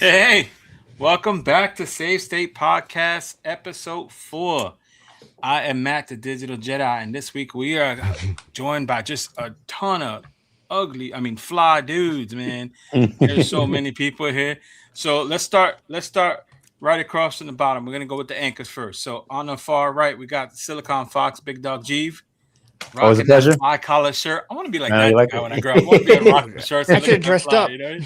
Hey, welcome back to SaveState Podcast, Episode 4. I am Matt, the Digital Jedi, and this week we are joined by just a ton of fly dudes, man. There's so many people here. So let's start right across from the bottom. We're gonna go with the anchors first. So on the far right, we got the Silicon Fox, Big Dog Jeeves. Always a pleasure. My collar shirt. I want to be like I that like guy it. when I grow up. I want to be able to rock the shirts. That shit dressed up. You know?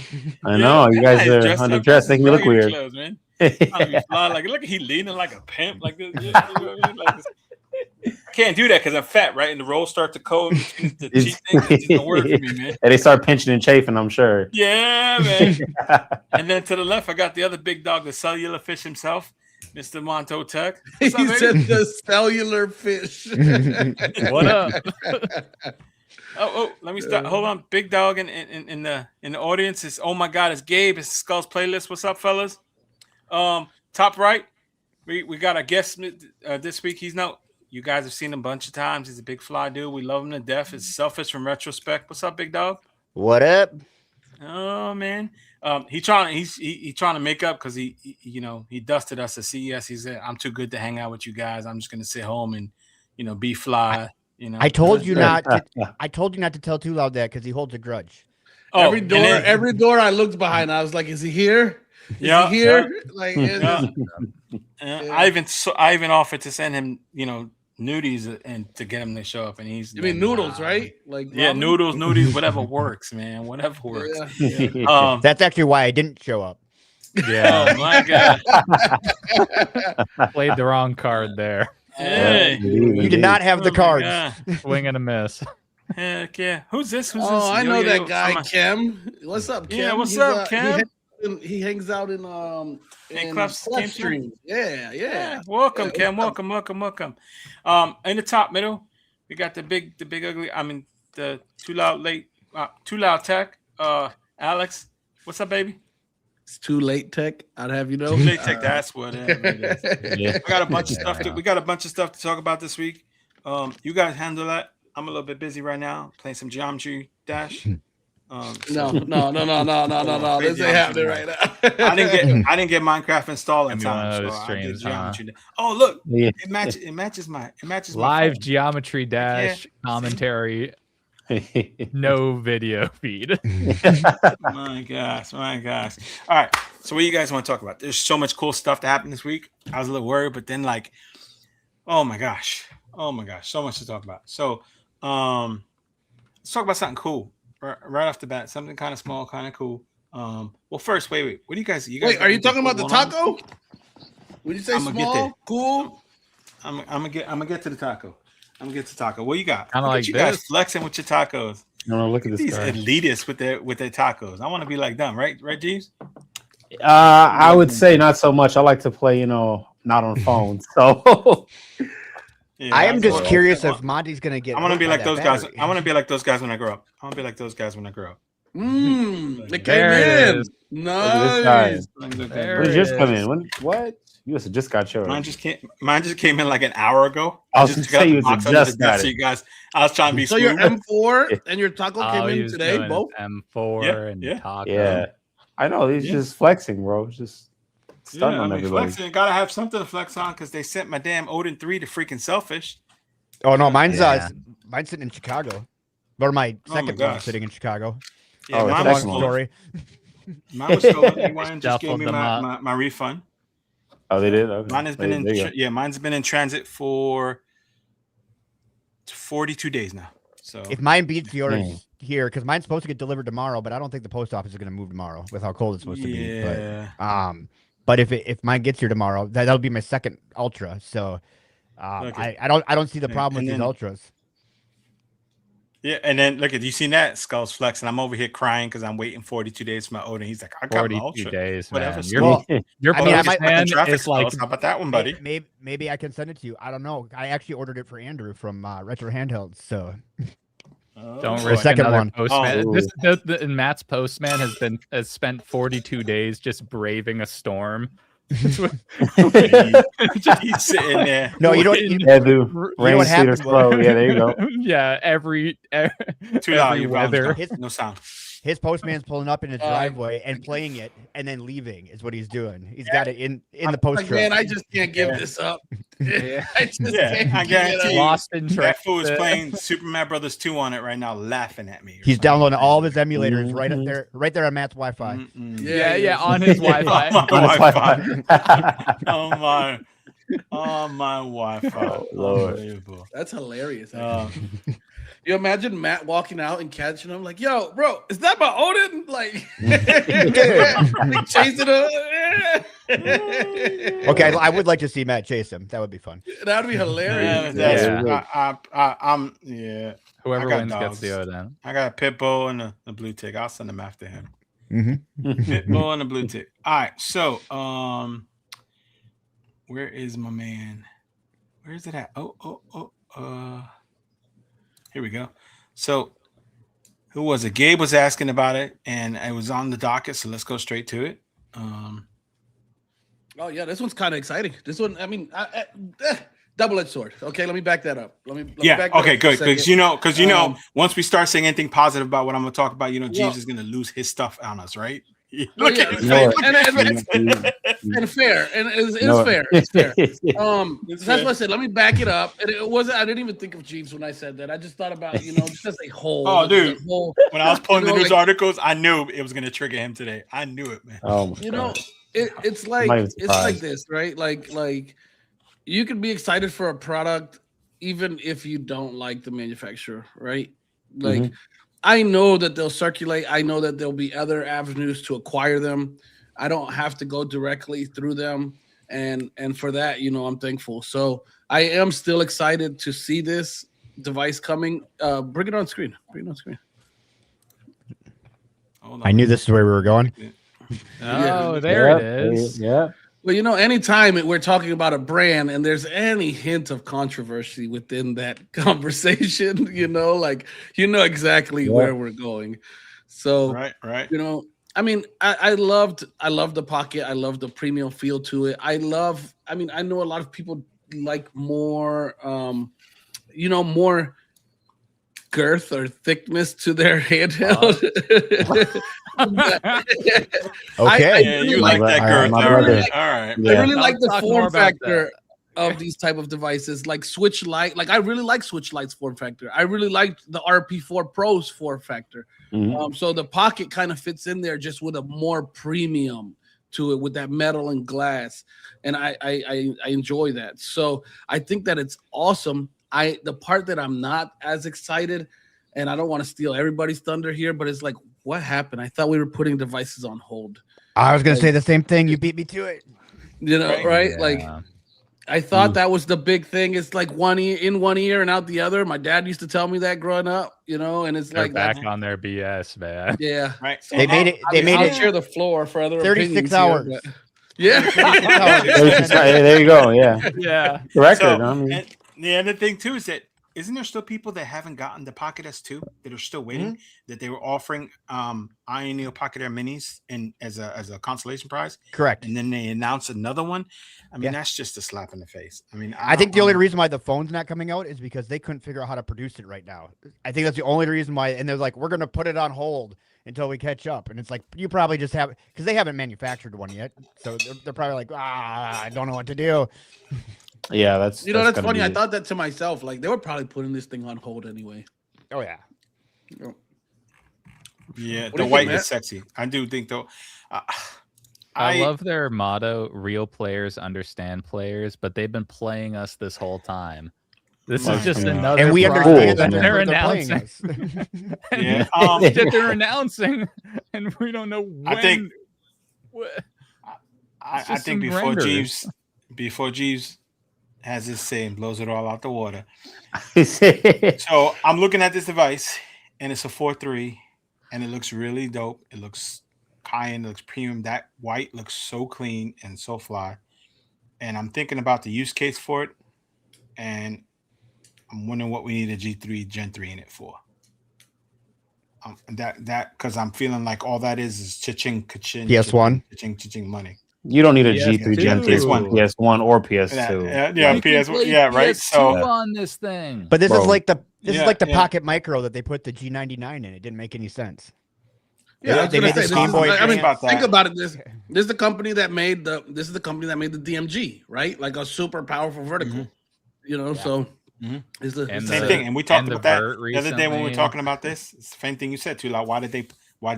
I know you guys are underdressed, making me look weird. Clothes, man. Like, look, he leaning like a pimp, like this. You know what I mean? Like this. I can't do that because I'm fat, right? And the rolls start to cold. The cheap thing doesn't work for me, man. And they start pinching and chafing, I'm sure. Yeah, man. And then to the left, I got the other big dog, the cellular fish himself, Mr. Monto Tech. He said the cellular fish. What up? Oh, let me start. Hold on, big dog in the audience is. Oh my God, it's Gabe. It's Skull's playlist. What's up, fellas? Top right, we got a guest this week. You guys have seen him a bunch of times. He's a big fly dude. We love him to death. It's Selfish from RetroSpecd. What's up, big dog? What up? Oh man, he's trying to make up because he dusted us at CES. He said, "I'm too good to hang out with you guys. I'm just gonna sit home and be fly." I told you not. I told you not to tell Too Loud that because he holds a grudge. Oh, every door I looked behind, I was like, "Is he here? Is he here?" Like, I even offered to send him, nudies and to get him to show up, and he's. You mean noodles, right? Like noodles, nudies, whatever works, man. Whatever works. Yeah. That's actually why I didn't show up. Yeah. Oh my God. Played the wrong card there. Hey. You did not have the cards. Swing and a miss. Heck yeah. Who's this? Who's this? I know that guy, Kim. What's up, Kim? Yeah, what's up, Kim? He hangs out in Clef stream. Yeah. Welcome, Kim. Welcome. In the top middle, we got the big ugly. The Too Loud Tech. Alex, what's up, baby? It's Too Late Tech. I'd have you know. Too Late Tech. That's what it is. Yeah. We got a bunch of stuff. We got a bunch of stuff to talk about this week. You guys handle that. I'm a little bit busy right now, playing some Geometry Dash. No. This ain't happening right now. I didn't get Minecraft installed in time. So I did Geometry. Oh, look, it matches my live Geometry Dash commentary. No video feed. My gosh. All right. So what do you guys want to talk about? There's so much cool stuff that happened this week. I was a little worried, but then oh my gosh, so much to talk about. So let's talk about something cool right off the bat. Something kind of small, kind of cool. Well, first, wait. What do you guys? Wait, are you talking about the taco? When you say small, cool? I'm gonna get to the taco. What you got? Kind of like you this. Guys flexing with your tacos. No, look at These guy. elitists with their tacos. I want to be like them, right, Jeeves? I would say not so much. I like to play, not on phones. So Yeah, I am just curious if Monty's gonna get. I want to be like those guys. I want to be like those guys when I grow up. It came in. Nice. When did yours come in? What? You must have just got yours. Mine just came in like an hour ago. I was just say you just got it. So you guys, I was trying to be. So your M4 and your taco came in today, both. M4 and taco. Yeah, I know. He's just flexing, bro. Just stunning on everybody. Flexing. Gotta have something to flex on because they sent my damn Odin 3 to freaking Selfish. Oh no, mine's sitting in Chicago, or my second one sitting in Chicago. Yeah, mine was stolen. Mine was stolen. EYN just gave me my refund. Oh, they did. Okay. Mine has been mine's been in transit for 42 days now. So if mine beats yours here, because mine's supposed to get delivered tomorrow, but I don't think the post office is going to move tomorrow with how cold it's supposed to be. But if mine gets here tomorrow, that'll be my second Ultra. So I don't see the problem with these Ultras. Yeah, and then look at you seen that Skull's flexing. I'm over here crying because I'm waiting 42 days for my Odin. He's like, I got my Ultra. Days, whatever. Your man is like, how about that one, buddy? Maybe I can send it to you. I don't know. I actually ordered it for Andrew from Retro Handhelds. So don't risk second another one. Postman. Matt's postman has spent 42 days just braving a storm. He's sitting there. No, you don't. You know what happened? Slow. Yeah, there you go. Yeah, every Too loud. weather. No sound. His postman's pulling up in his driveway and playing it and then leaving is what he's doing. He's got it in the post truck. Man, I just can't give this up. I just can't I give it guarantee up. you, Lost in that traffic. fool is playing Super Mario Brothers 2 on it right now, laughing at me. He's downloading all of his emulators right there on Matt's Wi-Fi. Yeah, on his Wi-Fi. On my Wi-Fi. on my Wi-Fi. Oh, Lord. Unbelievable. That's hilarious. You imagine Matt walking out and catching him like, "Yo, bro, is that my Odin?" Like, chasing him. Okay, I would like to see Matt chase him. That would be fun. That'd be hilarious. Whoever got wins dogs. gets the Odin. I got a pit bull and a blue tick. I'll send them after him. Mm-hmm. Pit bull and a blue tick. All right, so where is my man? Where is it at? Here we go. So, who was it? Gabe was asking about it, and it was on the docket. So let's go straight to it. Oh yeah, this one's kind of exciting. This one, I mean, double-edged sword. Okay, let me back that up. Let me back that okay, up good. for a Because second. you know, once we start saying anything positive about what I'm going to talk about, Jeeves is going to lose his stuff on us, right? Look at his face. And fair, and it's fair. It's fair. That's what I said. Let me back it up. And it wasn't. I didn't even think of Jeeves when I said that. I just thought about just as a whole. Oh, dude. When I was pulling the news like, articles, I knew it was going to trigger him today. I knew it, man. Oh my God. It's like this, right? Like you can be excited for a product even if you don't like the manufacturer, right? Like. I know that they'll circulate. I know that there'll be other avenues to acquire them. I don't have to go directly through them. And for that, I'm thankful. So I am still excited to see this device coming. Bring it on screen. I knew this is where we were going. Oh, there it is. Yeah. Well, anytime we're talking about a brand and there's any hint of controversy within that conversation, exactly where we're going. So, right. I mean, I loved the Pocket. I love the premium feel to it. I know a lot of people like more, more girth or thickness to their handheld. Okay. You like that girth. All right. I really like the form factor of these type of devices, like Switch Lite. Like I really like Switch Lite's form factor. I really like the RP4 Pro's form factor. So the Pocket kind of fits in there just with a more premium to it, with that metal and glass, and I enjoy that. So I think that it's awesome. The part that I'm not as excited, and I don't want to steal everybody's thunder here, but it's like, what happened? I thought we were putting devices on hold. I was going to say the same thing. You beat me to it. Right? Yeah. Like, I thought that was the big thing. It's like one ear and out the other. My dad used to tell me that growing up, and it's They're like back on their BS, man. Yeah. Right. So They made it share the floor for other 36 opinions hours. here, but- yeah. There you go. Yeah. Yeah. The record. So, I mean, and the other thing too is that isn't there still people that haven't gotten the Pocket S2 that are still waiting, that they were offering AYANEO Pocket Air Minis as a consolation prize? Correct. And then they announced another one. I mean, that's just a slap in the face. I mean, I think the only reason why the phone's not coming out is because they couldn't figure out how to produce it right now. I think that's the only reason why. And they're like, we're going to put it on hold until we catch up. And it's like, you probably just have, because they haven't manufactured one yet. So they're probably like, I don't know what to do. yeah, that's that's funny. I thought that to myself. Like, they were probably putting this thing on hold anyway. Oh, yeah. Yeah, What the do you white think, is sexy. I do think though. I love their motto: "Real players understand players," but they've been playing us this whole time. This is just another. And we product understand that they're they're playing announcing. us. Yeah, that they're announcing, and we don't know when. I think. What- I just think some before Jeeves has his say and blows it all out the water. yeah. So I'm looking at this device, and it's a 4.3, and it looks really dope. It looks high-end, it looks premium. That white looks so clean and so fly. And I'm thinking about the use case for it, and I'm wondering what we need a G3 Gen 3 in it for. That because I'm feeling like all that is cha-ching, ka-ching, PS1? cha-ching money. You don't need a PS2. G3 Gen 3, PS1 or PS2. Yeah, We can PS1. play Yeah, right. PS2 So on this thing. But this Bro. is like the Yeah. Pocket Micro that they put the G99 in. It didn't make any sense. Yeah, they made this Game Boy. I mean, about that. think about it. This is the company that made the DMG, right? Like a super powerful vertical. You know, so it's the same thing. And we talked about that the other day when we were recently. talking about this. It's the same thing you said too. Like, why did they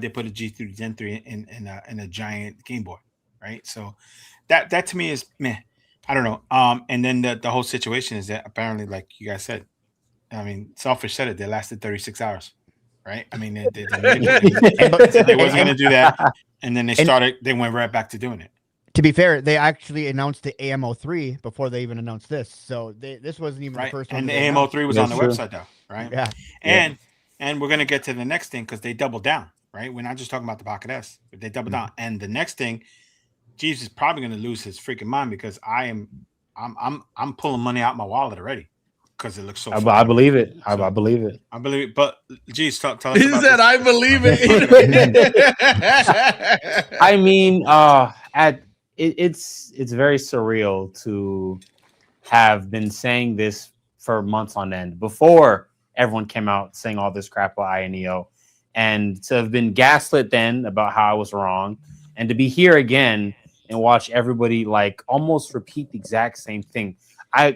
put a G3 Gen 3 in a giant Game Boy, right? So that to me is meh. I don't know. And then the whole situation is that apparently, like you guys said, I mean, CELLPHISH said it. They lasted 36 hours, right? I mean, they wasn't going to do that, and then they went right back to doing it. To be fair, they actually announced the AMO3 before they even announced this, so this wasn't even the first one. And the AMO3 was on the website though, right? Yeah. And we're gonna get to the next thing because they doubled down, right? We're not just talking about the Pocket S, but they doubled down. And the next thing, Jeeves is probably gonna lose his freaking mind because I'm pulling money out my wallet already because it looks so. I believe it. I believe it. I believe it. But Jeeves, tell us. He about said, this. "I believe it." I mean, it's very surreal to have been saying this for months on end before everyone came out saying all this crap about AYANEO, and to have been gaslit then about how I was wrong, and to be here again and watch everybody like almost repeat the exact same thing. I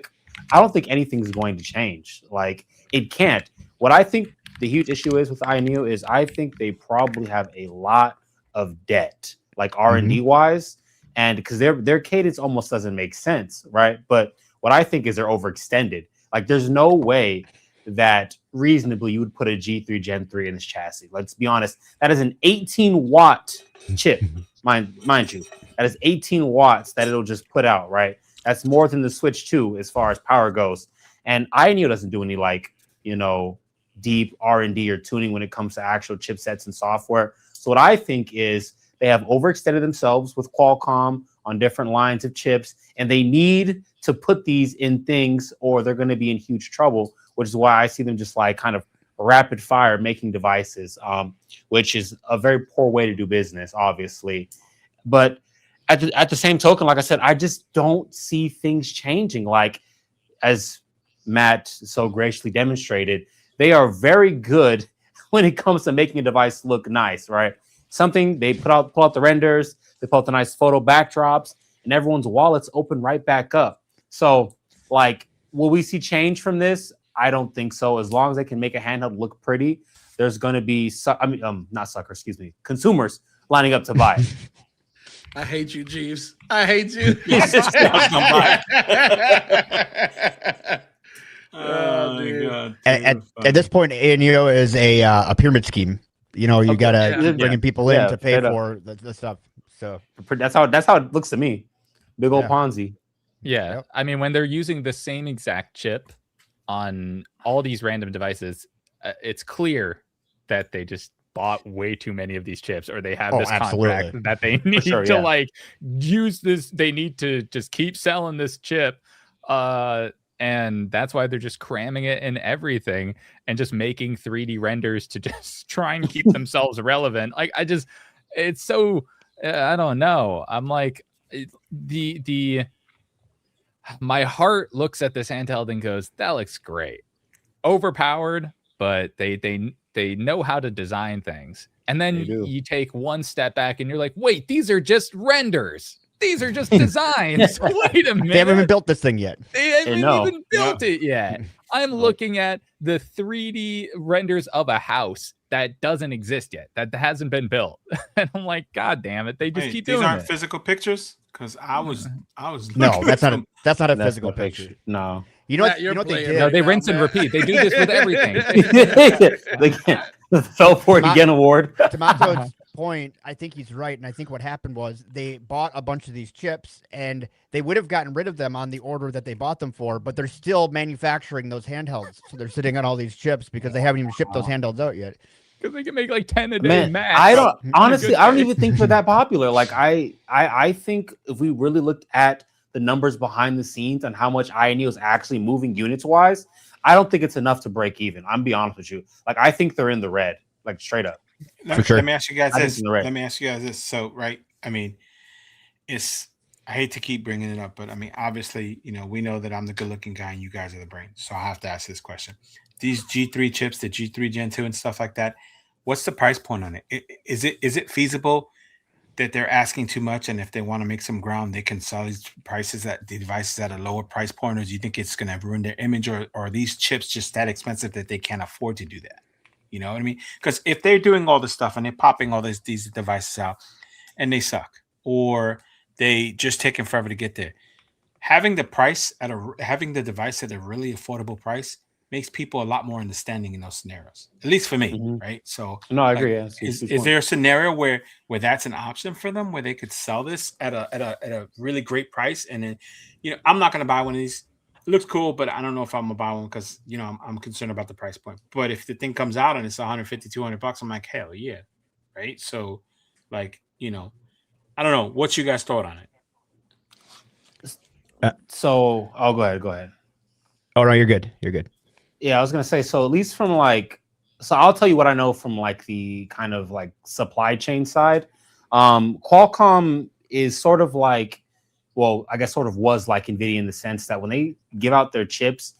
don't think anything's going to change. Like, it can't. What I think the huge issue is with AYANEO is I think they probably have a lot of debt, like R&D wise. And because their cadence almost doesn't make sense, right? But what I think is they're overextended. Like, there's no way that reasonably you would put a G3 Gen 3 in this chassis. Let's be honest. That is an 18-watt chip, mind you. That is 18 watts that it'll just put out, right? That's more than the Switch 2 as far as power goes. And AYANEO doesn't do any, like, deep R&D or tuning when it comes to actual chipsets and software. So what I think is they have overextended themselves with Qualcomm on different lines of chips, and they need to put these in things or they're going to be in huge trouble, which is why I see them just like kind of rapid fire making devices, which is a very poor way to do business, obviously. But at the same token, like I said, I just don't see things changing. Like, as Matt so graciously demonstrated, they are very good when it comes to making a device look nice, right? Something they pull out the renders, they pull out the nice photo backdrops, and everyone's wallets open right back up. So, like, will we see change from this? I don't think so. As long as they can make a handheld look pretty, there's going to be consumers lining up to buy it. I hate you, Jeeves. I hate you. Oh my God. At this point, AYANEO is a pyramid scheme. You gotta bringing people in to pay for the stuff. So that's how it looks to me. Big old Ponzi. Yeah. Yep. I mean, when they're using the same exact chip on all these random devices, it's clear that they just bought way too many of these chips, or they have this contract that they need to like use this. They need to just keep selling this chip. And that's why they're just cramming it in everything and just making 3D renders to just try and keep themselves relevant. Like, it's so, I don't know. I'm like, my heart looks at this handheld and goes, that looks great. Overpowered, but they know how to design things. And then you take one step back and you're like, wait, these are just renders. These are just designs. Wait a minute. They haven't even built this thing yet. They haven't even built it yet. I'm looking at the 3D renders of a house that doesn't exist yet, that hasn't been built. And I'm like, God damn it. They just keep doing it. These aren't physical pictures? Because I was no, that's not a physical picture. No. You know what they did? No, they rinse and repeat. They do this with everything. They can't. Fell for it again award. To Monto's point, I think he's right. And I think what happened was they bought a bunch of these chips and they would have gotten rid of them on the order that they bought them for, but they're still manufacturing those handhelds. So they're sitting on all these chips because they haven't even shipped those handhelds out yet. Because they can make like 10 a day max. I don't even think they're that popular. Like, I think if we really looked at the numbers behind the scenes and how much AYANEO is actually moving units wise, I don't think it's enough to break even. I'm be honest with you. Like, I think they're in the red, like straight up. Let me ask you guys this. So, right, I mean, I hate to keep bringing it up, but I mean, obviously, we know that I'm the good-looking guy and you guys are the brain. So I have to ask this question: these G3 chips, the G3 Gen 2 and stuff like that, what's the price point on it? Is it feasible that they're asking too much, and if they want to make some ground, they can sell these the devices at a lower price point, or do you think it's going to ruin their image, or are these chips just that expensive that they can't afford to do that? You know what I mean? Because if they're doing all this stuff and they're popping all these devices out and they suck, or they just taking forever to get there, having the device at a really affordable price makes people a lot more understanding in those scenarios, at least for me, right? So no, I agree. Yeah, is there a scenario where that's an option for them, where they could sell this at a really great price, and then, you know, I'm not going to buy one of these. It looks cool, but I don't know if I'm gonna buy one because, you know, I'm concerned about the price point. But if the thing comes out and it's 150, $200, I'm like, hell yeah, right? So, like, you know, I don't know. What's you guys' thought on it? So, go ahead. Oh no, you're good. You're good. Yeah, I was gonna say, so at least from like, so I'll tell you what I know from like the kind of like supply chain side. Qualcomm is sort of like, well, I guess sort of was like NVIDIA in the sense that when they give out their chips,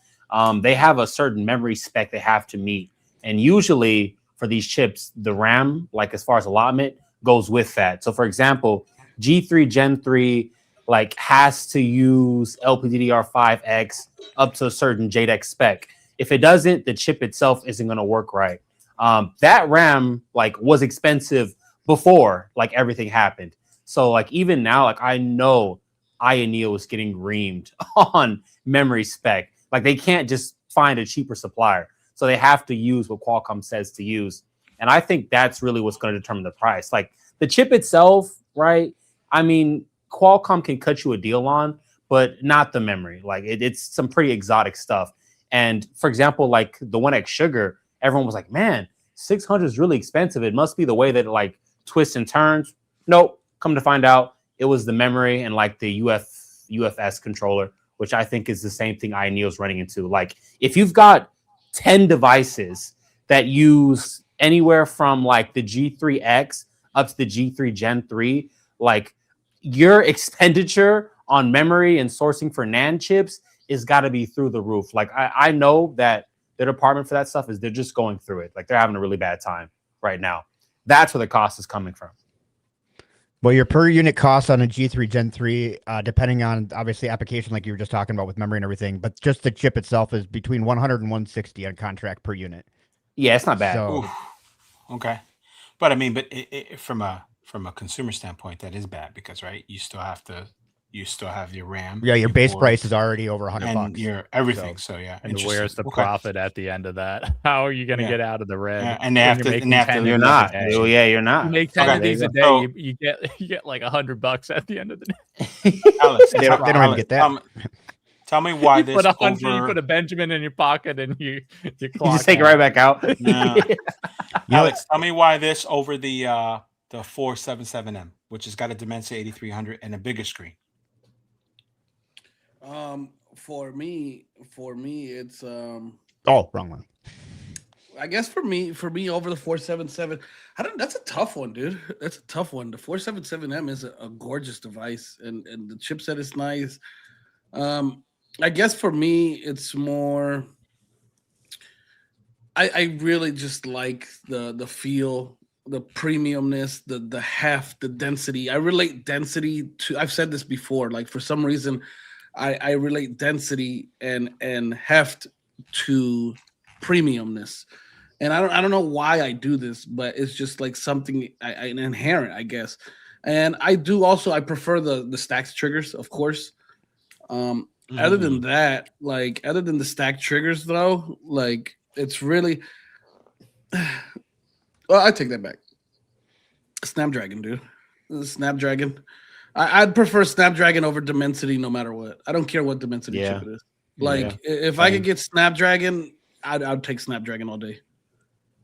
they have a certain memory spec they have to meet. And usually for these chips, the RAM, like as far as allotment, goes with that. So for example, G3 Gen 3 like has to use LPDDR5X up to a certain JEDEC spec. If it doesn't, the chip itself isn't going to work right. That RAM like was expensive before like everything happened. So like even now, like I know AYANEO is getting reamed on memory spec. Like they can't just find a cheaper supplier. So they have to use what Qualcomm says to use. And I think that's really what's going to determine the price. Like the chip itself, right? I mean, Qualcomm can cut you a deal on, but not the memory. Like it's some pretty exotic stuff. And for example, like the 1X Sugar, everyone was like, man, 600 is really expensive. It must be the way that it like twists and turns. Nope. Come to find out, it was the memory and like the UFS controller, which I think is the same thing AYANEO is running into. Like if you've got 10 devices that use anywhere from like the G3X up to the G3 Gen 3, like your expenditure on memory and sourcing for NAND chips is got to be through the roof. Like I know that their department for that stuff they're just going through it. Like they're having a really bad time right now. That's where the cost is coming from. Well, your per unit cost on a G3 Gen 3, depending on obviously application, like you were just talking about with memory and everything, but just the chip itself is between 100 and 160 on contract per unit. Yeah, it's not bad. So, okay, but I mean, but from a consumer standpoint, that is bad because, right, you still have your RAM. Yeah, your base price is already over $100 and your everything. So yeah, and where's the profit at the end at? How are you going to get out of the red? Yeah, and they have to. You're not. Well, yeah, you're not. You make 10 of these a day. So, you get like $100 at the end of the day. Alex, they don't even get that. Tell me why this. You put a Benjamin in your pocket and you just take it right back out. No. Alex, tell me why this over the 477M, which has got a Dimensity 8300 and a bigger screen. For me, it's wrong one. I guess for me over the 477, that's a tough one, dude. That's a tough one. The 477M is a gorgeous device, and the chipset is nice. I guess for me, it's more. I really just like the feel, the premiumness, the heft, the density. I relate density to. I've said this before. Like for some reason, I relate density and heft to premiumness, and I don't know why I do this, but it's just like something an inherent, I guess. And I do also I prefer the stacked triggers, of course. Other than that, like other than the stacked triggers, though, like it's really. Well, I take that back. Snapdragon, dude. Snapdragon. I'd prefer Snapdragon over Dimensity no matter what. I don't care what Dimensity chip it is. Like, if I could get Snapdragon, I'd take Snapdragon all day.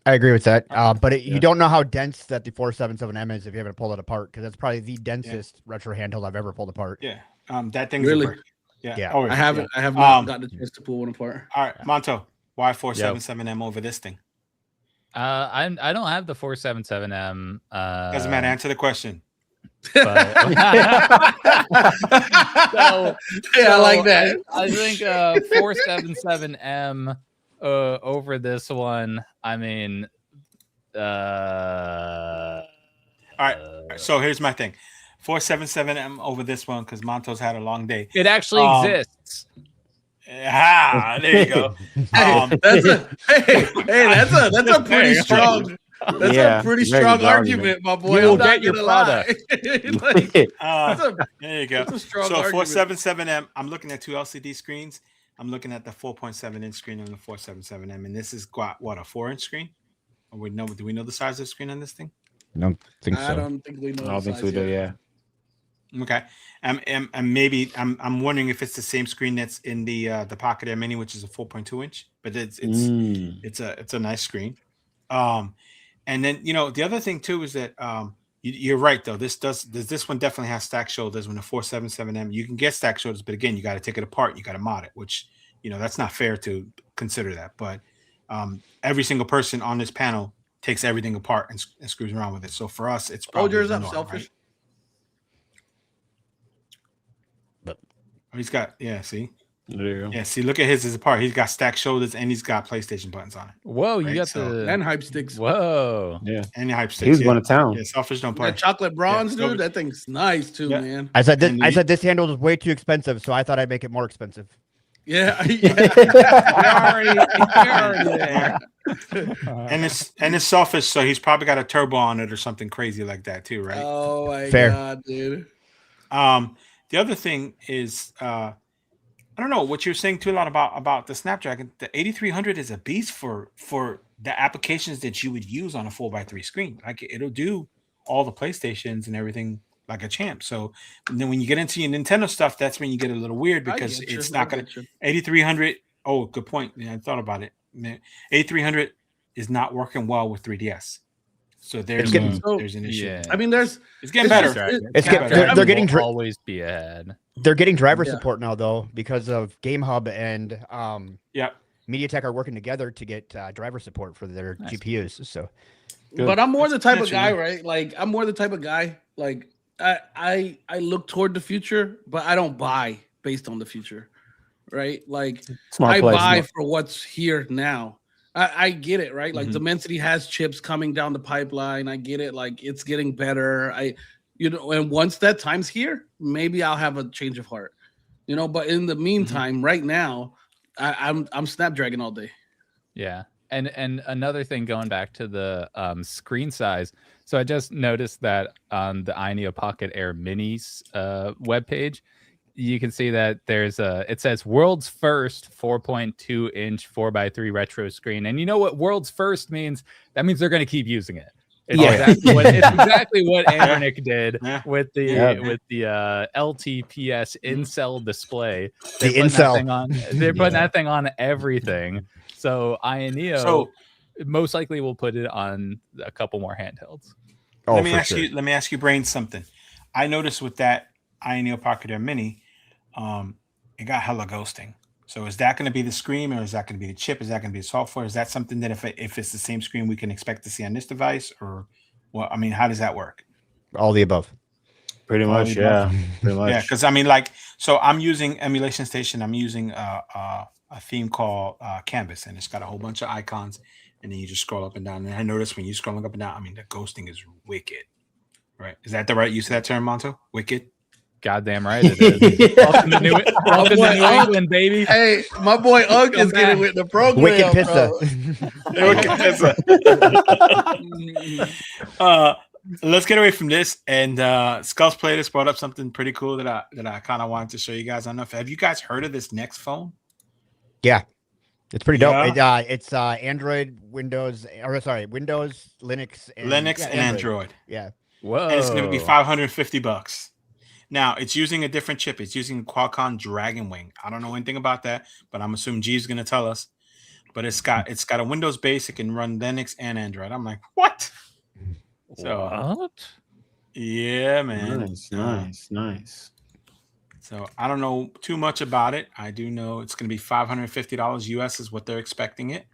I agree with that. But you don't know how dense that the 477M is if you haven't pulled it apart, because that's probably the densest retro handheld I've ever pulled apart. Yeah. That thing's really. Yeah. Oh, I haven't. I have not gotten a chance to pull one apart. All right, Monto. Why 477M over this thing? I don't have the 477M. Doesn't matter. Answer the question. But, I like that. I think 477M over this one. I mean, All right. So here's my thing. 477M over this one because Monto's had a long day. It actually exists. Ah, there you go. That's a pretty strong. That's a pretty strong argument, my boy. You will get your product. There you go. So 477M, I'm looking at 2 LCD screens. I'm looking at the 4.7-inch screen on the 477M, and this is what a 4-inch screen. Do we know the size of the screen on this thing? I don't think so. I don't think we know. I don't think so. Yeah. Okay. And maybe I'm wondering if it's the same screen that's in the Pocket Air Mini, which is a 4.2-inch, but it's a nice screen. And then the other thing too is that you're right though. This one definitely has stack shoulders. When the 477M, you can get stack shoulders, but again, you got to take it apart. You got to mod it, which that's not fair to consider that. But every single person on this panel takes everything apart and screws around with it. So for us, it's probably yours up, Selfish. Right? He's got see. There you go. Yeah, see, look at his apart. He's got stacked shoulders and he's got PlayStation buttons on it. Whoa, you got and hype sticks. Whoa, yeah, and the hype sticks. He was going to town. Yeah, Selfish don't play. That chocolate bronze, dude. That thing's nice too, man. I said this handle is way too expensive, so I thought I'd make it more expensive. Yeah, you're already there. And it's Selfish, so he's probably got a turbo on it or something crazy like that too, right? Oh my god, dude. The other thing is, I don't know what you're saying too a lot about the Snapdragon. The 8300 is a beast for the applications that you would use on a 4x3 screen. Like it'll do all the PlayStations and everything like a champ. So then when you get into your Nintendo stuff, that's when you get a little weird because it's not going to 8300. Oh, good point. Yeah, I thought about it. 8300 is not working well with 3DS. So there's an issue. Yeah. I mean, it's getting better. They're getting always be ahead. They're getting driver support now though because of Game Hub and MediaTek are working together to get driver support for their GPUs. So, but I'm more the type of guy, right? Like I'm more the type of guy. Like I look toward the future, but I don't buy based on the future, right? Like I buy for what's here now. I get it, right? Like Dimensity has chips coming down the pipeline. I get it. Like it's getting better. And once that time's here, maybe I'll have a change of heart, but in the meantime, right now, I'm Snapdragon all day. Yeah. And another thing going back to the screen size. So I just noticed that on the AYANEO Pocket Air Minis webpage, you can see that it says world's first 4.2-inch 4x3 retro screen. And you know what world's first means? That means they're going to keep using it. It's exactly what Anbernic did with the LTPS in-cell display. They're putting that thing on everything. So AYANEO most likely will put it on a couple more handhelds. Let me ask you, Brain, something. I noticed with that AYANEO Pocket Air Mini, it got hella ghosting. So is that going to be the screen, or is that going to be the chip? Is that going to be the software? Is that something that if it's the same screen we can expect to see on this device, or well, I mean, how does that work? All the above. Pretty much, yeah. Pretty much. Yeah, because I mean, like, so I'm using Emulation Station. I'm using a theme called Canvas, and it's got a whole bunch of icons, and then you just scroll up and down. And I noticed when you scrolling up and down, I mean, the ghosting is wicked. Right? Is that the right use of that term, Monto? Wicked. Goddamn right it is. Welcome to New England, baby. Hey, my boy Ugg is getting with the program. Wicked pizza. Let's get away from this. And Skulls Playlist brought up something pretty cool that I kind of wanted to show you guys. I don't know if have you guys heard of this next phone? Yeah, it's pretty dope. It's Android, Windows, Linux, and Android. Yeah. Whoa. And it's going to be $550. Now, it's using a different chip. It's using Qualcomm Dragonwing. I don't know anything about that, but I'm assuming Jeeves is going to tell us. But it's got a Windows base. It can run Linux and Android. I'm like, what? So, what? Yeah, man. Nice. So I don't know too much about it. I do know it's going to be $550 US is what they're expecting it.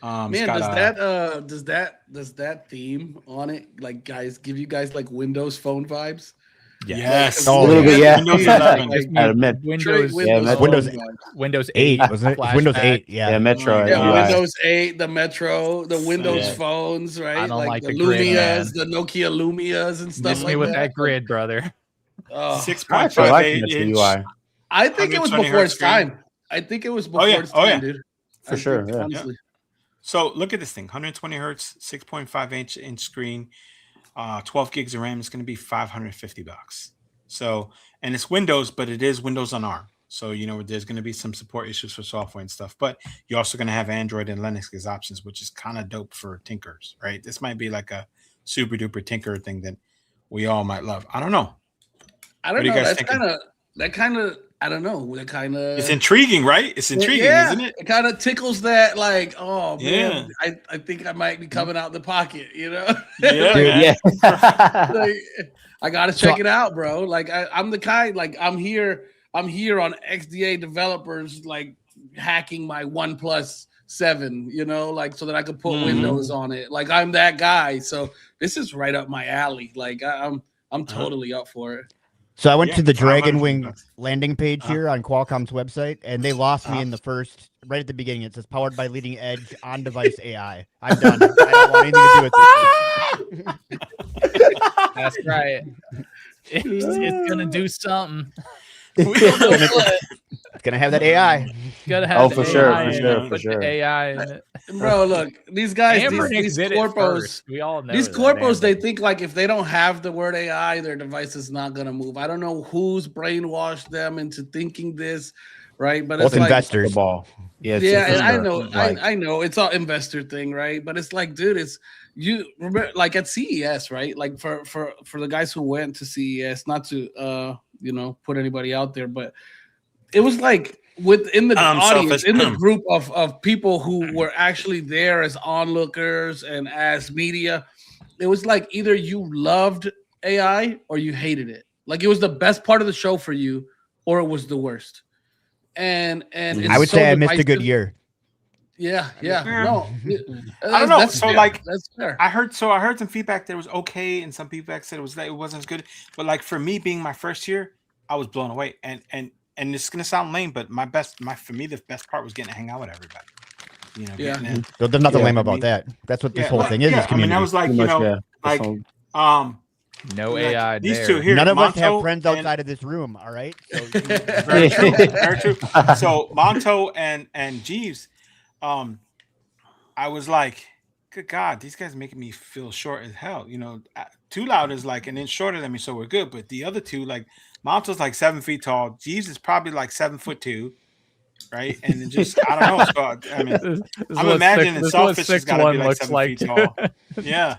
Man, does that theme on it, like, guys, give you guys like Windows Phone vibes? Yes. A little bit, yeah. Windows 11. Windows 8, wasn't it? Windows 8, yeah, Metro. Windows 8, the Metro, the Windows phones, right? I don't like the the grid, Lumias, the Nokia Lumias and stuff Miss like me with that. that grid, brother. 6.58 inch. I think it was before its time. I think it was before its time, dude. For sure, yeah. Honestly. So look at this thing: 120 hertz, 6.5 inch screen, 12 gigs of RAM. It's going to be $550. So, and it's Windows, but it is Windows on ARM. So there's going to be some support issues for software and stuff. But you're also going to have Android and Linux as options, which is kind of dope for tinkers, right? This might be like a super duper tinker thing that we all might love. I don't know. I don't know. That's kind of. I don't know. That kind of. It's intriguing, right? It's intriguing, isn't it? It kind of tickles that, like, oh man, I think I might be coming out the pocket, Yeah. Like, I gotta check it out, bro. Like, I'm the kind, like, I'm here on XDA developers, like, hacking my OnePlus 7, like, so that I could put Windows on it. Like, I'm that guy. So this is right up my alley. Like, I'm totally up for it. So I went to the Dragon Wing landing page here on Qualcomm's website, and they lost me in the first, right at the beginning. It says powered by leading edge on-device AI. I'm done. I don't want anything to do with this. That's right. It's gonna do something. It's gonna have that AI. It's gonna have for sure. AI in it. Bro, look, these guys, these corpos, we all know these corpos, they think like if they don't have the word AI, their device is not gonna move. I don't know who's brainwashed them into thinking this, right? But it's investors. And I know it's all investor thing, right? But it's like, dude, you remember, like at CES, right? Like for the guys who went to CES, not to put anybody out there, but it was like within the audience, in the group of people who were actually there as onlookers and as media, it was like either you loved AI or you hated it. Like it was the best part of the show for you, or it was the worst. And I would say I missed a good year. Yeah. No, I don't know. So fair. like, that's fair. I heard some feedback that it was okay, and some feedback said it wasn't as good. But like for me, being my first year, I was blown away. And it's gonna sound lame, but for me, the best part was getting to hang out with everybody. There's nothing lame about that. That's what this whole thing is. I mean, I was like, no AI. These there. two here. None of us have friends outside of this room. All right. So very true. Very true. So Monto and Jeeves, I was like, good God, these guys are making me feel short as hell. Too Loud is like an inch shorter than me, so we're good. But the other two, like Monto's like 7 feet tall. Jeeves is probably like 7'2", right? And it just I don't know. So I mean, I'm imagining SaveState has got to be like 7 feet tall. Yeah.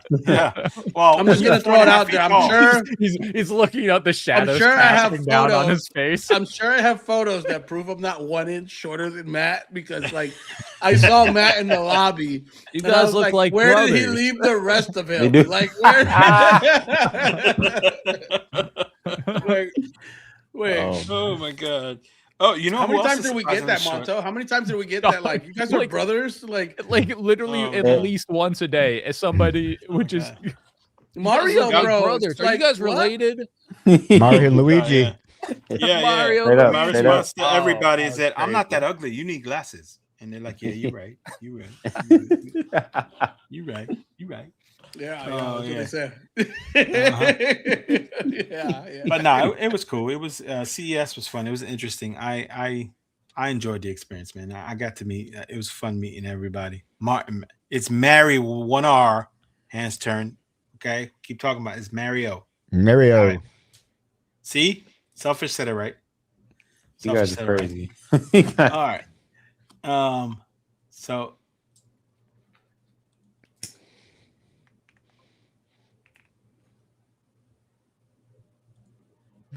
Well, I'm just gonna throw it out there. I'm sure he's looking at the shadows. I'm sure I have down on his face. I'm sure I have photos that prove I'm not 1 inch shorter than Matt, because like I saw Matt in the lobby. You guys look like where brothers. did he leave the rest of him? Like where? Wait. Oh my God. Oh, how many times did we get that, Monto? How many times did we get that? Like, you guys are brothers? Like literally at least once a day, as somebody would just Mario bros. Brothers. Are you guys related? Mario and Luigi. Mario. My response to everybody is that I'm not that ugly. You need glasses. And they're like, yeah, you're right. You're right. You're right. Yeah, that's what they said. Yeah. But no, it was cool. It was CES was fun. It was interesting. I enjoyed the experience, man. I got to meet. It was fun meeting everybody. Martin, it's Mary, 1 R. Hands turn. Okay, keep talking about it. It's Mario. Right. See, Selfish said it right. You guys are crazy. Right. All right. So.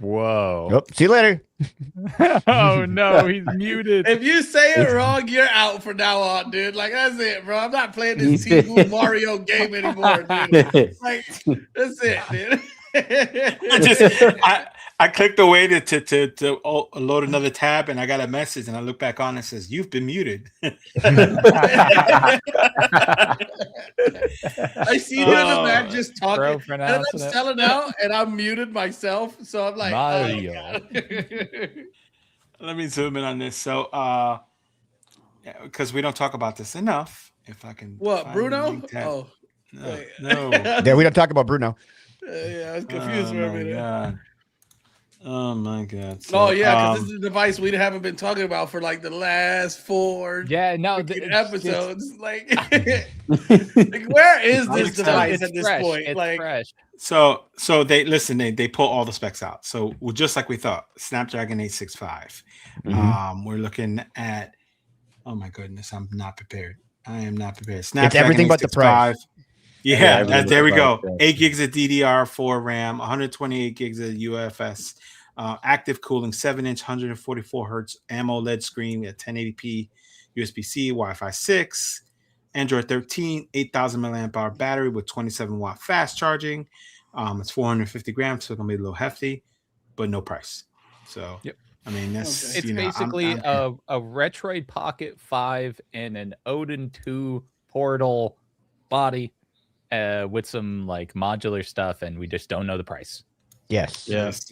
Whoa. Oh, see you later. Oh no, he's muted. If you say it wrong, you're out from now on, dude. Like, that's it, bro. I'm not playing this Team Mario game anymore, dude. Like, that's it, dude. I clicked away to load another tab, and I got a message, and I look back on it, and it says, "You've been muted." I see it in the back just talking, and I'm selling out, and I'm muted myself, so I'm like, Mario. Let me zoom in on this. So, because we don't talk about this enough. If I can, what Bruno? Oh, no. Yeah, we don't talk about Bruno. Yeah, I was confused for a minute. God. Oh my God! So, because this is a device we haven't been talking about for like the last 4 episodes. Like, where is this device at this point? It's like, fresh. So they listen. They pull all the specs out. So just like we thought, Snapdragon 865. We're looking at. Oh my goodness! I'm not prepared. I am not prepared. Snapdragon, it's everything but the price. Yeah, there we go. 8 gigs of DDR4 RAM, 128 gigs of UFS, active cooling, 7-inch, 144 hertz AMOLED screen at 1080p, USB-C, Wi-Fi 6, Android 13, 8,000 milliamp hour battery with 27 watt fast charging. It's 450 grams, so it's gonna be a little hefty, but no price. So, yep. I mean, that's it's basically a Retroid Pocket 5 and an Odin 2 portal body. With some like modular stuff, and we just don't know the price. Yes. That's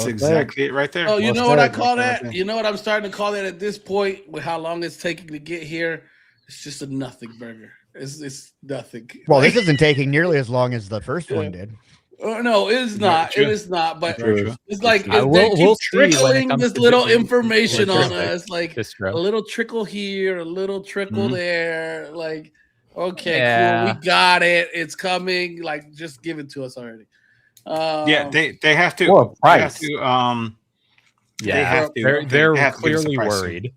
exactly it right there. Oh, you know what I call that? You know what I'm starting to call that at this point with how long it's taking to get here? It's just a nothing burger. It's nothing. Well, this isn't taking nearly as long as the first one did. No, it is not. True. It is not. But True. it's like we'll trickling this little information on us, like a little trickle here, a little trickle there, like. Okay, cool. We got it. It's coming. Like, just give it to us already. They have to. Well, price. They're clearly worried.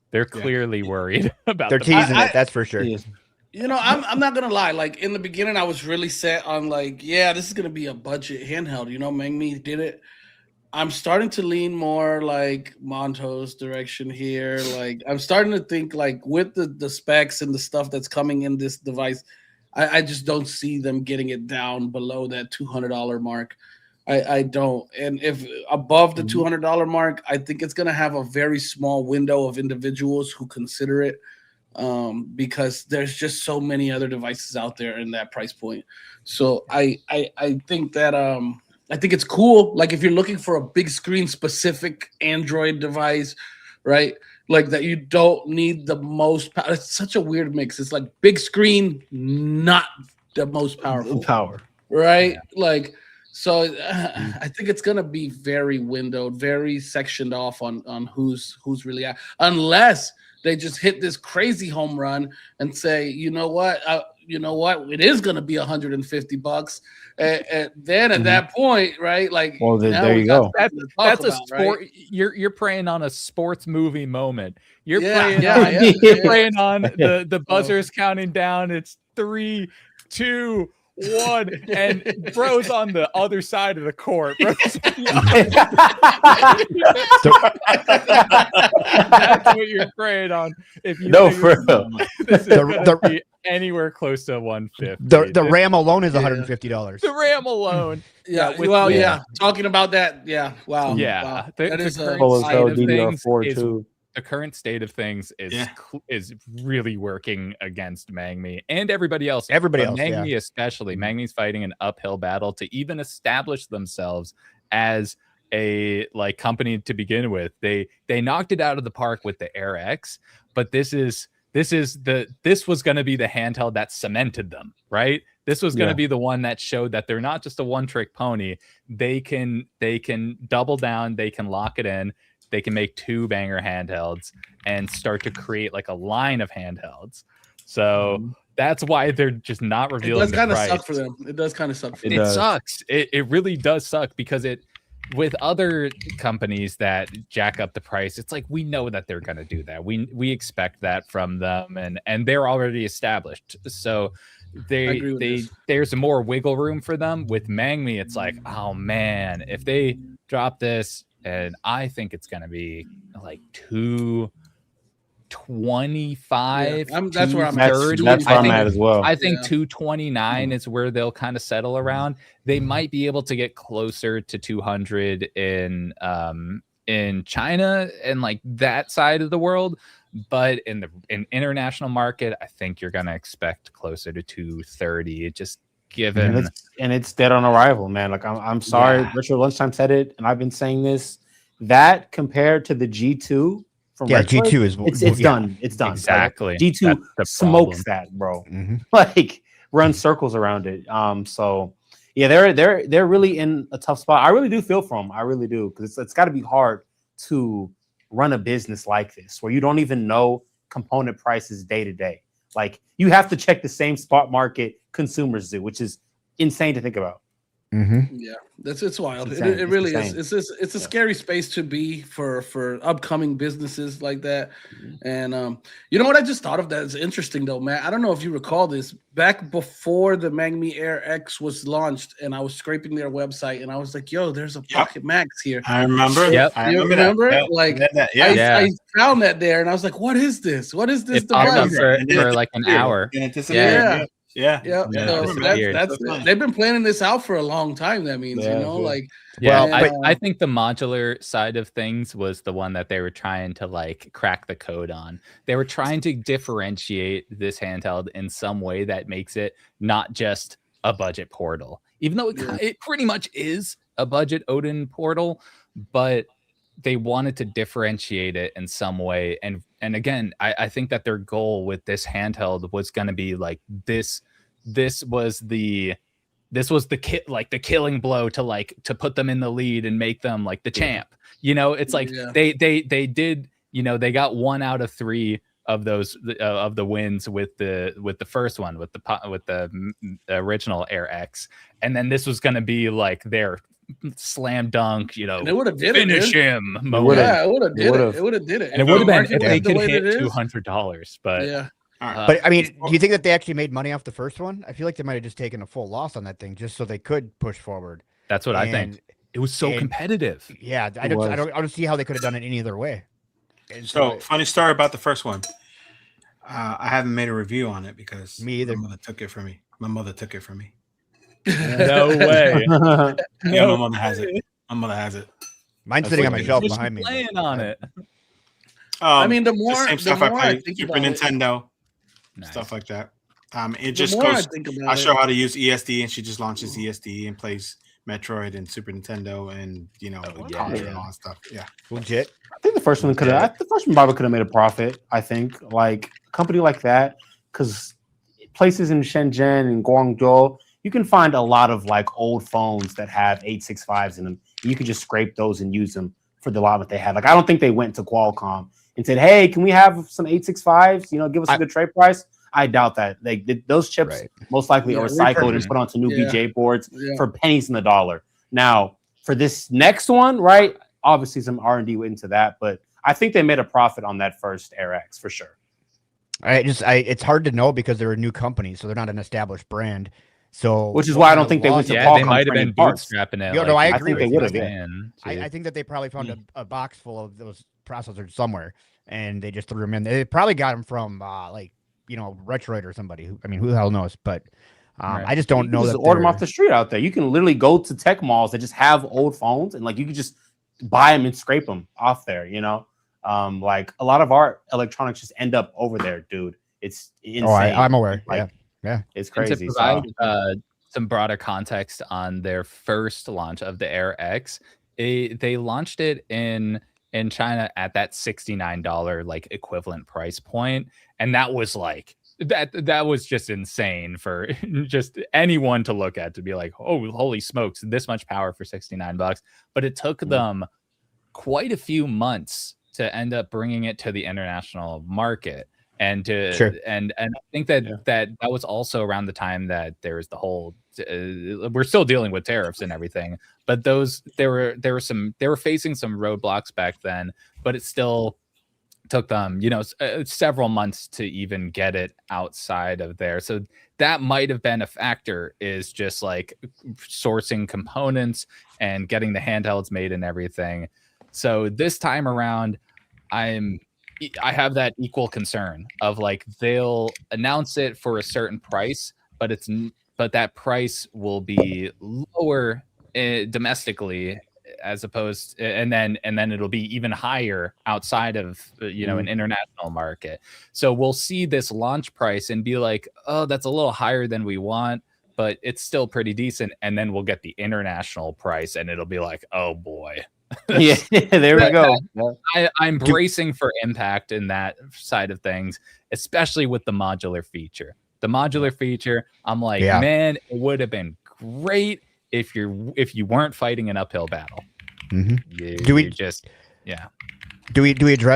They're clearly worried about. They're teasing it. That's for sure. You know, I'm not gonna lie. Like in the beginning, I was really set on like, this is gonna be a budget handheld. You know, Mangmi did it. I'm starting to lean more like Monto's direction here. Like I'm starting to think like with the specs and the stuff that's coming in this device, I just don't see them getting it down below that $200 mark. I don't. And if above the $200 mark, I think it's going to have a very small window of individuals who consider it because there's just so many other devices out there in that price point. So I think that I think it's cool. Like if you're looking for a big screen specific Android device, right? Like that you don't need the most power. It's such a weird mix. It's like big screen, not the most powerful power. Right? Yeah. Like, so I think it's going to be very windowed, very sectioned off on who's really at, unless they just hit this crazy home run and say, you know what, it is going to be $150. And then at that point, right? Like, well, there you go. That's a sport. Right? You're preying on a sports movie moment. You're preying on the buzzers counting down. It's 3, 2, 1, and bro's on the other side of the court. That's what you're preying on. If you for real. This is gonna be anywhere close to 150. The RAM alone is $150. The RAM alone. Talking about that. Yeah. Wow. Yeah. Wow. That is the current state of things is really working against Mangmi and everybody else. Mangmi especially. Mangmi's fighting an uphill battle to even establish themselves as a like company to begin with. They knocked it out of the park with the Air X, but this was going to be the handheld that cemented them, right? This was going to be the one that showed that they're not just a one-trick pony. They can double down, they can lock it in. They can make 2 banger handhelds and start to create like a line of handhelds. So that's why they're just not revealing. It does kind of suck for them. It does kind of suck for them. It sucks. It really does suck because with other companies that jack up the price, it's like we know that they're going to do that. We expect that from them, and they're already established. So there's more wiggle room for them. With Mangmi, it's like, oh man, if they drop this. And I think it's going to be like 225. That's where I'm at. That's where I'm at as well. I think 229 is where they'll kind of settle around. They might be able to get closer to 200 in China and like that side of the world, but in international market, I think you're gonna expect closer to 230. Just given, and it's dead on arrival, man. Like I'm sorry, Retro Lunchtime said it, and I've been saying this. That compared to the G2 from Retro, G2 is it's done. It's done. Exactly. Like, G2 smokes that, bro. Like run circles around it. So yeah, they're really in a tough spot. I really do feel for them. I really do, because it's got to be hard to run a business like this where you don't even know component prices day to day. Like you have to check the same spot market consumers do, which is insane to think about. Yeah, it's wild. It really is. It's a scary space to be for upcoming businesses like that. And you know what I just thought of that is interesting though, Matt. I don't know if you recall this. Back before the Magmi Air X was launched, and I was scraping their website, and I was like, "Yo, there's a Pocket Max here." I remember. I remember it. Like, I found that there, and I was like, "What is this? What is this device?" For like an hour. Yeah. They've been planning this out for a long time. That means I think the modular side of things was the one that they were trying to like crack the code on. They were trying to differentiate this handheld in some way that makes it not just a budget portal, even though it pretty much is a budget Odin portal, but they wanted to differentiate it in some way. And again, I think that their goal with this handheld was going to be like this was the killing blow to put them in the lead and make them like the champ. You know, it's like they did, you know, they got 1 out of 3 of those of the wins with the first one with the original Air X, and then this was going to be like their slam dunk, you know, and it would have finish him. It would have did it. And it would have been if they could hit $200, but but I mean, do you think that they actually made money off the first one? I feel like they might have just taken a full loss on that thing just so they could push forward. That's what I think. It was so competitive. Yeah, I don't see how they could have done it any other way. And so funny story about the first one. I haven't made a review on it because me either. My mother took it from me. No way. Yeah, my mother has it. Mine's sitting on my shelf behind me. Playing on it. I mean, the more same stuff I play, Super Nintendo, stuff like that. It just goes. I show her how to use ESD, and she just launches ESD and plays Metroid and Super Nintendo, and you know, Contra and all that stuff. Yeah, legit. I think the first one probably could have made a profit. I think like a company like that, because places in Shenzhen and Guangzhou, you can find a lot of like old phones that have 865s in them. You can just scrape those and use them for the allotment they have. Like I don't think they went to Qualcomm and said, "Hey, can we have some 865s? You know, give us a good trade price." I doubt that. Those chips most likely are recycled and put onto new BJ boards for pennies in the dollar. Now, for this next one, right? Obviously, some R&D went into that, but I think they made a profit on that first Air X for sure. It's hard to know because they're a new company, so they're not an established brand. So, which is why I don't think they went to Qualcomm. They might have been bootstrapping it. No, I agree. I think they would have. I think that they probably found a box full of those processors somewhere, and they just threw them in. They probably got them from Retroid or somebody. Who the hell knows? But I just don't know. Just order them off the street out there. You can literally go to tech malls that just have old phones, and like you could just buy them and scrape them off there. You know, like a lot of our electronics just end up over there, dude. It's insane. Oh, I'm aware. Like, yeah, it's crazy. And to provide some broader context on their first launch of the Air X, they launched it in China at that $69 like equivalent price point, and that was like that was just insane for just anyone to look at, to be like, oh, holy smokes, this much power for $69. But it took them quite a few months to end up bringing it to the international market. And and I think that was also around the time that there was the whole we're still dealing with tariffs and everything, but they were facing some roadblocks back then, but it still took them several months to even get it outside of there. So that might have been a factor, is just like sourcing components and getting the handhelds made and everything. So this time around, I'm I have that equal concern of like they'll announce it for a certain price, but that price will be lower domestically as opposed, and then it'll be even higher outside of an international market. So we'll see this launch price and be like, oh, that's a little higher than we want, but it's still pretty decent. And then we'll get the international price, and it'll be like, oh boy. Yeah, there we go. I'm bracing for impact in that side of things, especially with the modular feature. The modular feature, I'm like, man, it would have been great if you weren't fighting an uphill battle. Do we address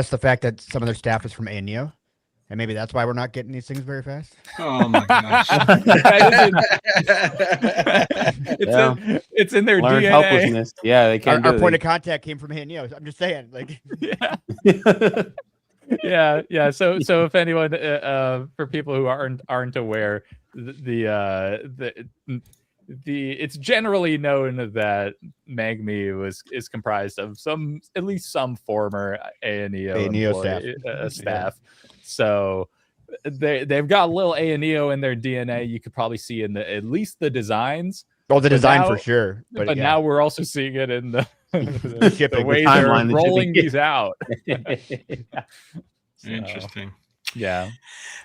the fact that some of their staff is from AYANEO? And maybe that's why we're not getting these things very fast. Oh my gosh! It's in their Learned DNA. Helplessness. Yeah, they can't. Our point of contact came from AYANEO. I'm just saying, like, yeah. So if anyone, for people who aren't aware, it's generally known that MagMe is comprised of at least some former AYANEO staff. So they've got a little AYANEO in their DNA. You could probably see in at least the designs. Oh, the design for sure. But now we're also seeing it in the way they're rolling these out. Interesting. Yeah.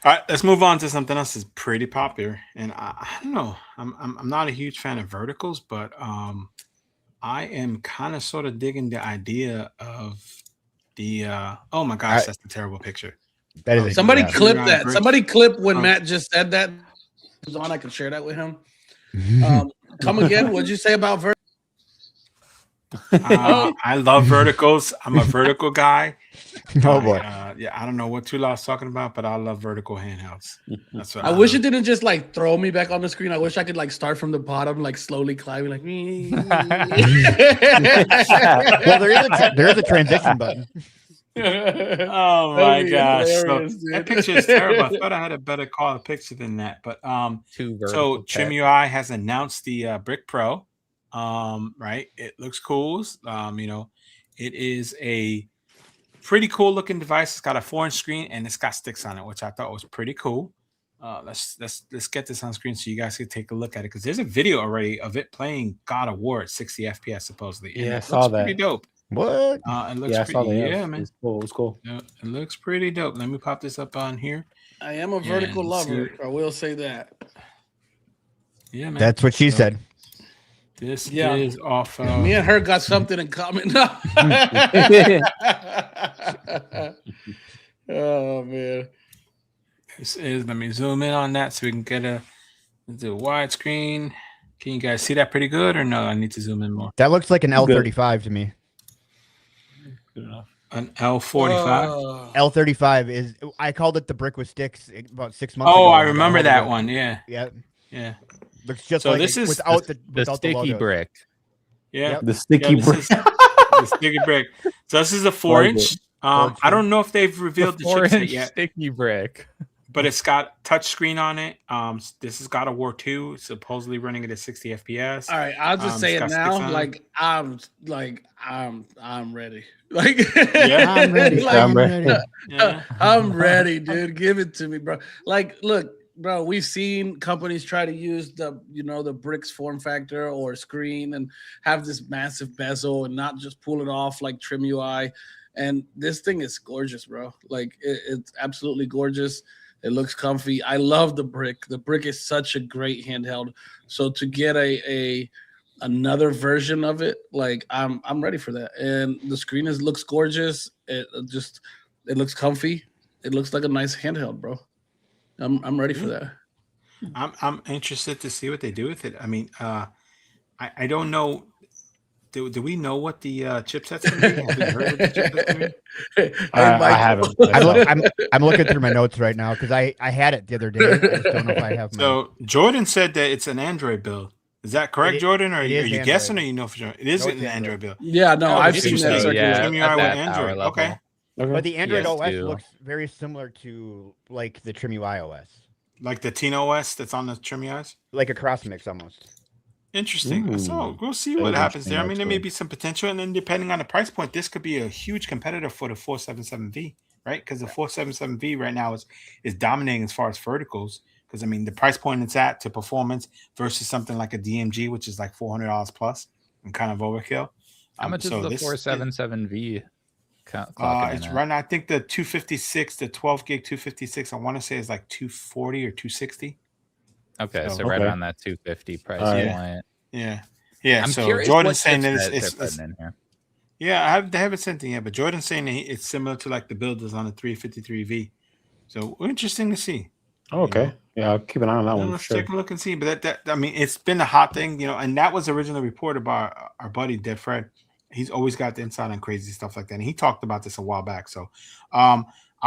All right, let's move on to something else that's pretty popular. And I don't know, I'm not a huge fan of verticals, but I am kind of sort of digging the idea of the oh my gosh, that's a terrible picture. That is somebody clip that. Somebody clip when Matt just said that. It was on. I could share that with him. Come again. What'd you say about verticals? I love verticals. I'm a vertical guy. Oh boy. Yeah, I don't know what Tula's talking about, but I love vertical handhelds. That's what I wish it didn't just like throw me back on the screen. I wish I could like start from the bottom, like slowly climbing, like me. Well, there is a transition button. Oh my gosh! So that picture is terrible. I thought I had a better call a picture than that, but so TRIMUI has announced the Brick Pro. Right, it looks cool. It is a pretty cool looking device. It's got a 4-inch screen and it's got sticks on it, which I thought was pretty cool. Let's get this on screen so you guys can take a look at it, because there's a video already of it playing God of War at 60 FPS supposedly. Yeah, I saw that. Pretty dope. What? It looks pretty. Yeah, man. It's cool. It's cool. Yeah, it looks pretty dope. Let me pop this up on here. I am a vertical lover. I will say that. Yeah, man. That's what she said. This is off. Me and her got something in common now. Oh man. This is. Let me zoom in on that so we can get a widescreen. Can you guys see that pretty good, or no? I need to zoom in more. That looks like an L35 to me. Good enough. An L45. L35 is. I called it the brick with sticks about 6 months ago. Oh, I remember that one. Yeah. Yeah. Looks just so like this is without the the sticky brick. Yeah. The sticky brick. The sticky brick. So this is a 4-inch. I don't know if they've revealed the chipset yet. Sticky brick. But it's got touch screen on it. This has God of War 2, supposedly running it at 60 FPS. All right, I'll just say it now. Like I'm ready. Like yeah, I'm ready. Like, I'm ready. Yeah. I'm ready, dude. Give it to me, bro. Like, look, bro, we've seen companies try to use the bricks form factor or screen and have this massive bezel and not just pull it off like TRIMUI. And this thing is gorgeous, bro. Like it's absolutely gorgeous. It looks comfy. I love the brick. The brick is such a great handheld. So to get another version of it, like I'm ready for that. And the screen looks gorgeous. It looks comfy. It looks like a nice handheld, bro. I'm ready for that. I'm interested to see what they do with it. I mean, I don't know. Do we know what the chipset's going to be? Have you heard of the chipset? I haven't. I'm looking through my notes right now because I had it the other day. I just don't know if I have. So Jordan said that it's an Android build. Is that correct, Jordan? Or are you guessing, or you know for sure? It is an Android build. Yeah, no, I've seen that. TRIMUI with Android. Okay. But the Android OS looks very similar to like the TRIMUI OS. Like the Teen OS that's on the TRIMUIs? Like a cross mix almost. Interesting. So we'll see what happens there. I mean, there may be some potential, and then depending on the price point, this could be a huge competitor for the 477V. right? Because the 477V right now is dominating as far as verticals. Because I mean, the price point it's at to performance versus something like a DMG, which is like $400 plus and kind of overkill. How much is the 477V? It's running. I think the 256, the 12 gig 256. I want to say is like 240 or 260. Okay, so right around that 250 price point. Yeah. I'm so Jordan's saying that it's in here. Yeah, they haven't sent it yet, but Jordan's saying that it's similar to like the builders on the 353V. So interesting to see. Oh, okay. Yeah, I'll keep an eye on that one. Let's take a look and see. But that I mean, it's been a hot thing, you know, and that was originally reported by our buddy Dead Fred. He's always got the insight on crazy stuff like that. And he talked about this a while back. So I'm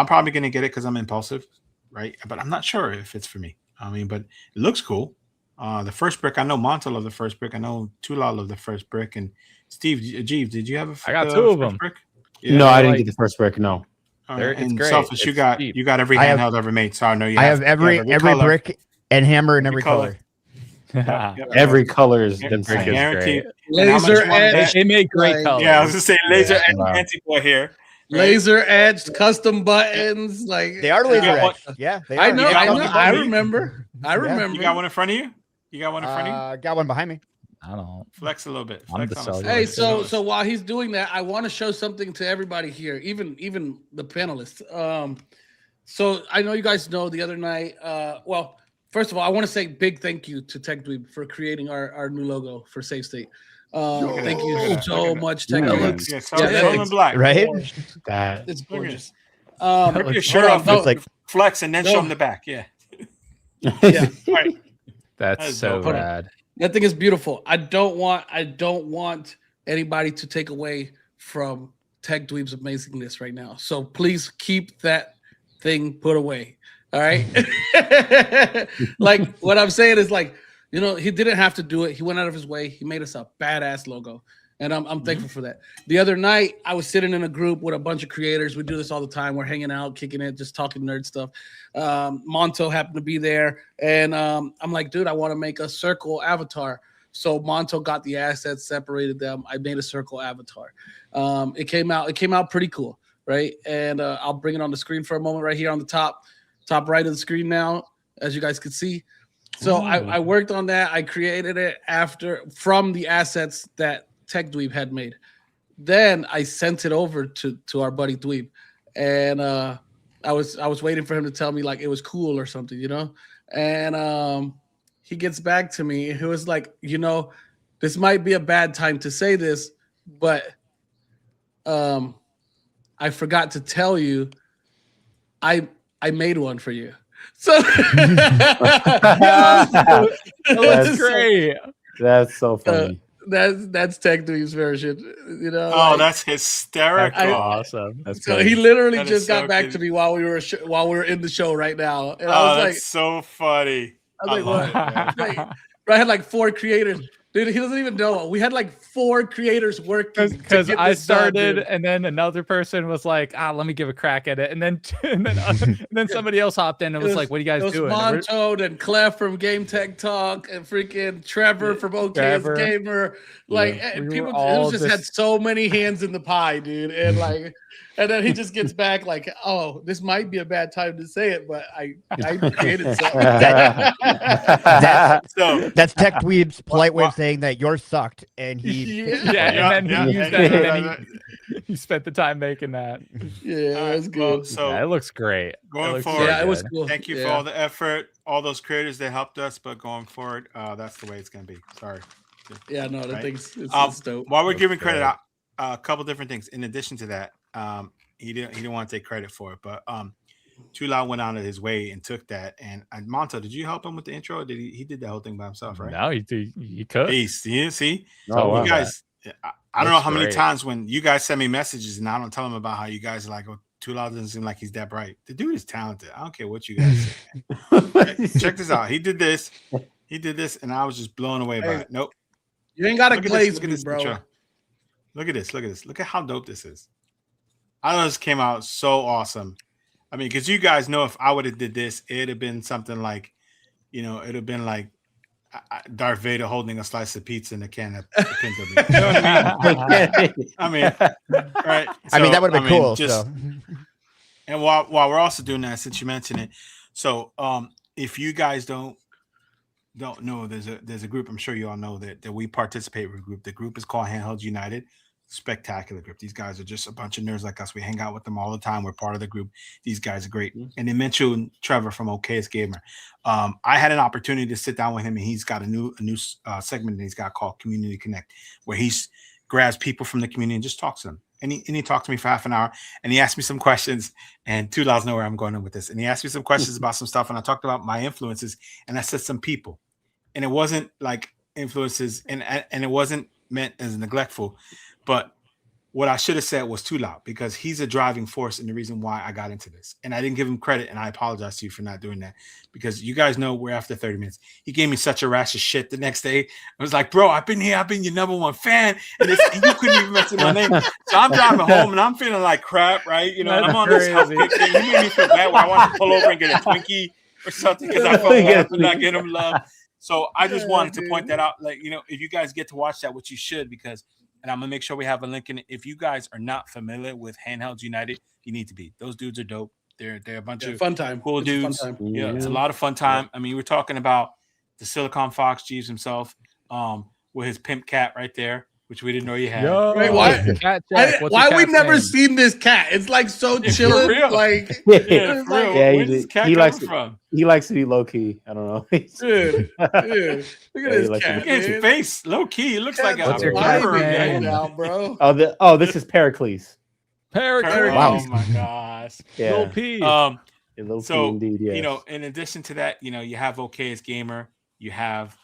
probably gonna get it because I'm impulsive, right? But I'm not sure if it's for me. I mean, but it looks cool. The first brick, I know Monto loved the first brick. I know Tula loved the first brick. And Steve, Jeeves, did you have a I got two of them. Brick? Yeah, no, I didn't get the first brick. No. It's great. Selfish, you got every handheld ever made. So I know you. I have every brick and hammer in every color. Every color is guaranteed. Laser edge. They make great colors. Yeah, I was gonna say laser edge anti-boy here. Laser edged custom buttons, like they are laser edged. Yeah, they are. I know. I remember. You got one in front of you? You got one in front of you? Got one behind me. I don't flex a little bit. Hey, so while he's doing that, I want to show something to everybody here, even the panelists. So I know you guys know the other night. Well, first of all, I want to say big thank you to TechDweeb for creating our new logo for SaveState. Thank you so much, TechDweeb. Black, right? It's gorgeous. Rip your shirt off, like flex, and then show them the back. Yeah. Right. That's so rad. That thing is beautiful. I don't want anybody to take away from TechDweeb's amazingness right now. So please keep that thing put away. All right. Like what I'm saying is like, you know, he didn't have to do it. He went out of his way. He made us a badass logo. And I'm thankful for that. The other night, I was sitting in a group with a bunch of creators. We do this all the time. We're hanging out, kicking it, just talking nerd stuff. Monto happened to be there. And I'm like, dude, I want to make a circle avatar. So Monto got the assets, separated them. I made a circle avatar. It came out pretty cool, right? And I'll bring it on the screen for a moment right here on the top right of the screen now, as you guys can see. So I worked on that. I created it from the assets that TechDweeb had made. Then I sent it over to our buddy Dweeb, and I was waiting for him to tell me like it was cool or something, you know. And he gets back to me. He was like, you know, this might be a bad time to say this, but I forgot to tell you, I made one for you. So that's great. That's so funny. That's TechDweeb's version, you know. Oh, like, that's hysterical! Awesome. That's so he literally just got back to me while we were in the show right now, and I was that's so funny. I was like, what? I had like 4 creators. Dude, he doesn't even know. We had like 4 creators working because I started, and then another person was like, let me give a crack at it, and then somebody else hopped in and was like, what are you guys doing? Monto and Clef from Game Tech Talk and freaking Trevor from OK's Gamer. Like people just had so many hands in the pie, dude. And like, and then he just gets back like, oh, this might be a bad time to say it, but I created something. That's TechDweeb's polite way of saying that yours sucked, and he used that, and then he spent the time making that. Yeah, that's good. Well, so it looks great. Going forward, it was cool. Thank you for all the effort, all those creators that helped us. But going forward, that's the way it's gonna be. Sorry. Yeah, no, the thing's it's dope. While we're giving credit, a couple different things. In addition to that, he didn't want to take credit for it, but Tula went out of his way and took that. And Monto, did you help him with the intro? Or did he did the whole thing by himself, right? No, he could. See, oh, you guys. I don't know how many times when you guys send me messages and I don't tell him about how you guys are like, oh, Tula doesn't seem like he's that bright. The dude is talented. I don't care what you guys say. Check this out. He did this, and I was just blown away by it. Nope. You ain't got to glaze me, bro. Intro. Look at this. Look at how dope this is. I know this came out so awesome. I mean, because you guys know if I would have did this, it'd have been something like, you know, it'd have been like Darth Vader holding a slice of pizza in a can of Pinto Beans. You know what I mean? I mean, right? So, I mean, that would have been cool. Just, And while we're also doing that, since you mentioned it, so if you guys don't know, there's a group, I'm sure you all know that we participate with a group. The group is called Handhelds United. Spectacular group. These guys are just a bunch of nerds like us. We hang out with them all the time. We're part of the group. These guys are great. And they mentioned Trevor from OKS Gamer. I had an opportunity to sit down with him, and he's got a new segment that he's got called Community Connect, where he grabs people from the community and just talks to them. And he talked to me for half an hour, and he asked me some questions. And $2 know where I'm going with this. And he asked me some questions about some stuff, and I talked about my influences, and I said some people, and it wasn't like influences, and it wasn't meant as neglectful. But what I should have said was too loud, because he's a driving force and the reason why I got into this. And I didn't give him credit, and I apologize to you for not doing that, because you guys know we're after 30 minutes. He gave me such a rash of shit the next day. I was like, bro, I've been here. I've been your #1 fan. And you couldn't even mention my name. So I'm driving home, and I'm feeling like crap, right? You know, and I'm on this health kick thing. You made me feel bad where I want to pull over and get a Twinkie or something, because I felt bad for not getting him love. So I just wanted to point that out. Like, you know, if you guys get to watch that, which you should, because – and I'm going to make sure we have a link in it. If you guys are not familiar with Handhelds United, you need to be. Those dudes are dope. They're a bunch of fun time. Cool dudes. Yeah, it's a lot of fun time. I mean, we're talking about the Silicon Fox, Jeeves himself, with his pimp cat right there, which we didn't know you had. Wait, why we never seen this cat? It's like so chilling. Like, he likes to be low key. I don't know. Dude, look at this cat. Look at his face, low key. It looks like a now, bro. This is Pericles. Oh my gosh. Yeah. Little P. So indeed, yes. You know, in addition to that, you know, you have OKS Gamer, you have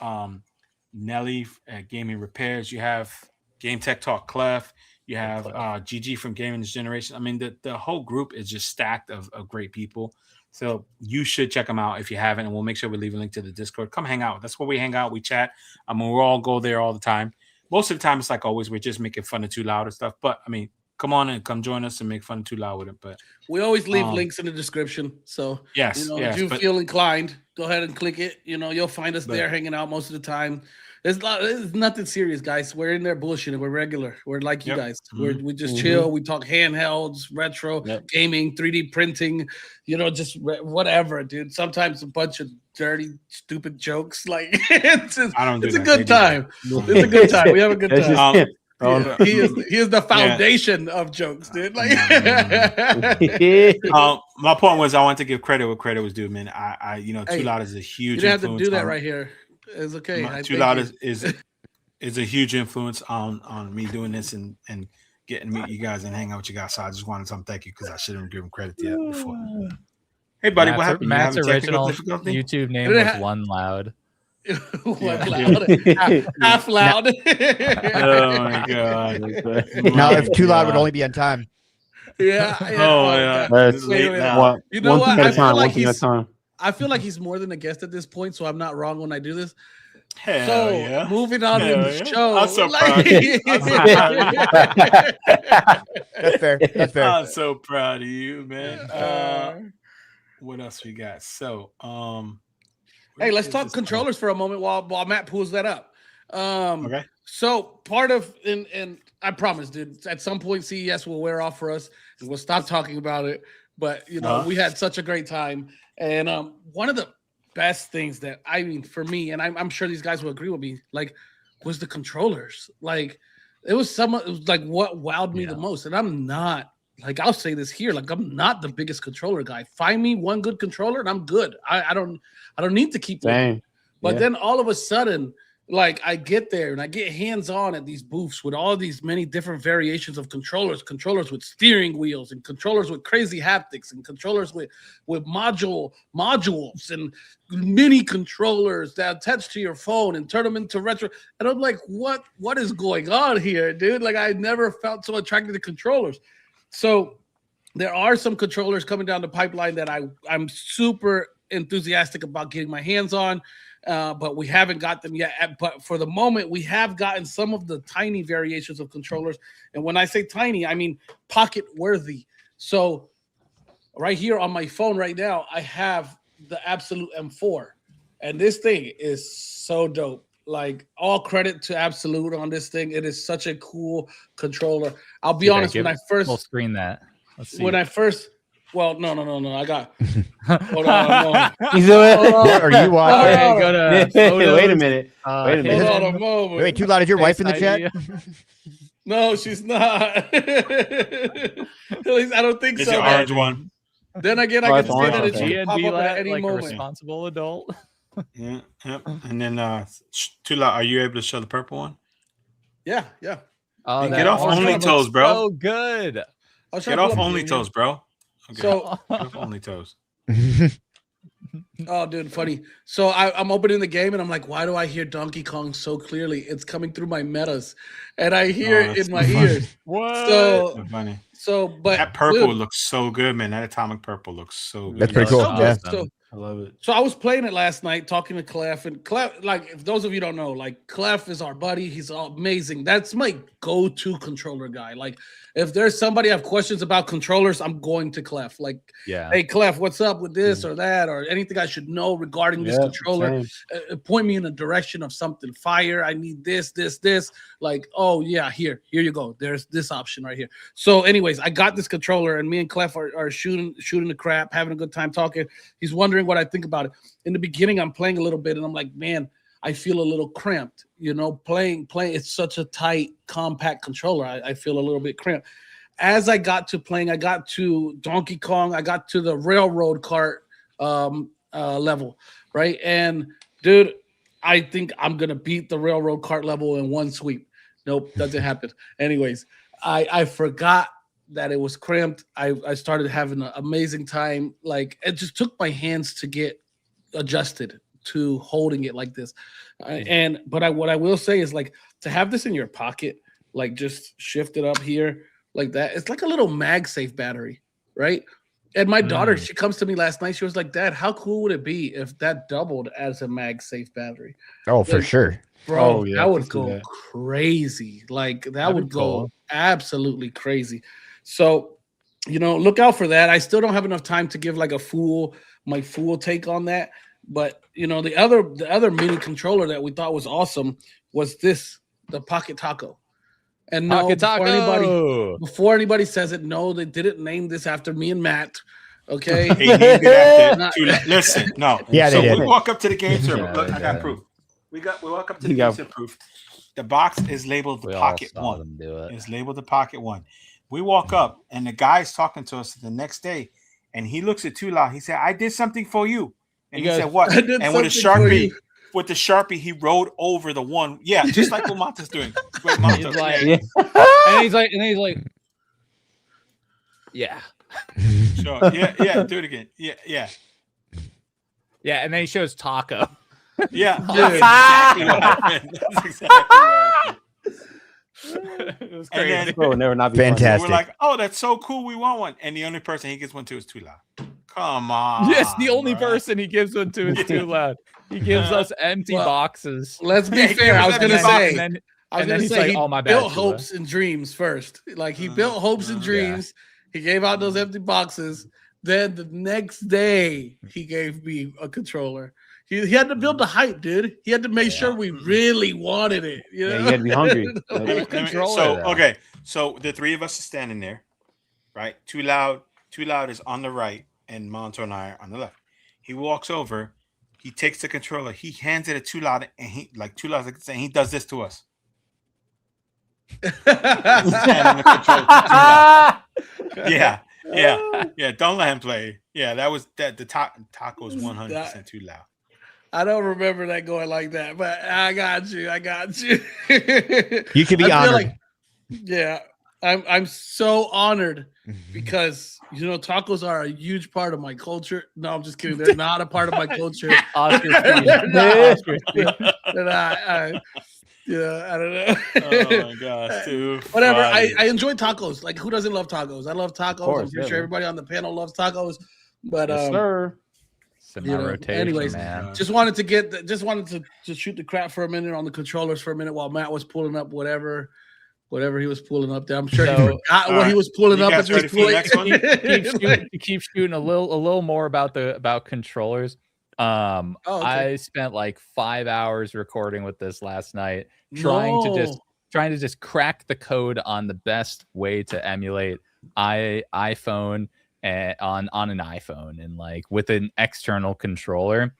Nelly Gaming Repairs, you have Game Tech Talk Clef, you have GG from Gaming This Generation. I mean, the whole group is just stacked of great people. So you should check them out if you haven't, and we'll make sure we leave a link to the Discord. Come hang out. That's where we hang out. We chat. I mean, we all go there all the time. Most of the time, it's like always, we're just making fun of Too Loud and stuff. But I mean, come on and come join us and make fun of Too Loud with it. But we always leave links in the description. So if you feel inclined, go ahead and click it. You know, you'll find us there hanging out most of the time. It's nothing serious, guys. We're in there bullshitting. We're regular. We're like you guys. We just chill. We talk handhelds, retro, gaming, 3D printing, you know, just whatever, dude. Sometimes a bunch of dirty, stupid jokes. Like it's a good time. It's a good time. We have a good time. He is the foundation of jokes, dude. Like my point was, I want to give credit where credit was due, man. I you know, Too Loud is a huge. You didn't have to do that right here. It's okay. Too Loud is a huge influence on me doing this and getting to meet you guys and hang out with you guys. So I just wanted to thank you, because I shouldn't give him credit yet before. Hey, buddy, what happened? Matt's original YouTube name was One Loud. Half loud. Oh my god! Now, if Too Loud would only be on time. Yeah. Oh yeah. You know what? I feel like he's more than a guest at this point, so I'm not wrong when I do this. Moving on in the show. I'm so proud. That's fair. That's fair. I'm so proud of you, man. What else we got? So, hey, let's talk controllers for a moment while Matt pulls that up. Okay. So part of and I promise, dude, at some point CES will wear off for us and we'll stop talking about it. But you know, we had such a great time. And one of the best things that, I mean, for me, and I'm sure these guys will agree with me, like, was the controllers. Like, it was like what wowed me the most. And I'm not, like, I'll say this here, like, I'm not the biggest controller guy. Find me one good controller and I'm good. I don't need to keep looking. But then all of a sudden, like, I get there and I get hands-on at these booths with all these many different variations of controllers with steering wheels and controllers with crazy haptics and controllers with modules and mini controllers that attach to your phone and turn them into retro. And I'm like, what is going on here, dude? Like, I never felt so attracted to controllers. So there are some controllers coming down the pipeline that I'm super enthusiastic about getting my hands on. But we haven't got them yet. But for the moment, we have gotten some of the tiny variations of controllers. And when I say tiny, I mean pocket worthy. So right here on my phone right now, I have the Absolute M4. And this thing is so dope. Like, all credit to Absolute on this thing. It is such a cool controller. I'll be honest, when I first... We'll screen that. Let's see. When I first... Well, no. I got. Hold on. He's doing. Are you watching? Okay, go to Wait a minute. Wait a Hold minute. on a moment. Wait, Too Loud, is your wife in the chat? No, she's not. At least I don't think It's so. the orange one. Then again, I Oh, can it's say orange, that it okay. should pop up at any like a moment. responsible adult. Yeah, yep. And then Too Loud, are you able to show the purple one? Yeah. Oh, Get off Only Toes, bro. So good. Get off Only Toes, bro. Okay. So, Get off Only Toes. oh, dude, funny. So I'm opening the game and I'm like, why do I hear Donkey Kong so clearly? It's coming through my metas, and I hear it in my ears. What? So funny. So, but that purple dude, looks so good, man. That atomic purple looks so good. That's pretty cool. so Yeah. good. So, I love it. So I was playing it last night, talking to Clef, and Clef, like, if those of you don't know, like, Clef is our buddy. He's amazing. That's my go-to controller guy. Like, if there's somebody I have questions about controllers, I'm going to Clef. Like, Yeah. hey, Clef, what's up with this or that, or anything I should know regarding this controller? Point me in the direction of something fire. I need this. Like, oh yeah, here you go. There's this option right here. So, anyways, I got this controller, and me and Clef are shooting the crap, having a good time talking. He's wondering what I think about it. In the beginning, I'm playing a little bit, and I'm like, man, I feel a little cramped. You know, playing. It's such a tight, compact controller. I feel a little bit cramped. As I got to playing, I got to Donkey Kong. I got to the railroad cart level, right? And dude, I think I'm gonna beat the railroad cart level in one sweep. Nope, doesn't happen. Anyways, I forgot that it was cramped. I started having an amazing time. Like, it just took my hands to get adjusted to holding it like this. But what I will say is, like, to have this in your pocket, like, just shift it up here like that. It's like a little MagSafe battery, right? And my daughter, she comes to me last night. She was like, Dad, how cool would it be if that doubled as a MagSafe battery? Oh, for sure. Bro, that would go crazy. Like, that would go absolutely crazy. So, you know, look out for that. I still don't have enough time to give like my full take on that. But, you know, the other mini controller that we thought was awesome was the Pocket Taco. And no, before anybody says it, no, they didn't name this after me and Matt. Okay. Listen, no. Yeah, they did. We walk up to the game server. Look, I got proof. We walk up to the game server proof. The box is labeled the Pocket One. It's labeled the Pocket One. We walk up, and the guy's talking to us the next day, and he looks at Too Loud. He said, "I did something for you," and he said, "What?" And with the Sharpie, he wrote over the one. Yeah, just like what Monto's doing. Wait, Monto, he's like, and he's like, yeah. Sure. Yeah. Do it again. Yeah. And then he shows Taco. Yeah. That's exactly what It was crazy. And then, will never not be fantastic. we're like, oh, that's so cool. We want one. And the only person he gets one to is Too Loud. Come on. Yes, the only person he gives one to is Too Loud. He gives us empty boxes. Let's be fair. I was gonna say. And then he's like, "Oh, my bad." Built hopes and dreams first. Like, he built hopes and dreams. He gave out those empty boxes. Then the next day, he gave me a controller. He had to build the hype, dude. He had to make sure we really wanted it. You know? Yeah, you had to be hungry. So the three of us are standing there, right? Too Loud is on the right, and Monto and I are on the left. He walks over, he takes the controller, he hands it to Too Loud, and Too Loud's like saying he does this to us. Yeah. Don't let him play. Yeah, that was that. The taco was 100% Too Loud. I don't remember that going like that, but I got you. You can be honored. I'm so honored because, you know, tacos are a huge part of my culture. No, I'm just kidding. They're not a part of my culture. Oscar. Yeah, I don't know. Oh my gosh, dude. Whatever. I enjoy tacos. Like, who doesn't love tacos? I love tacos. Course, I'm pretty sure everybody on the panel loves tacos. But Semi-rotation, anyways, man. just wanted to shoot the crap for a minute on the controllers for a minute while Matt was pulling up whatever he was pulling up there. I'm sure he forgot what he was pulling up at this point. Keep shooting a little more about controllers. I spent like 5 hours recording with this last night, trying to just crack the code on the best way to emulate iPhone on an iPhone and like with an external controller.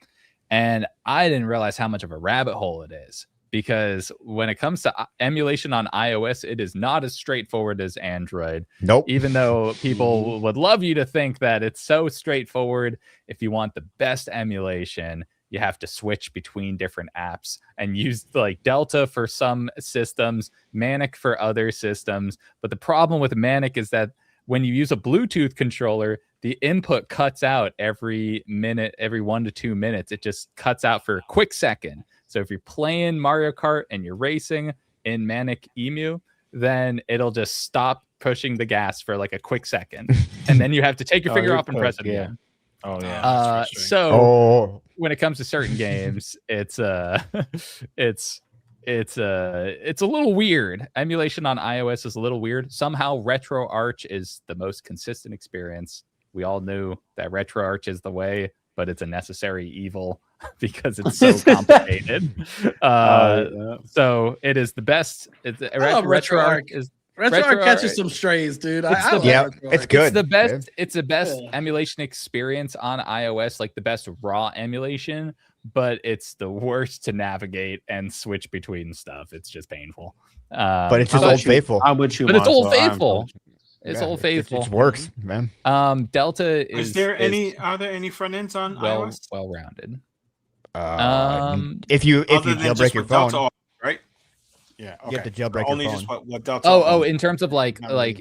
And I didn't realize how much of a rabbit hole it is, because when it comes to emulation on iOS, it is not as straightforward as Android. Nope. Even though people would love you to think that it's so straightforward. If you want the best emulation, you have to switch between different apps and use like Delta for some systems, Manic for other systems. But the problem with Manic is that when you use a Bluetooth controller, the input cuts out every minute, every 1 to 2 minutes. It just cuts out for a quick second. So if you're playing Mario Kart and you're racing in Manic Emu, then it'll just stop pushing the gas for like a quick second. And then you have to take your finger off and press it again. Oh yeah. So when it comes to certain games, it's a little weird. Emulation on iOS is a little weird. Somehow RetroArch is the most consistent experience. We all knew that RetroArch is the way, but it's a necessary evil because it's so complicated. So it is the best. RetroArch catches some strays, dude. It's good. It's the best. It's the best emulation experience on iOS, like the best raw emulation. But it's the worst to navigate and switch between stuff. It's just painful. But it's just Old Faithful. I'm with you. But it's Old Faithful. It's Old Faithful. It works, man. Delta is. Are there any front ends on iOS? Well rounded. If you jailbreak your phone, Delta, right? Yeah, okay. You have to jailbreak only your phone. Just what Delta. Oh, in terms of like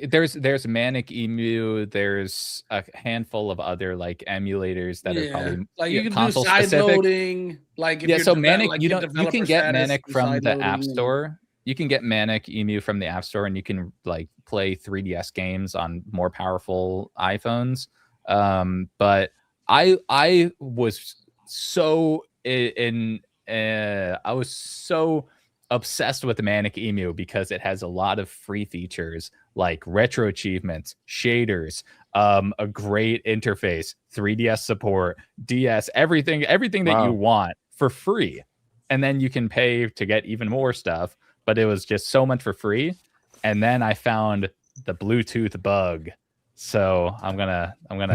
there's Manic Emu, there's a handful of other like emulators that are probably like you can console do side specific. loading. Like so Manic, you can get Manic from the App Store. You can get Manic Emu from the App Store, and you can like play 3DS games on more powerful iPhones. But I was so I was so obsessed with the Manic Emu because it has a lot of free features like retro achievements, shaders, a great interface, 3DS support, DS, everything that you want for free. And then you can pay to get even more stuff, but it was just so much for free. And then I found the Bluetooth bug. So I'm gonna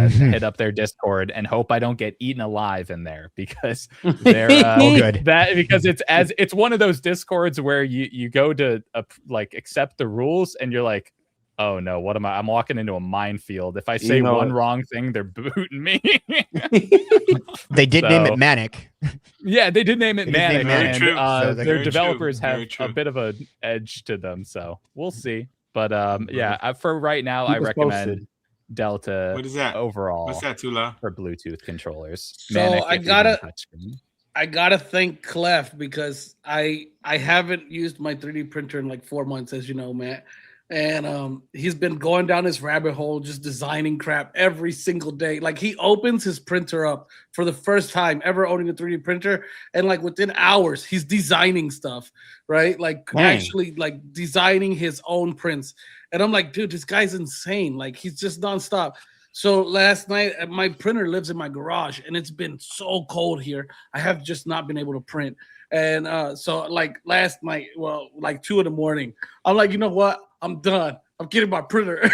hit up their Discord and hope I don't get eaten alive in there, because they're good. Because it's one of those Discords where you go to like accept the rules and you're like, oh no, what am I? I'm walking into a minefield. If I say one wrong thing, they're booting me. They did name it Manic. Yeah, they did name it Manic. And, their developers have a bit of an edge to them, so we'll see. But for right now, I recommend Delta. What is that overall? What's that, Tula? For Bluetooth controllers. So Manic, I gotta thank Clef, because I haven't used my 3D printer in like 4 months, as you know, Matt. And he's been going down this rabbit hole, just designing crap every single day. Like, he opens his printer up for the first time ever owning a 3D printer, and like within hours he's designing stuff, right? Like actually like designing his own prints. And I'm like, dude, this guy's insane. Like, he's just nonstop. So last night, my printer lives in my garage, and it's been so cold here. I have just not been able to print. And so like last night, well, like 2 a.m, I'm like, you know what? I'm done. I'm getting my printer.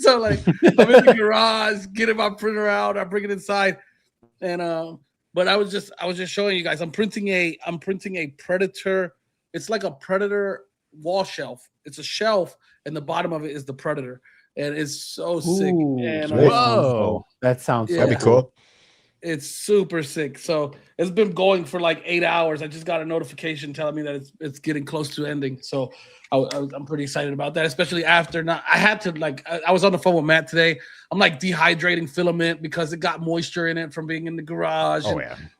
So like I'm in the garage, getting my printer out. I bring it inside, and but I was just showing you guys. I'm printing a Predator. It's like a Predator wall shelf. It's a shelf, and the bottom of it is the Predator, and it's so sick. And whoa, that sounds that'd be cool. It's super sick. So it's been going for like 8 hours. I just got a notification telling me that it's getting close to ending. So I'm pretty excited about that, especially after I had to like, I was on the phone with Matt today. I'm like dehydrating filament because it got moisture in it from being in the garage.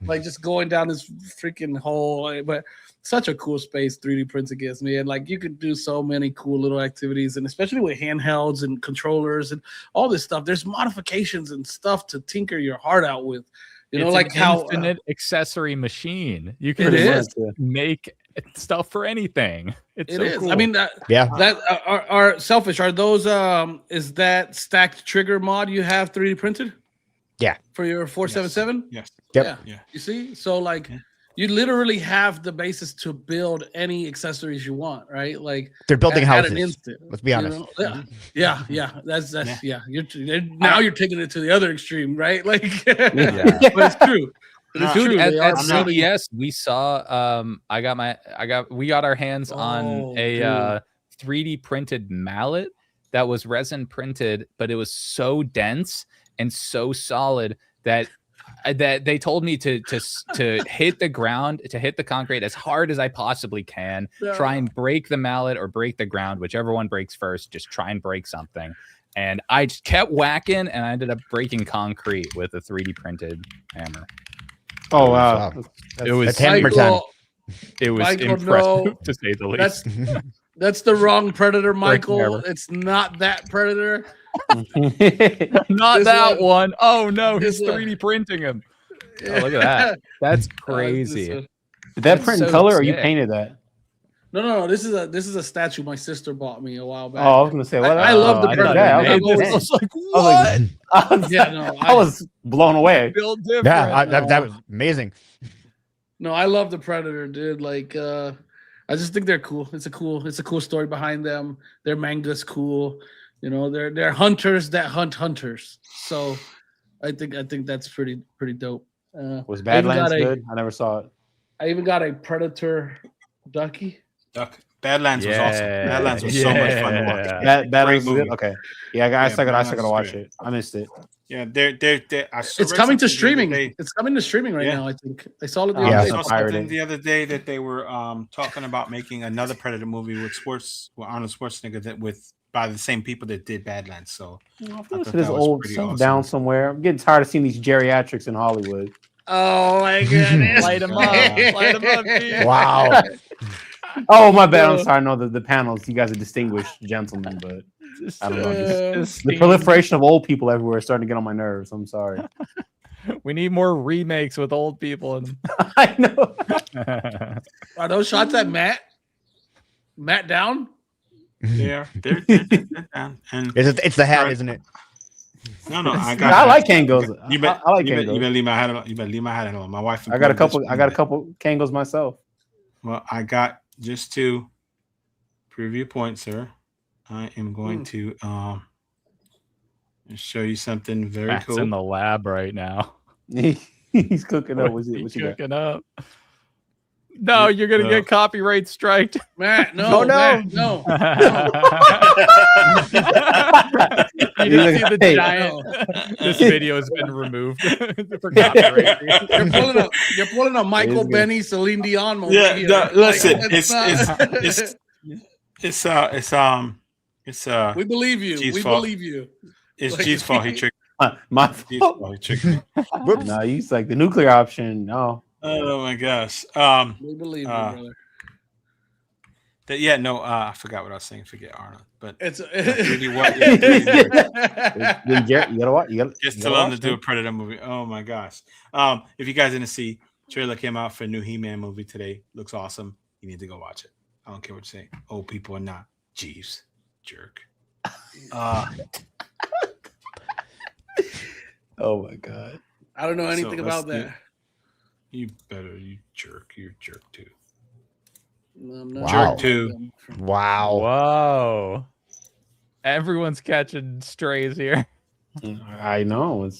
Like just going down this freaking hole. But such a cool space 3D printing gives me. And like you could do so many cool little activities, and especially with handhelds and controllers and all this stuff. There's modifications and stuff to tinker your heart out with. You know, like how infinite accessor machine. You can make stuff for anything. It's so cool. I mean, are Selfish. Are those is that stacked trigger mod you have 3D printed? Yeah. For your 477? Yes. Yep. Yeah. You see? So like you literally have the basis to build any accessories you want, right? Like they're building at houses. an instant. Let's be honest. Yeah. That's now you're taking it to the other extreme, right? Like, but it's true. Dude, at CES we saw we got our hands on a 3D printed mallet that was resin printed, but it was so dense and so solid that they told me to hit the ground, to hit the concrete as hard as I possibly can, try and break the mallet or break the ground, whichever one breaks first, just try and break something. And I just kept whacking, and I ended up breaking concrete with a 3D printed hammer. Oh wow! It was 10 for 10. It was impressive to say the least. That's the wrong predator, Michael. It's not that predator. Not that one. Oh no, he's 3D printing him. Oh, look at that. That's crazy. Did that print in color, or you painted that? No. This is a statue my sister bought me a while back. Oh, I was gonna say, I love the predator. I was like, what? I was blown away. That was amazing. No, I love the predator, dude. Like, I just think they're cool. It's a cool story behind them. Their manga's cool. You know, they're hunters that hunt hunters. So, I think that's pretty dope. Was Badlands good? I never saw it. I even got a predator ducky. Badlands was awesome. Badlands was so much fun to watch. Badlands was good. Okay, I gotta watch it. I missed it. Yeah, it's coming to streaming. It's coming to streaming right now. I think I saw it. I saw something the other day that they were talking about making another Predator movie with Arnold Schwarzenegger by the same people that did Badlands. So I thought that was pretty awesome. Down somewhere. I'm getting tired of seeing these geriatrics in Hollywood. Oh my goodness! Light them up, dude. Wow. Oh my bad. I'm sorry. No, the panels. You guys are distinguished gentlemen, but I don't know. The proliferation of old people everywhere is starting to get on my nerves. I'm sorry. We need more remakes with old people. I know. Are those shots at Matt? Matt down? Yeah, they're down. And it's the hat, isn't it? No, I like Kangos. You better leave my hat alone. You better leave my hat alone. My wife. I got a couple Kangos myself. Well, I got just 2 preview points, sir. I am going to show you something very cool. It's in the lab right now. He's cooking up. What's he cooking up? No, you're gonna get copyright striked. Matt, no. Matt, no. You didn't see the giant. This video has been removed for copyright. You're pulling a Michael Benny, Celine Dion moment. Yeah, listen, it's we believe you. Jeeves' we fault. believe you. It's Jeeves' fault. He tricked my fault. No, he's like the nuclear option. No. Oh my gosh. We believe you, brother. I forgot what I was saying. Forget Arnold, but it's really what. You gotta watch. Just to learn to do a Predator movie. Oh my gosh. If you guys didn't see, trailer came out for a new He-Man movie today. Looks awesome. You need to go watch it. I don't care what you say. Old people or not. Jeeves, jerk. Oh my god. I don't know anything about that. You better, you jerk. You're jerk too. Wow. Jerk too. Wow. Whoa. Everyone's catching strays here. I know.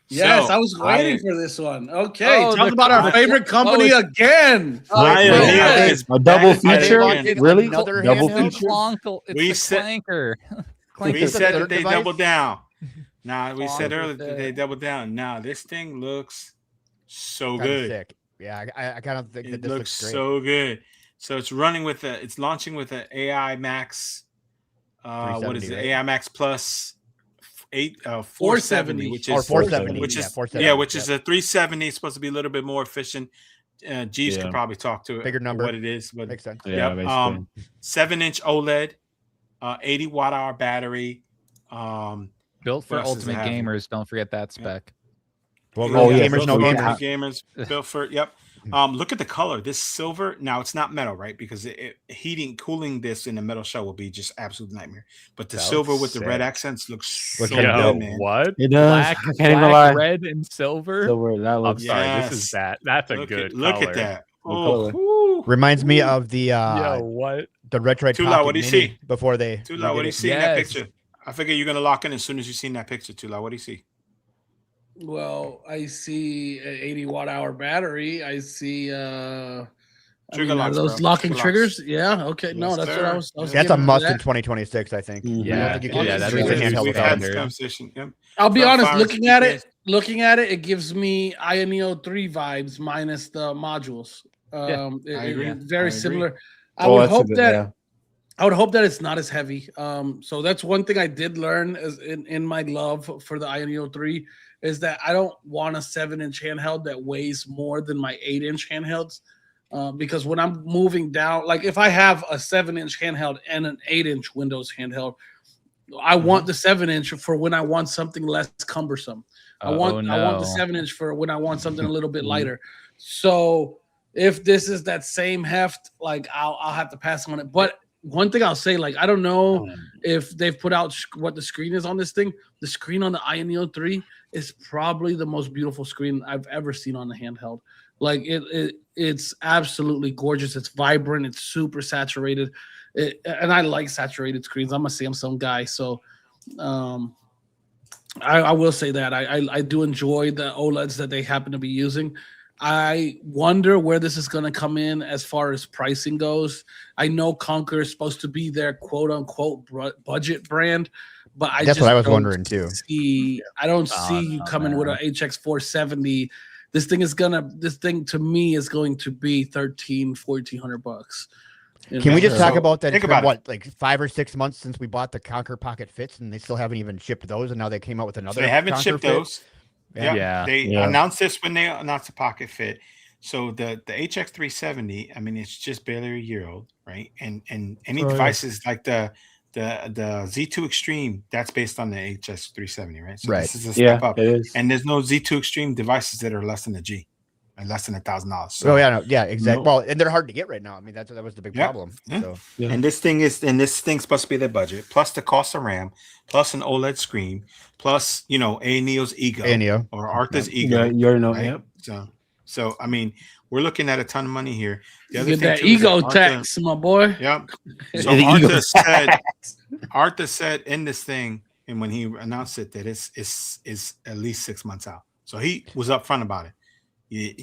Yes, I was waiting for this one. Okay, talk about our favorite company again. A double feature? Really? Another double feature? We said that they doubled down. Now we said earlier that they doubled down. Now this thing looks so good. Sick. Yeah, I kind of think that this looks great. So good. So it's launching with an AI Max. What is it? Right? AI Max Plus 470, which is 470, which is 470, which is a 370. It's supposed to be a little bit more efficient. Jeeves could probably talk to it. Bigger number. What it is, but makes sense. Yeah, 7-inch OLED, 80 watt-hour battery. Built for ultimate gamers. Don't forget that spec. Well, gamers, no gamers. Gamers built for Look at the color. This silver. Now it's not metal, right? Because cooling this in a metal shell will be just absolute nightmare. But the silver with the red accents looks so good, man. What? It does. Black, red, and silver. Silver. That looks. I'm sorry. This is that. That's a good color. Look at that. Reminds me of the what? The Retroid Tula, Pocket what do you Mini see? before they. Tula, what do you see in that picture? I figure you're gonna lock in as soon as you see that picture, Tula. What do you see? Well, I see an 80 watt-hour battery. I see Trigger locks, those locking triggers. Yeah. Okay. No, that's what I was. That's a must in 2026, I think. Yeah. I don't think you can That's use a handheld We've had without this it. conversation. Yep. I'll be honest. Looking at it, it gives me AYANEO 3 vibes minus the modules. I agree. Very similar. I Oh, would that's a hope good- that. yeah. I would hope that it's not as heavy. So that's one thing I did learn is in my love for the AYANEO 3 is that I don't want a 7-inch handheld that weighs more than my 8-inch handhelds. Because when I'm moving down, like if I have a 7-inch handheld and an 8-inch Windows handheld, I want the 7-inch for when I want something less cumbersome. I want the 7-inch for when I want something a little bit lighter. So if this is that same heft, like I'll have to pass on it. But one thing I'll say, like, I don't know if they've put out what the screen is on this thing. The screen on the AYANEO 3 is probably the most beautiful screen I've ever seen on the handheld. Like it's absolutely gorgeous. It's vibrant. It's super saturated. And I like saturated screens. I'm a Samsung guy, so I will say that I do enjoy the OLEDs that they happen to be using. I wonder where this is going to come in as far as pricing goes. I know Conquer is supposed to be their quote unquote budget brand, but that's what I was wondering too. I don't see you coming with an HX 470. This thing to me is going to be $1,400-$1,400. Can we just talk about that? It's been, what, like 5 or 6 months since we bought the Conquer Pocket Fits, and they still haven't even shipped those, and now they came out with another. So they haven't Conquer shipped Fit. those. Yeah. They announced this when they announced the Pocket Fit. So the HX 370, I mean, it's just barely a year old, right? And any devices like the Z2 Extreme, that's based on the HS 370, right? So this is a step up. It is. And there's no Z2 Extreme devices that are less than a G, and less than $1,000. So, exactly. Well, and they're hard to get right now. I mean, that was the big problem. So. Yeah. And this thing's supposed to be their budget, plus the cost of RAM, plus an OLED screen, plus AYANEO's Ego or Arthur's Ego. You already know. Right? So I mean, we're looking at a ton of money here. The other Get that Ego tax, my boy. Yep. So Arthur said in this thing, and when he announced it, that it's at least 6 months out. So he was upfront about it. They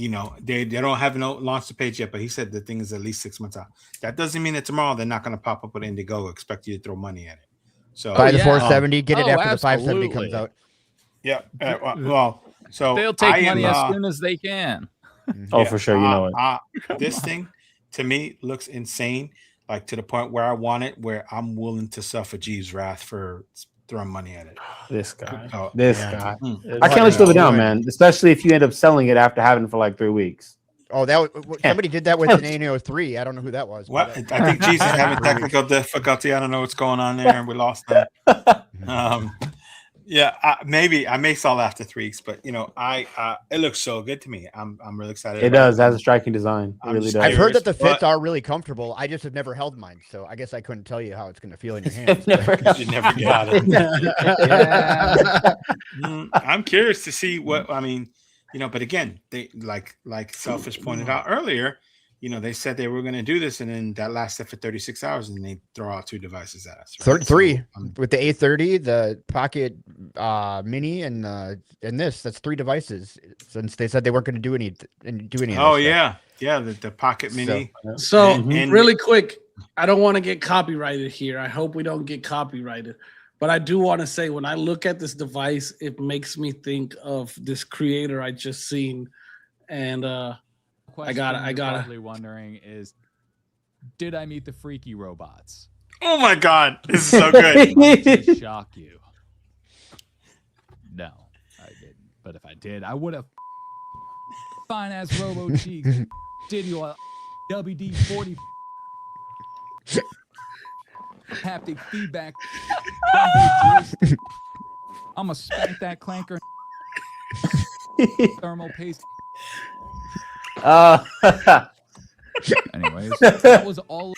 don't have no launch the page yet, but he said the thing is at least 6 months out. That doesn't mean that tomorrow they're not going to pop up with Indiegogo, expect you to throw money at it. So buy the 470, get it after the 570 comes out. Yeah. So they'll take money as soon as they can. For sure. This thing to me looks insane, like to the point where I want it, where I'm willing to suffer Jeeves' wrath for throwing money at it. This guy. Oh, this guy. I can't let you live it down, man. Especially if you end up selling it after having it for like 3 weeks. Oh, somebody did that with an AYANEO 3. I don't know who that was. What? I think Jesus is having technical difficulty. I don't know what's going on there, and we lost them. Maybe I may sell after 3 weeks, but it looks so good to me. I'm really excited. It does. That's a striking design. It really does. I've heard that the fits are really comfortable. I just have never held mine, so I guess I couldn't tell you how it's going to feel in your hands. You never got it. I'm curious to see what I mean. But again, they like CELLPHISH pointed out earlier. They said they were going to do this, and then that lasted for 36 hours, and they throw out 2 devices at us. Right? 3 with the A30, the Pocket Mini, and this. That's 3 devices since they said they weren't going to do any. Oh yeah, the Pocket Mini. So really quick, I don't want to get copyrighted here. I hope we don't get copyrighted. But I do want to say, when I look at this device, it makes me think of this creator I just seen, and I gotta. Probably wondering is, did I meet the freaky robots? Oh my God, this is so good. To shock you. No, I didn't. But if I did, I would have. Fine ass Robo Cheeks did you a WD-40 haptic feedback. I'm gonna spank that clanker. Thermal paste. Anyways, that was all.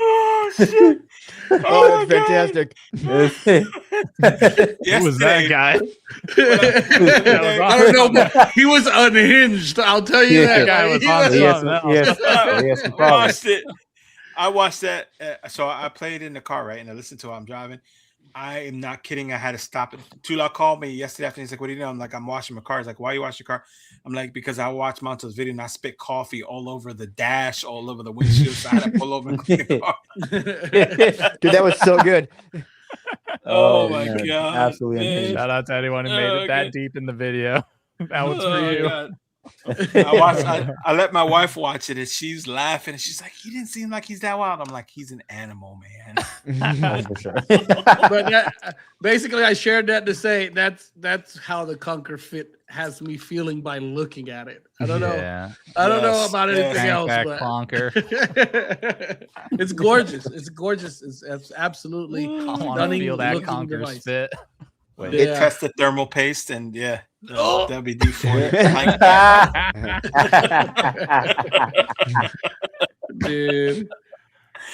Oh shit! Oh, that's fantastic. Who was that guy? I don't know, but he was unhinged. I'll tell you that. Guy was on I watched that. So I played in the car, right? And I listened to it. I'm driving. I am not kidding. I had to stop it. Tula called me yesterday afternoon. He's like, "What do you know?" I'm like, "I'm washing my car." He's like, "Why are you washing your car?" I'm like, "Because I watched Monto's video and I spit coffee all over the dash, all over the windshield. So I had to pull over and clean the car." Dude, that was so good. Oh my god! Absolutely. Shout out to anyone who made it that deep in the video. That was for you. God. I let my wife watch it and she's laughing and she's like, "He didn't seem like he's that wild." I'm like, "He's an animal, man." Oh, for sure. But basically, I shared that to say that's how the Conquer fit has me feeling by looking at it. I don't know. Yeah. I don't know about anything else, Back but Conquer. it's gorgeous. It's gorgeous. It's absolutely I want to stunning feel that looking Conquer device. spit. They Yeah. test the thermal paste and that'll be due for it. Dude,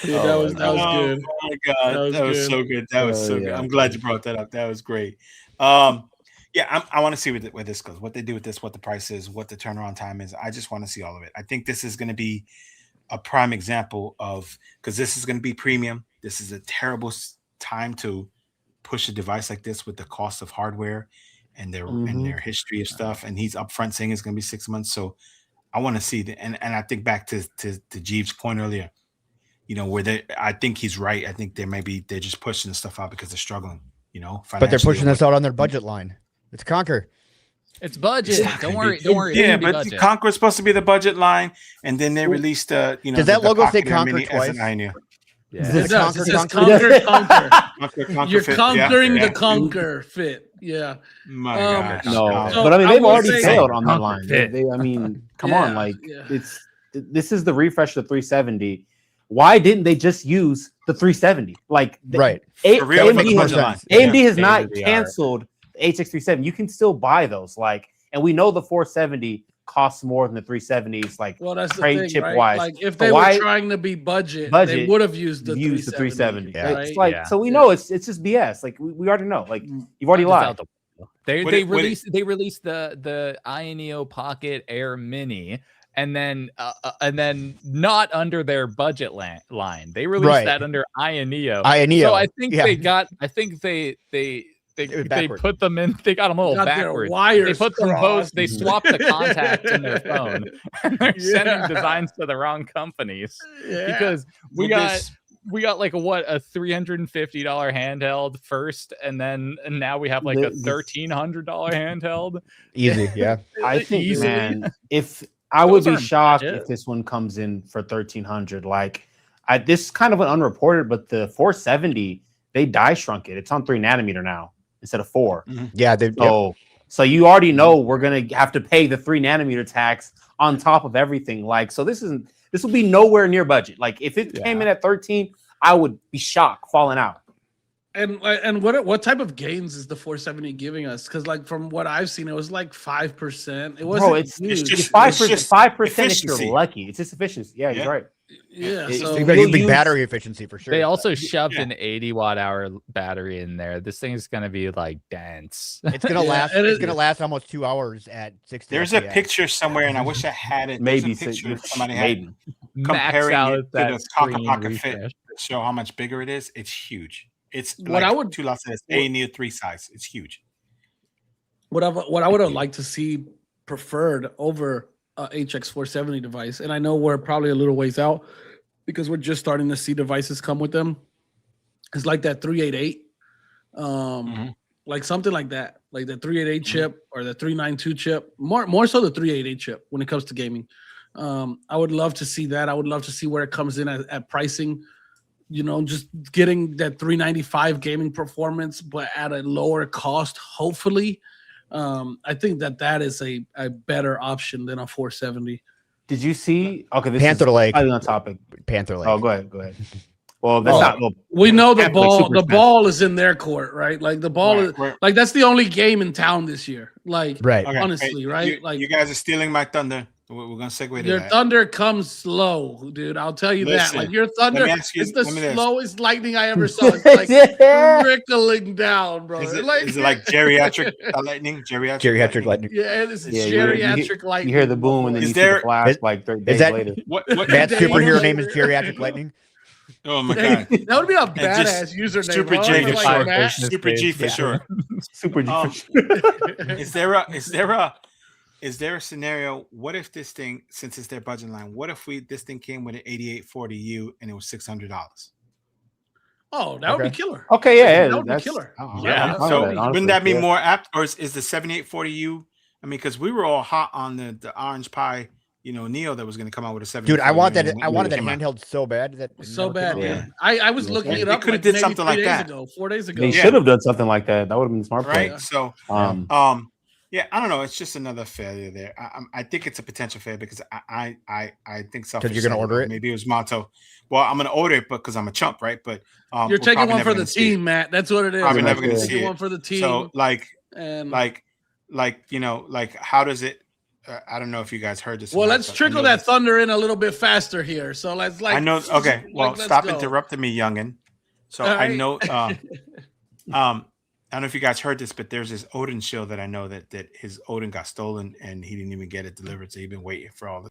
that was good. Oh my god, that was so good. That was so good. I'm glad you brought that up. That was great. I want to see where this goes, what they do with this, what the price is, what the turnaround time is. I just want to see all of it. I think this is going to be a prime example of, because this is going to be premium. This is a terrible time to push a device like this with the cost of hardware and their history of stuff. And he's upfront saying it's going to be 6 months. So I want to see and I think back to Jeeves' point earlier, I think he's right. I think they're just pushing the stuff out because they're struggling, but they're pushing this out on their budget line. It's Conquer. It's budget. Don't worry. Yeah, but Conquer is supposed to be the budget line, and then they released does that logo say Conquer twice? Yeah. It does. It says Conquer? Conquer. You're conquering the Conquer fit. Yeah. My gosh. No, So but I mean they've already say- failed on that line. Fit. Come on, this is the refresh of the 370. Why didn't they just use the 370? Right. AMD has not canceled the HX 370. You can still buy those. And we know the 470 costs more than the 370s. Well, that's the trade thing, chip right? wise. If they were trying to be budget, they would have used the 370. Yeah. So we know it's just BS. We already know. You've already lied. They released the AYANEO Pocket Air Mini, and then not under their budget line. They released that under AYANEO. So I think they put them in. They got them a little backwards. They put them both. They swapped the contacts in their phone. And they're sending designs to the wrong companies because we got like a $350 handheld first, and now we have like a $1,300 handheld. Easy, yeah. I think, man, if I would be shocked if this one comes in for $1,300. This is kind of an unreported, but the 470 they die shrunk it. It's on 3 nanometer now instead of 4. Yeah. So you already know we're gonna have to pay the 3 nanometer tax on top of everything. So this will be nowhere near budget. If it came in at 13, I would be shocked, falling out. And what type of gains is the 470 giving us? Because from what I've seen, it was 5%. It wasn't. It's just 5% if you're lucky. It's just efficiency. Yeah, you're right. Yeah, so big battery efficiency for sure. They also shoved an 80 watt-hour battery in there. This thing is gonna be dense. It's gonna last. It's gonna last almost 2 hours at 60. There's a picture somewhere, and I wish I had it. Maybe somebody had comparing it to the Conquer Pocket Fit to show how much bigger it is. It's huge. It's Tula says AYANEO 3 size. It's huge. What I would have liked to see preferred over HX 470 device, and I know we're probably a little ways out because we're just starting to see devices come with them. It's like that 388, like something like that, like the 388 chip or the 392 chip. More so the 388 chip when it comes to gaming. I would love to see that. I would love to see where it comes in at pricing. Just getting that 395 gaming performance, but at a lower cost, hopefully. I think that is a better option than a 470. Did you see? Okay, this Panther is Lake. on topic. Panther Lake. Oh, go ahead. Well, that's not. Well, we know the ball. The ball is in their court, right? The ball is that's the only game in town this year. Right. Honestly, right? You guys are stealing my thunder. We're gonna segue to your that. thunder comes slow, dude. I'll tell you that. Like your thunder is the slowest lightning I ever saw. It's like trickling down, bro. Is it like geriatric lightning? Geriatric lightning. Yeah, it's geriatric lightning. You hear the boom and then you see the flash like 3 days later. What that superhero name is Geriatric Lightning? Oh my god, that would be a badass username. Super G for sure. Super G for sure. Super G for sure. Is there a scenario? What if this thing, since it's their budget line, what if this thing came with an 8840U and it was $600? Oh, that would be killer. Okay, yeah, that would be killer. Yeah. So wouldn't that be more apt, or is the 7840U? I mean, because we were all hot on the Orange Pi, Neo that was going to come out with a 7840U. Dude, I wanted that handheld so bad. Yeah. I was looking it up. They could have did something like that 4 days ago. They should have done something like that. That would have been smart, right? So, yeah, I don't know. It's just another failure there. I think it's a potential failure because I think because you're gonna order it. Maybe it was Monto. Well, I'm gonna order it because I'm a chump, right? But you're taking one for the team, Matt. That's what it is. Probably never gonna see it. One for the team. So how does it? I don't know if you guys heard this. Well, let's trickle that thunder in a little bit faster here. So let's I know. Okay. Well, stop interrupting me, youngin. So I know. I don't know if you guys heard this, but there's this Odin shield that I know that his Odin got stolen and he didn't even get it delivered. So he's been waiting for all this.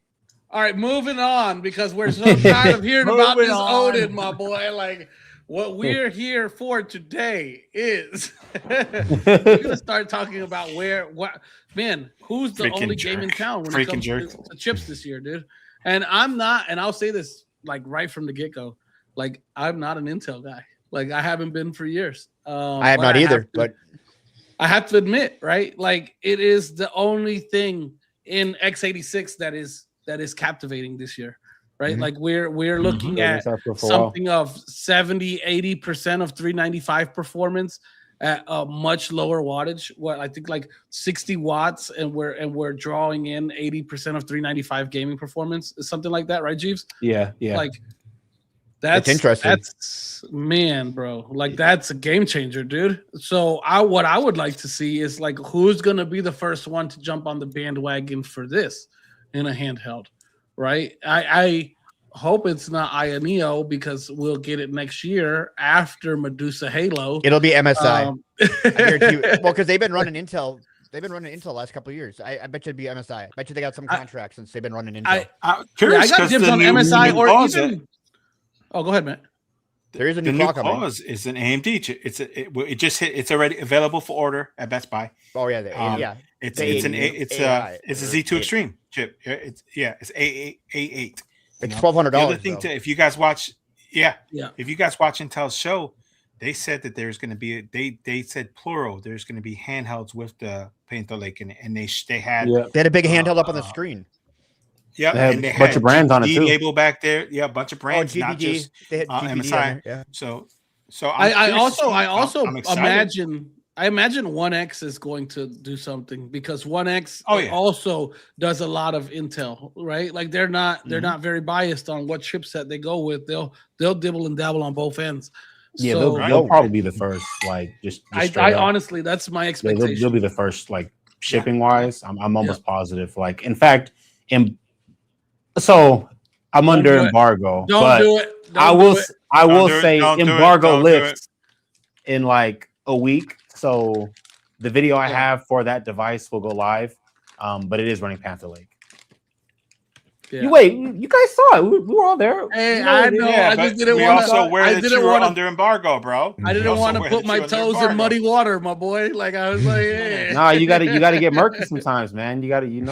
All right, moving on because we're so tired of hearing about this Odin, my boy. Like what we're here for today is we're gonna start talking about who's the only game in town when it comes to chips this year, dude. And I'm not, and I'll say this like right from the get-go, like I'm not an Intel guy. Like I haven't been for years. I have not either, but I have to admit, right? Like it is the only thing in x86 that is captivating this year, right? Mm-hmm. Like we're looking at something of 70-80% of 395 performance at a much lower wattage. What I think like 60 watts, and we're drawing in 80% of 395 gaming performance, something like that, right, Jeeves? Yeah. Like that's interesting. That's bro. Like that's a game changer, dude. So what I would like to see is like who's gonna be the first one to jump on the bandwagon for this in a handheld, right? I hope it's not AYANEO because we'll get it next year after Medusa Halo. It'll be MSI. Well, because they've been running Intel. They've been running Intel the last couple of years. I bet you it'd be MSI. I bet you they got some contracts since they've been running Intel. I got dibs on MSI or even. Oh, go ahead, man. There is a new clock coming. It's an AMD chip. It just hit. It's already available for order at Best Buy. Oh yeah, It's a Z2 Extreme chip. It's A8. It's $1,200. The other thing if you guys watch, if you guys watch Intel's show, they said that there's going to be they said plural. There's going to be handhelds with the Pinto Lake in it, and they had a big handheld up on the screen. Yeah, and they had a bunch of brands on it too. Label back there, a bunch of brands, not just they had MSI. Yeah. So I also imagine 1X is going to do something because 1X also does a lot of Intel, right? Like they're not very biased on what chipset they go with. They'll dibble and dabble on both ends. Yeah, so, they'll probably be the first. Like just I honestly, that's my expectation. They'll be the first, like shipping wise. I'm almost positive. Like in fact, so I'm under embargo. Don't do it. I will say embargo lifts in like a week. So the video I have for that device will go live. But it is running Panther Lake. Yeah. You guys saw it. We were all there. Hey, I know. I just didn't want to. You were under embargo, bro. I didn't want to put my toes in muddy water, my boy. Like I was like, hey. No, you gotta get murky sometimes, man. You gotta get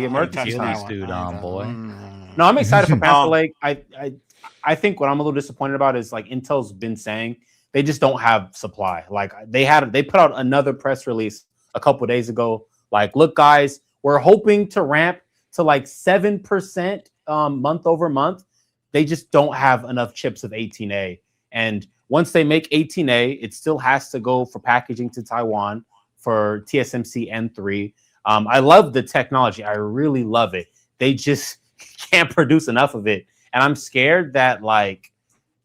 murky sometimes, dude. Boy. No, I'm excited for Panther Lake. I think what I'm a little disappointed about is like Intel's been saying they just don't have supply. Like they put out another press release a couple of days ago. Like, look, guys, we're hoping to ramp to like 7% month over month. They just don't have enough chips of 18A. And once they make 18A, it still has to go for packaging to Taiwan for TSMC N3. I love the technology. I really love it. They just can't produce enough of it. And I'm scared that like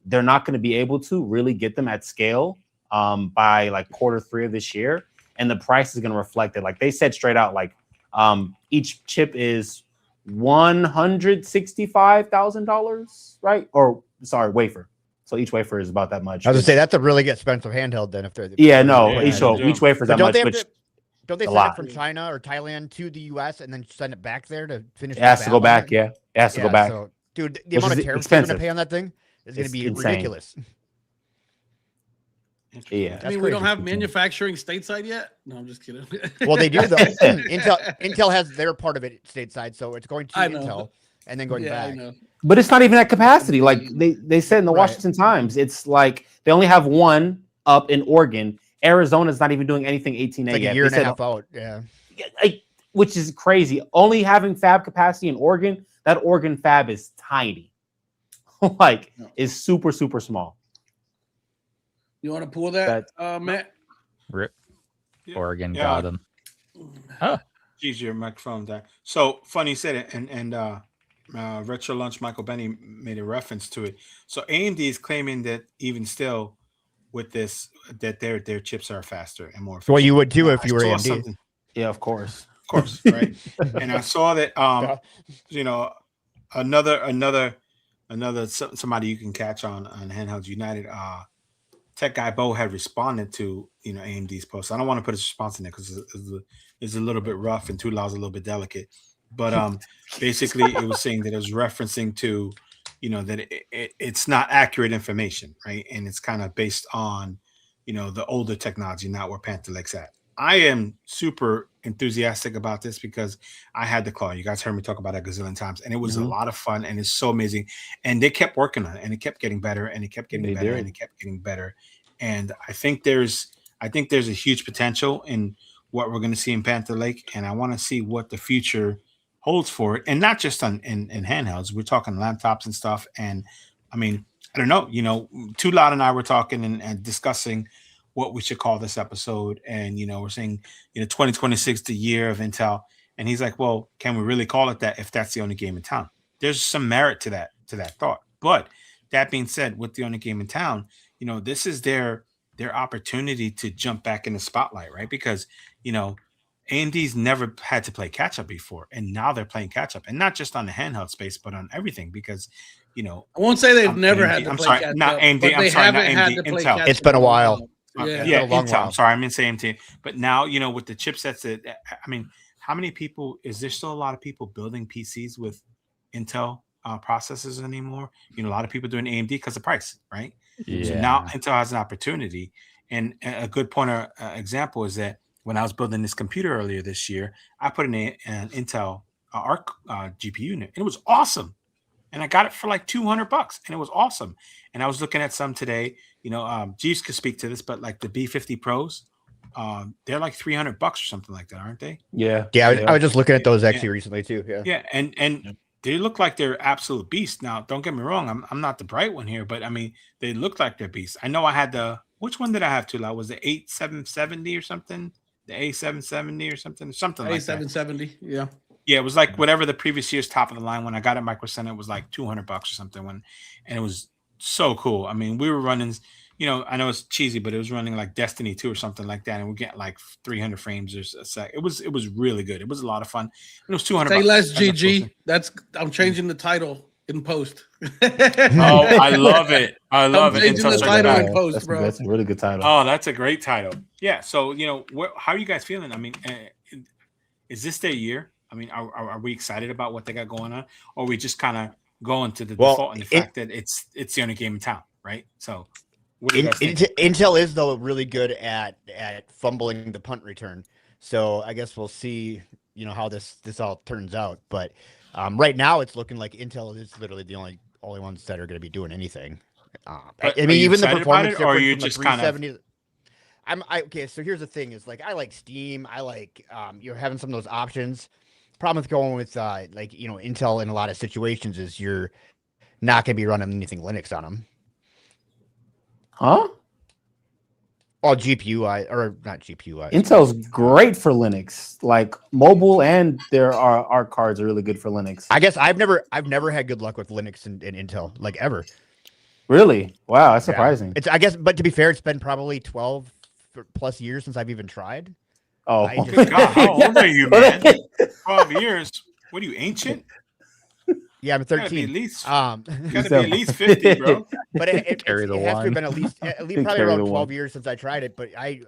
they're not going to be able to really get them at scale by like Q3 of this year. And the price is going to reflect it. Like they said straight out, like each chip is $165,000, right? Or sorry, wafer. So each wafer is about that much. I was gonna say that's a really expensive handheld. Then if they're each wafer is that much. Don't they send it from China or Thailand to the U.S. and then send it back there to finish? It has to go back. Yeah, it has to go back. So, dude, the amount of tariffs they're gonna pay on that thing is gonna be ridiculous. Yeah, I mean, we don't have manufacturing stateside yet. No, I'm just kidding. Well, they do though. Intel has their part of it stateside, so it's going to Intel and then going back. But it's not even at capacity. Like they said in the Washington Times, it's like they only have one up in Oregon. Arizona's not even doing anything 18A like yet. A year and a half out. Yeah. Which is crazy. Only having fab capacity in Oregon, that Oregon fab is tiny. Is super, super small. You want to pull that, Matt? Rip. Oregon got him. Oh. Jeez, your microphone's there. So funny you said it, and Retro Lunch Michael Benny made a reference to it. So AMD is claiming that even still with this, that their chips are faster and more efficient. Well, you would too if you were AMD. Yeah, of course, right? And I saw that another somebody you can catch on Handhelds United. Tech guy Bo had responded to AMD's post. I don't want to put his response in there because it's a little bit rough and Tulaw's a little bit delicate. But basically, it was saying that it was referencing to that it's not accurate information, right? And it's kind of based on the older technology, not where Panther Lake's at. I am super enthusiastic about this because I had the claw. You guys heard me talk about it a gazillion times, and it was a lot of fun, and it's so amazing. And they kept working on it, and it kept getting better, and it kept getting better, and it kept getting better. And I think there's a huge potential in what we're going to see in Panther Lake, and I want to see what the future holds for it, and not just in handhelds. We're talking laptops and stuff. And I mean, I don't know. Too Loud and I were talking and discussing what we should call this episode, and we're saying 2026 the year of Intel, and he's like, well, can we really call it that if that's the only game in town? There's some merit to that thought. But that being said, with the only game in town, this is their opportunity to jump back in the spotlight, right? Because AMD's never had to play catch up before, and now they're playing catch up, and not just on the handheld space, but on everything. Because I won't say they've never had to play catch up. Not AMD. I'm sorry, not AMD. Intel. It's been a while. Yeah, Intel. I'm sorry, I meant AMD. But now, with the chipsets how many people, is there still a lot of people building PCs with Intel processors anymore? A lot of people doing AMD because of price, right? Yeah. So now Intel has an opportunity. And a good point of example is that when I was building this computer earlier this year, I put in an Intel Arc GPU unit, and it was awesome. And I got it for like $200, and it was awesome. And I was looking at some today. Jeeves could speak to this, but like the B50 Pros, they're like $300 or something like that, aren't they? Yeah. I was just looking at those actually recently too. Yeah. And they look like they're absolute beasts. Now, don't get me wrong, I'm not the bright one here, but I mean, they look like they're beasts. I know I had which one did I have too loud? Was it 8770 or something? The A770 or something like that. A770, yeah. Yeah, it was like whatever the previous year's top of the line. When I got it Micro Center, it was like $200 or something. And it was so cool. I mean, we were running, I know it's cheesy, but it was running like Destiny 2 or something like that, and we get like 300 frames a sec. It was really good. It was a lot of fun. It was $200. Say less, GG. I'm changing the title in post. Oh, I love it. I'm changing the title in post, bro. That's a really good title. Oh, that's a great title. Yeah. So how are you guys feeling? I mean, is this their year? I mean, are we excited about what they got going on, or are we just kind of going to the default and the fact that it's the only game in town, right? So, what do you guys think? Intel is though really good at fumbling the punt return. So I guess we'll see, how this all turns out. But right now, it's looking like Intel is literally the only ones that are going to be doing anything. I mean, even the performance, or are you just kind of? Okay. So here's the thing: is like I like Steam. I like you're having some of those options. Problem with going with Intel in a lot of situations is you're not going to be running anything Linux on them. Huh? Well, GPU or not GPU. Intel's great for Linux, like mobile, and there are cards are really good for Linux. I guess I've never had good luck with Linux and Intel, like ever. Really? Wow, that's surprising. I guess, but to be fair, it's been probably 12 plus years since I've even tried. Oh, God, how old are you, man? 12 years. What are you, ancient? Yeah, I'm 13. Gotta be at least 50, bro. But it has to have been at least probably around 12 years since I tried it. But I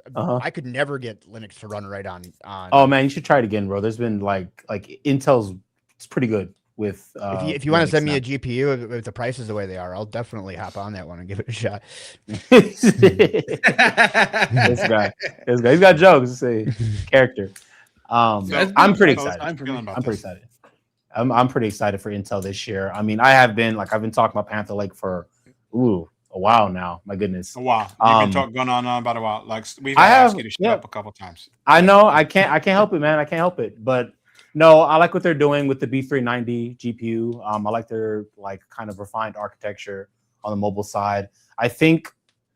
could never get Linux to run right on. Oh man, you should try it again, bro. There's been like Intel's. It's pretty good with. If you want to send me a GPU, if the prices the way they are, I'll definitely hop on that one and give it a shot. This guy, he's got jokes. It's a character. I'm pretty excited. I'm pretty excited for Intel this year. I mean, I've been talking about Panther Lake for a while now. My goodness, a while. You've been going on about a while. Like we've asked you to shut up a couple times. I know. I can't help it, man. I can't help it. But no, I like what they're doing with the B390 GPU. I like their kind of refined architecture on the mobile side. I think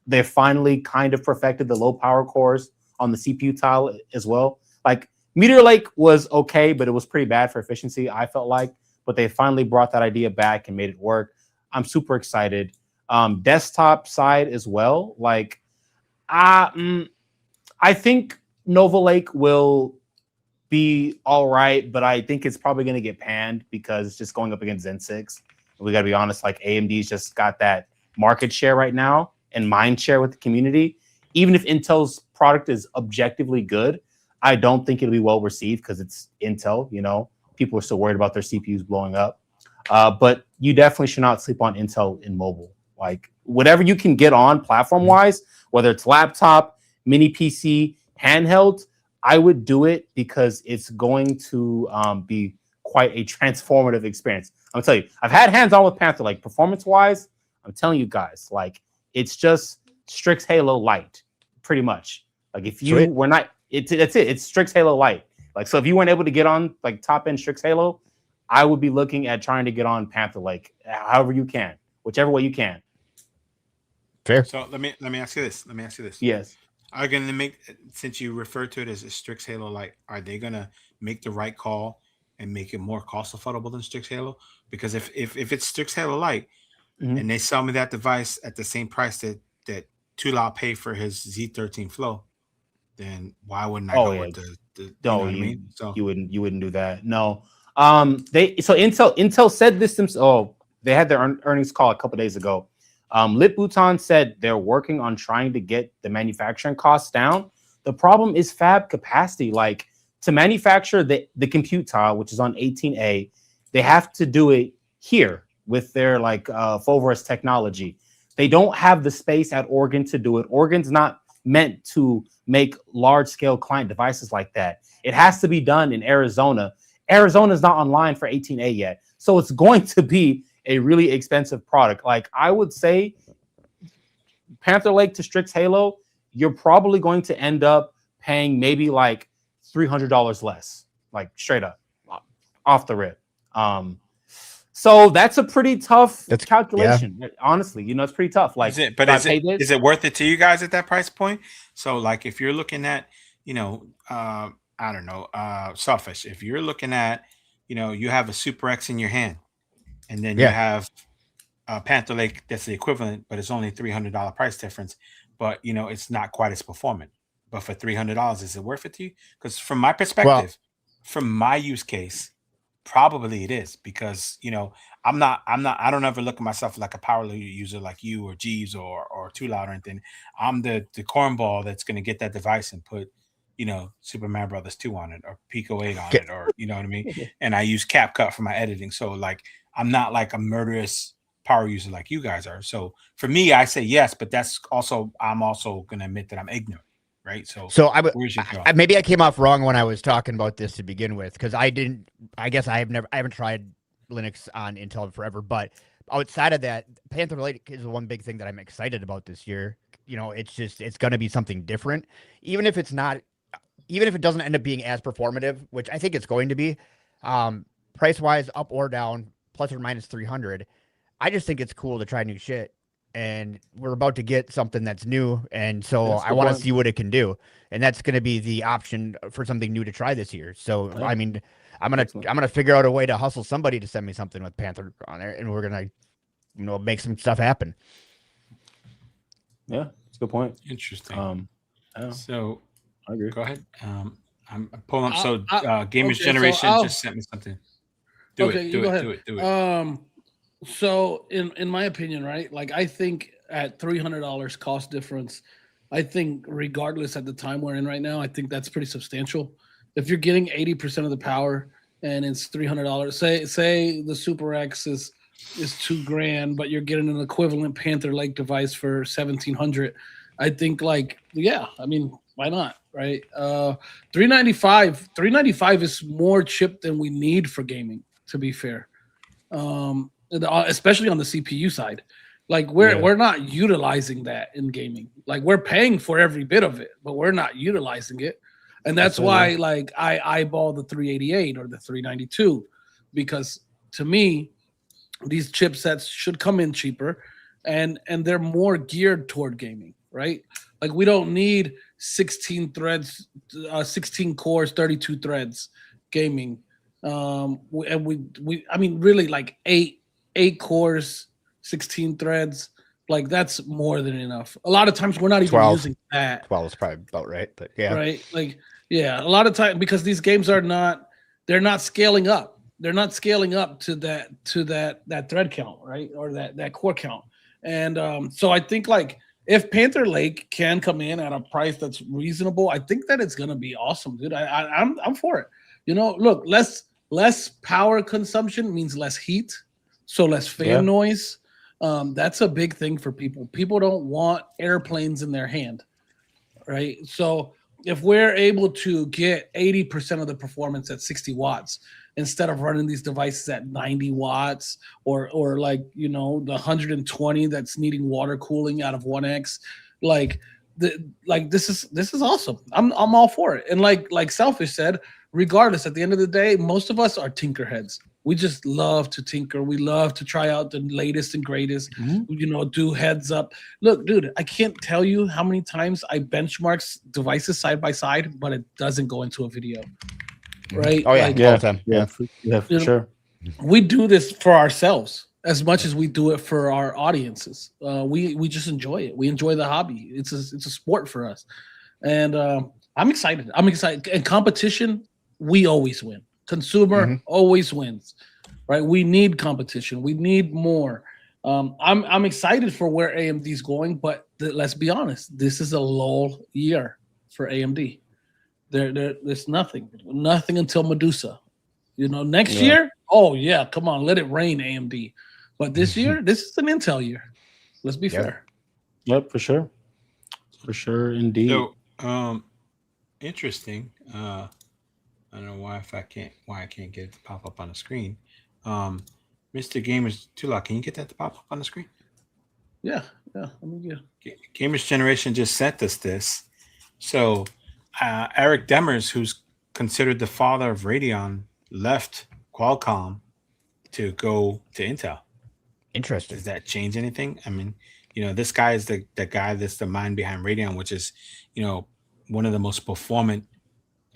they finally kind of perfected the low power cores on the CPU tile as well. Like Meteor Lake was okay, but it was pretty bad for efficiency, I felt like. But they finally brought that idea back and made it work. I'm super excited. Desktop side as well. I think Nova Lake will be all right, but I think it's probably going to get panned because it's just going up against Zen 6. We got to be honest, AMD's just got that market share right now and mind share with the community. Even if Intel's product is objectively good, I don't think it'll be well received because it's Intel. People are still worried about their CPUs blowing up. But you definitely should not sleep on Intel in mobile. Whatever you can get on platform-wise, whether it's laptop, mini PC, handheld, I would do it because it's going to be quite a transformative experience. I'm telling you, I've had hands-on with Panther, performance-wise. I'm telling you guys, it's just Strix Halo Lite, pretty much. If you were not. That's it. It's Strix Halo Lite. So if you weren't able to get on top end Strix Halo, I would be looking at trying to get on Panther Lake, however you can, whichever way you can. Fair. So let me ask you this. Yes. Are going to make, since you refer to it as a Strix Halo Lite, are they going to make the right call and make it more cost affordable than Strix Halo? Because if it's Strix Halo Lite and they sell me that device at the same price that Tula paid for his Z13 Flow, then why wouldn't I go with the you know what I mean? So you wouldn't do that. No. Intel said this themselves. Oh, they had their earnings call a couple days ago. Lit Bhutan said they're working on trying to get the manufacturing costs down. The problem is fab capacity. To manufacture the compute tile, which is on 18A, they have to do it here with their Foveros technology. They don't have the space at Oregon to do it. Oregon's not meant to make large-scale client devices like that. It has to be done in Arizona. Arizona's not online for 18A yet. So it's going to be a really expensive product. I would say Panther Lake to Strix Halo, you're probably going to end up paying maybe $300 less, straight up, off the rip. So that's a pretty tough calculation. Yeah. Honestly, it's pretty tough. Is it worth it to you guys at that price point? So if you're looking at, I don't know, CELLPHISH, if you're looking at, you have a Super X in your hand and then you have Panther Lake that's the equivalent, but it's only $300 price difference, but it's not quite as performant. But for $300, is it worth it to you? Because from my perspective, from my use case, probably it is, because I don't ever look at myself like a power user like you or Jeeves or Too Loud or anything. I'm the cornball that's going to get that device and put Super Mario Brothers 2 on it or Pico 8 on it, or you know what I mean. And I use CapCut for my editing, so I'm not a murderous power user like you guys are. So for me, I say yes, but I'm also going to admit that I'm ignorant. Right. So maybe I came off wrong when I was talking about this to begin with, because I haven't tried Linux on Intel forever. But outside of that, Panther Lake is the one big thing that I'm excited about this year. It's going to be something different, even if it doesn't end up being as performative, which I think it's going to be, price wise, up or down, plus or minus 300. I just think it's cool to try new shit. And we're about to get something that's new, and so I want to see what it can do, and that's going to be the option for something new to try this year. So I mean, I'm gonna figure out a way to hustle somebody to send me something with Panther on there, and we're gonna make some stuff happen. Yeah, that's a good point. Interesting. So I agree. Go ahead. I'm pulling up. Gamers Generation just sent me something. Do it. So in my opinion, right? Like I think at $300 cost difference, I think regardless at the time we're in right now, I think that's pretty substantial. If you're getting 80% of the power and it's $300, say the Super X is $2,000, but you're getting an equivalent Panther Lake device for $1,700. I think like, yeah, I mean, why not? Right. $395 is more chip than we need for gaming, to be fair. Especially on the CPU side. Like we're not utilizing that in gaming. Like we're paying for every bit of it, but we're not utilizing it. And that's why like I eyeball the 388 or the 392, because to me, these chipsets should come in cheaper and they're more geared toward gaming, right? Like we don't need 16 threads, 16 cores, 32 threads gaming. I mean, really like eight cores, 16 threads. Like that's more than enough. A lot of times we're not even using that. 12 is probably about right, but yeah. Right. Like, yeah, a lot of time because these games they're not scaling up. They're not scaling up to that thread count, right? Or that core count. And so I think like if Panther Lake can come in at a price that's reasonable, I think that it's gonna be awesome, dude. I'm for it. You know, look, less power consumption means less heat, so less fan noise. That's a big thing for people. People don't want airplanes in their hand, right? So if we're able to get 80% of the performance at 60 watts instead of running these devices at 90 watts or like, you know, the 120 that's needing water cooling out of 1X, this is awesome. I'm all for it. And like CELLPHISH said, regardless, at the end of the day, most of us are tinkerheads. We just love to tinker. We love to try out the latest and greatest, you know, do heads up. Look, dude, I can't tell you how many times I benchmark devices side by side, but it doesn't go into a video. Right? Oh, yeah. Like, all the time. Yeah, for sure. We do this for ourselves as much as we do it for our audiences. We just enjoy it. We enjoy the hobby. It's a sport for us. And I'm excited. And competition, we always win. Consumer always wins, right? We need competition. We need more. I'm excited for where AMD's going, but let's be honest, this is a lull year for AMD. There's nothing until Medusa. You know, next year, oh yeah, come on, let it rain, AMD. But this year, this is an Intel year. Let's be fair. Yep, for sure indeed. So, interesting. I don't know why I can't get it to pop up on the screen. Mr. Gamers Tulak, can you get that to pop up on the screen? Yeah. Let me get. Gamers Generation just sent us this. So Eric Demers, who's considered the father of Radeon, left Qualcomm to go to Intel. Interesting. Does that change anything? I mean, you know, this guy is the guy that's the mind behind Radeon, which is, you know, one of the most performant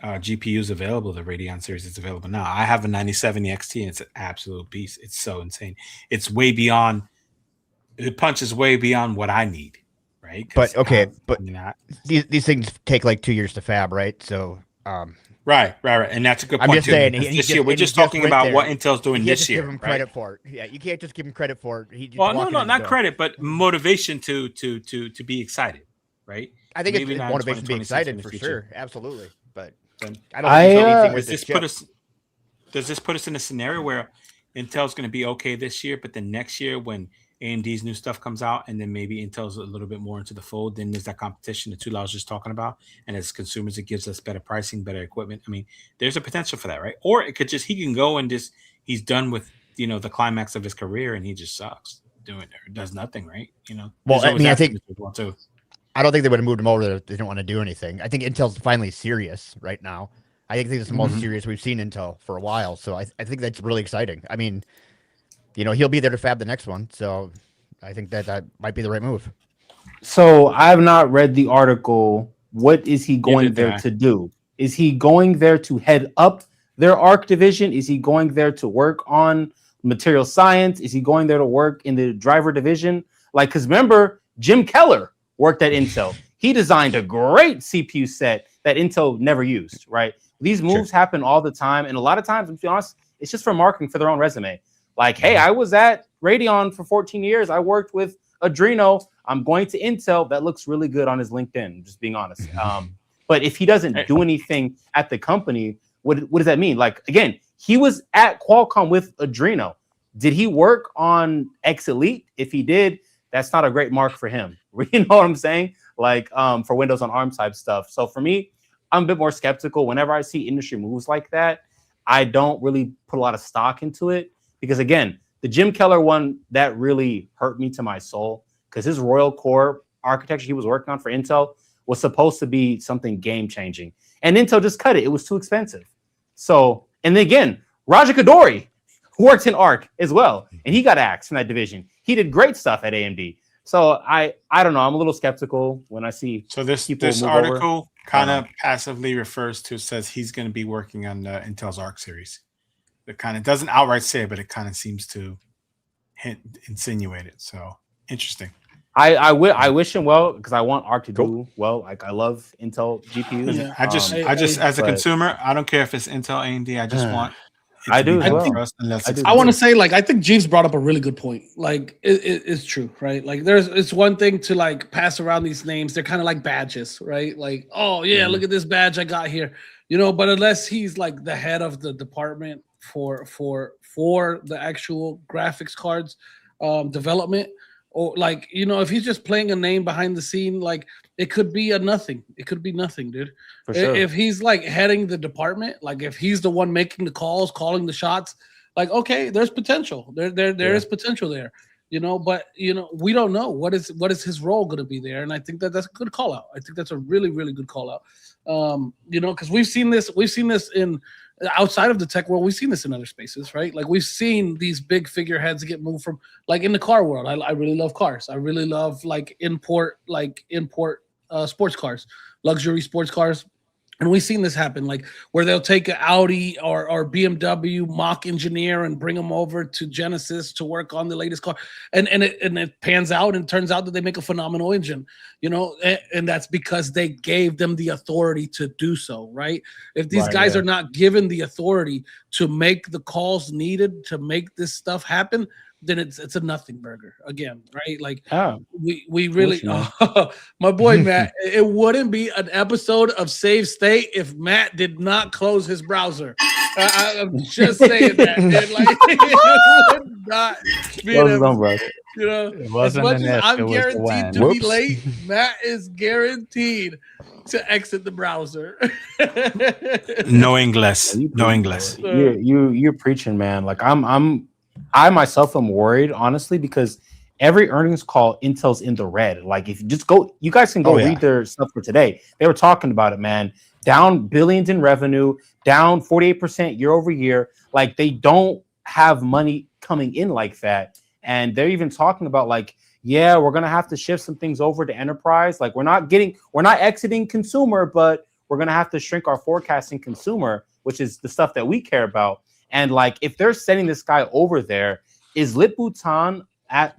GPUs available. The Radeon series is available now. I have a 9070 XT and it's an absolute beast. It's so insane. It's way beyond. It punches way beyond what I need, right? But okay, these things take like 2 years to fab, right? So right, and that's a good point. I'm just saying, this year we're just talking about what Intel's doing this year. Give him credit for it. Yeah, you can't just give him credit for it. Not credit, but motivation to be excited, right? I think it's motivation to be excited for sure, absolutely. But I don't think does this put us in a scenario where Intel's going to be okay this year, but then next year when AMD's new stuff comes out and then maybe Intel's a little bit more into the fold, then there's that competition that Tula was just talking about, and as consumers it gives us better pricing, better equipment. I mean, there's a potential for that, right? Or it could just he can go and just he's done with, you know, the climax of his career and he just sucks doing it, does nothing, right? You know. Well, I mean, I think I don't think they would have moved him over there if they didn't want to do anything. I think Intel's finally serious right now. I think this is the most serious we've seen Intel for a while. So I think that's really exciting. I mean, you know, he'll be there to fab the next one. So I think that might be the right move. So I have not read the article. What is he going there to do? Is he going there to head up their ARC division? Is he going there to work on material science? Is he going there to work in the driver division? Like, because remember, Jim Keller worked at Intel. He designed a great CPU set that Intel never used, right? These moves happen all the time. And a lot of times, to be honest, It's just for marketing for their own resume. Like, hey, I was at Radeon for 14 years. I worked with Adreno. I'm going to Intel. That looks really good on his LinkedIn, just being honest. But if he doesn't do anything at the company, what does that mean? Like, again, he was at Qualcomm with Adreno. Did he work on X Elite? If he did, that's not a great mark for him. You know what I'm saying? Like, for Windows on ARM type stuff. So for me, I'm a bit more skeptical. Whenever I see industry moves like that, I don't really put a lot of stock into it. Because again, the Jim Keller one, that really hurt me to my soul. Because his Royal Core architecture he was working on for Intel was supposed to be something game-changing. And Intel just cut it. It was too expensive. So, and then again, Raja Koduri, who worked in ARC as well, and he got axed from that division. He did great stuff at AMD. So I don't know. I'm a little skeptical when I see. So this article kind of passively refers to, says he's going to be working on Intel's ARC series. It kind of doesn't outright say it, but it kind of seems to insinuate it. So interesting. I wish him well because I want ARC to do well. Like I love Intel GPUs. Yeah. I just as a consumer, I don't care if it's Intel, AMD. I just want. I do as well. I want to say, like, I think Jeeves brought up a really good point. Like, it's true, right? Like, it's one thing to like pass around these names. They're kind of like badges, right? Like, oh yeah, look at this badge I got here, you know. But unless he's like the head of the department for the actual graphics cards development, or like, you know, if he's just playing a name behind the scene, like it could be a nothing. It could be nothing, dude. For sure. If he's like heading the department, like if he's the one making the calls, calling the shots, like, okay, there's potential. There is potential there, you know, but you know, we don't know what is his role going to be there. And I think that's a good call out. I think that's a really, really good call out. You know, because we've seen this in outside of the tech world, we've seen this in other spaces, right? Like we've seen these big figureheads get moved from, like in the car world. I really love cars. I really love like import sports cars, luxury sports cars. And we've seen this happen, like where they'll take an Audi or BMW mock engineer and bring them over to Genesis to work on the latest car, and it pans out and turns out that they make a phenomenal engine, you know, and that's because they gave them the authority to do so, right? If these guys are not given the authority to make the calls needed to make this stuff happen, then it's a nothing burger again, right? Like we really, my boy Matt, it wouldn't be an episode of Save State if Matt did not close his browser. I'm just saying that, man. Like it would not be an episode, you know. As much as I'm guaranteed to be late, Matt is guaranteed to exit the browser. No English, no English. You're preaching, man. Like I myself am worried, honestly, because every earnings call, Intel's in the red. Like, if you just go, you guys can go read their stuff for today. They were talking about it, man. Down billions in revenue, down 48% year over year. Like, they don't have money coming in like that. And they're even talking about, like, yeah, we're going to have to shift some things over to enterprise. Like, we're not exiting consumer, but we're going to have to shrink our forecasting consumer, which is the stuff that we care about. And like, if they're sending this guy over there, is Lip-Bu-Tan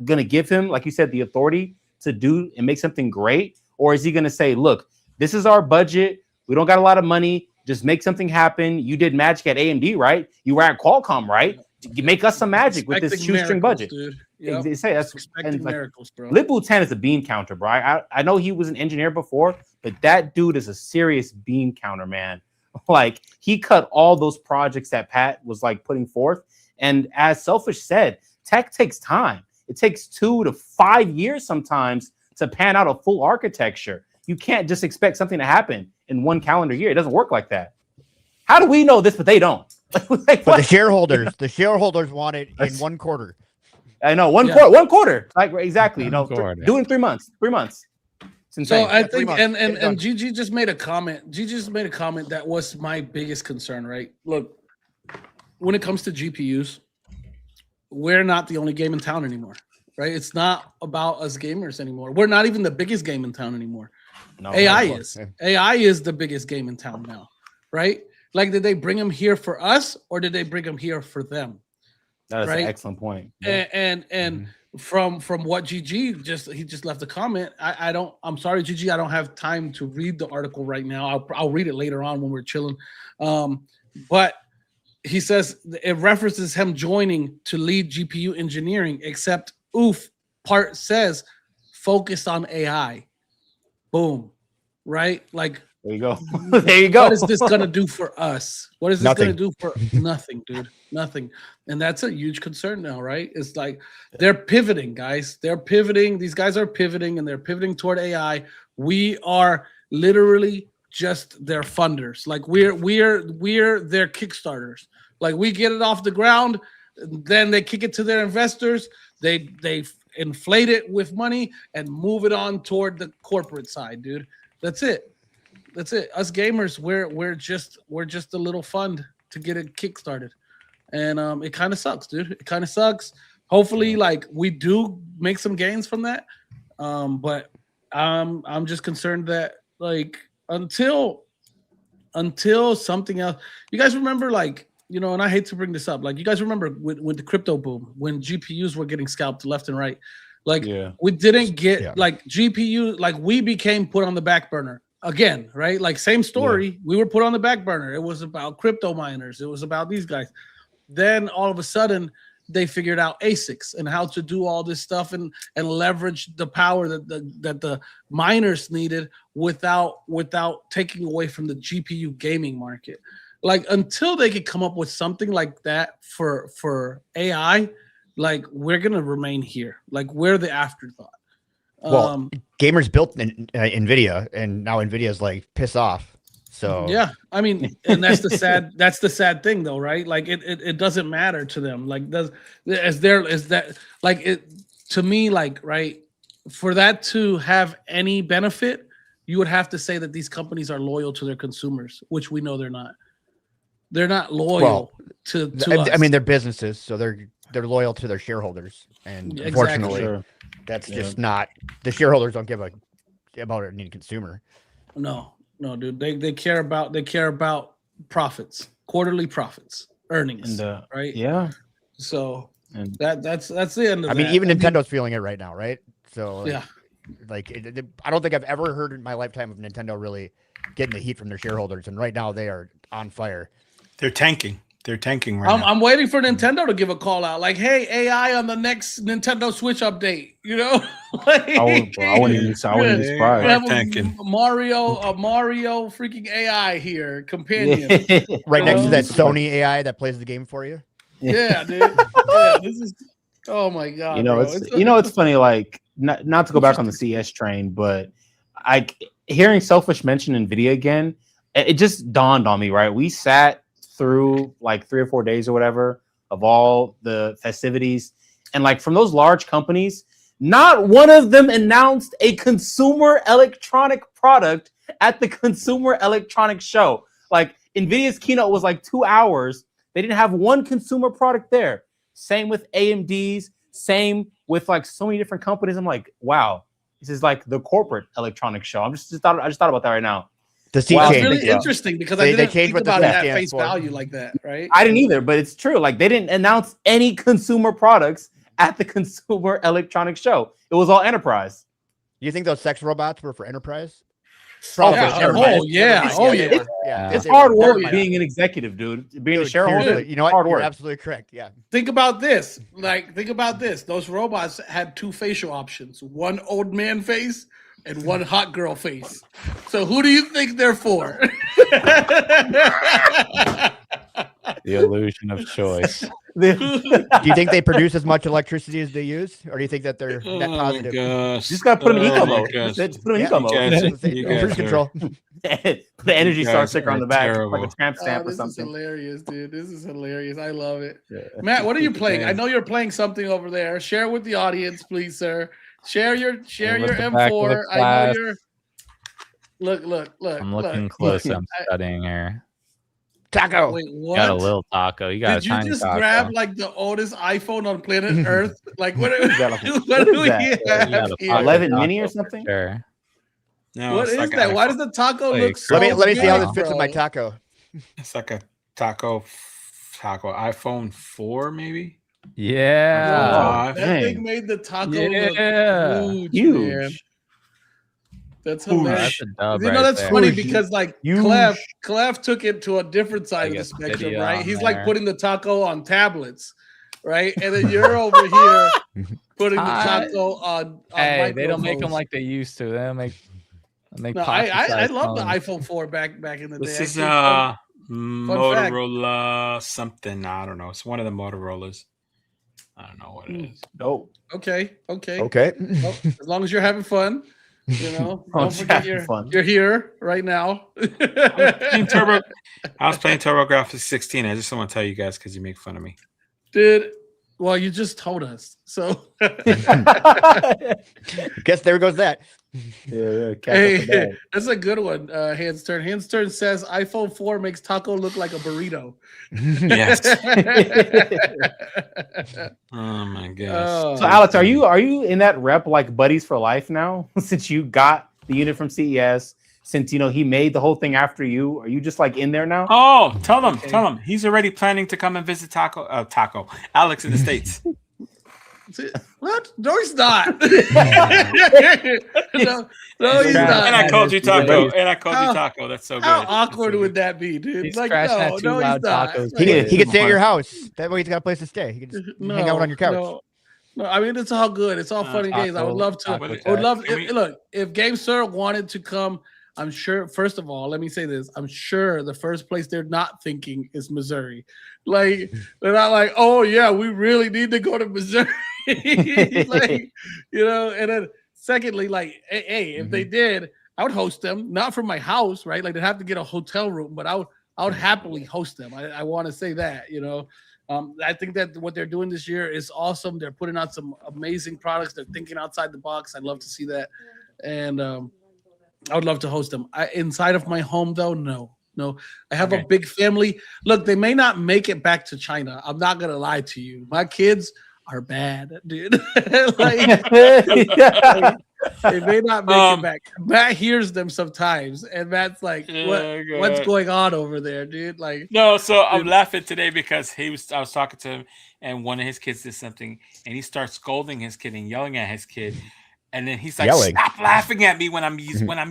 going to give him, like you said, the authority to do and make something great? Or is he going to say, look, this is our budget. We don't got a lot of money. Just make something happen. You did magic at AMD, right? You were at Qualcomm, right? You make us some magic with this shoestring budget. Yep. They say that's expecting miracles, bro. Lip-Bu-Tan is a bean counter, bro. I know he was an engineer before, but that dude is a serious bean counter, man. Like, he cut all those projects that Pat was like putting forth. And as Selfish said, tech takes time. It takes 2 to 5 years sometimes to pan out a full architecture. You can't just expect something to happen in 1 calendar year. It doesn't work like that. How do we know this, but they don't? Like, but the shareholders want it in 1 quarter. I know, one quarter. Like, exactly. You know, do it in 3 months. 3 months. So I think, and GG just made a comment. GG just made a comment that was my biggest concern, right? Look, when it comes to GPUs, we're not the only game in town anymore, right? It's not about us gamers anymore. We're not even the biggest game in town anymore. No, AI is. AI is the biggest game in town now, right? Like, did they bring them here for us, or did they bring them here for them? That is an excellent point. Yeah. And from what GG just left a comment. I'm sorry, GG, I don't have time to read the article right now. I'll read it later on when we're chilling. But he says it references him joining to lead GPU engineering, except oof part says focus on AI. Boom. Right? Like, there you go. There you go. What is this gonna do for us? What is this Nothing. gonna do for nothing, dude? Nothing. And that's a huge concern now, right? It's like they're pivoting, guys. They're pivoting. These guys are pivoting, and they're pivoting toward AI. We are literally just their funders. Like we're their Kickstarters. Like we get it off the ground, then they kick it to their investors. They inflate it with money and move it on toward the corporate side, dude. That's it. That's it. Us gamers, we're just a little fund to get it kickstarted, and it kind of sucks, dude. It kind of sucks. Hopefully, like we do make some gains from that, but I'm just concerned that like until something else. You guys remember, like, you know, and I hate to bring this up, like you guys remember with the crypto boom when GPUs were getting scalped left and right, like we didn't get like GPU, like we became put on the back burner. Again, right? Like same story. We were put on the back burner. It was about crypto miners. It was about these guys. Then all of a sudden, they figured out ASICs and how to do all this stuff and leverage the power that the miners needed without taking away from the GPU gaming market. Like until they could come up with something like that for AI, like we're gonna remain here. Like we're the afterthought. Well, gamers built NVIDIA, and now NVIDIA's like piss off. So yeah, I mean, and that's the sad thing though, right? Like it doesn't matter to them. Like is that like it to me, like, right, for that to have any benefit, you would have to say that these companies are loyal to their consumers, which we know they're not. They're not loyal to us. I mean, they're businesses, so they're loyal to their shareholders, and unfortunately, that's just not. The shareholders don't give a about any consumer. No, dude. They care about profits, quarterly profits, earnings, right? Yeah. So that's the end of I mean, even Nintendo's feeling it right now, right? So like, like I don't think I've ever heard in my lifetime of Nintendo really getting the heat from their shareholders, and right now they are on fire. They're tanking. They're tanking right now. I'm waiting for Nintendo to give a call out, like, "Hey, AI on the next Nintendo Switch update." You know, like, I wouldn't be surprised. Tanking. Mario freaking AI here, companion, right next to that Sony AI that plays the game for you. Yeah, dude. Yeah, this is. Oh my god. You know, it's funny. Like, not to go back on the CS train, but hearing Selfish mention NVIDIA again, it just dawned on me. Right, we sat through like 3 or 4 days or whatever of all the festivities, and like from those large companies, not one of them announced a consumer electronic product at the Consumer Electronics Show. Like NVIDIA's keynote was like 2 hours. They didn't have one consumer product there. Same with AMD's, same with like so many different companies. I'm like, wow, this is like the corporate electronics show. I just thought about that right now. The it's really interesting because I didn't think about it at face value like that, right? I didn't either, but it's true. Like they didn't announce any consumer products at the Consumer Electronics Show. It was all enterprise. Do you think those sex robots were for enterprise? Yeah. It's hard work being an executive, dude. Being a shareholder, you know what? You're absolutely correct. Yeah. Think about this. Those robots had 2 facial options: one old man face and one hot girl face. So who do you think they're for? The illusion of choice. Do you think they produce as much electricity as they use, or do you think that they're net positive? You just gotta put them in eco mode. Just put them in eco mode. Cruise control. The energy star sticker on the back, like a tramp stamp or something. This is hilarious, dude. This is hilarious. I love it. Yeah. Matt, what are you playing? I know you're playing something over there. Share with the audience, please, sir. Share your M4. I know you're. Look. I'm looking close. I'm studying here. Taco. Wait, what? Got a little taco. You got. Did you just grab like the oldest iPhone on planet Earth? Like what? What do we have? 11 mini or something? Sure. No, what is that? Why does the taco look so Let me see how this fits in my taco. It's like a taco iPhone 4, maybe. Yeah. That thing made the taco look huge. Man. That's hilarious. That's a dub that's there. funny because like Clef took it to a different side of the spectrum, right? He's like putting the taco on tablets, right? And then you're over here putting the taco on hey, they don't make them like they used to. They don't make I love the iPhone 4 back in the day. This is Motorola something. I don't know. It's one of the Motorola's. I don't know what it is. Dope. Okay. Okay. Well, as long as you're having fun, don't forget you're here right now. I was playing TurboGrafx 16. I just don't want to tell you guys because you make fun of me. Dude, well, you just told us. So guess there goes that. Yeah. Hey, that's a good one. Hands Turn says iPhone 4 makes taco look like a burrito. Yes. Oh my gosh. So Alex, are you in that rep like buddies for life now? Since you got the unit from CES, since he made the whole thing after you, are you just like in there now? Oh, tell him he's already planning to come and visit Alex in the States. What? No, he's not. no, he's not. And I called you Taco. That's so good. How awkward would that be, dude? He's like, no, he's not. tacos. He can stay at your house. That way he's got a place to stay. He can just hang out on your couch. No, I mean it's all good. It's all fun and games. I would love to. Look, if GameSir wanted to come, I'm sure. First of all, let me say this: I'm sure the first place they're not thinking is Missouri. Like they're not like, oh yeah, we really need to go to Missouri. And then secondly, like, hey, if they did, I would host them, not from my house, right? Like they'd have to get a hotel room, but I would happily host them. I want to say that, I think that what they're doing this year is awesome. They're putting out some amazing products. They're thinking outside the box. I'd love to see that. And I would love to host them. Inside of my home, though, no. I have a big family. Look, they may not make it back to China. I'm not going to lie to you. My kids are bad, dude. They may not make it back. Matt hears them sometimes, and Matt's like, what's going on over there, dude? Like, no, so I'm laughing today because I was talking to him, and one of his kids did something, and he starts scolding his kid and yelling at his kid. And then he's like, "Stop laughing at me when I'm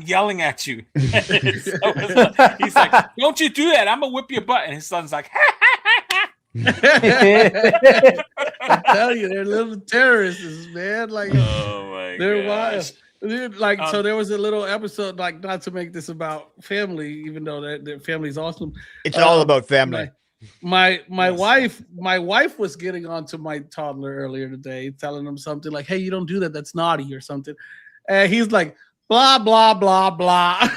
yelling at you." He's like, "Don't you do that? I'm gonna whip your butt." And his son's like, I tell you, they're little terrorists, man. Like, they're wild. Dude, like, so there was a little episode, like, not to make this about family, even though their family's awesome. It's all about family. My wife was getting onto my toddler earlier today, telling him something like, "Hey, you don't do that. That's naughty," or something. And he's like, "Blah blah blah blah."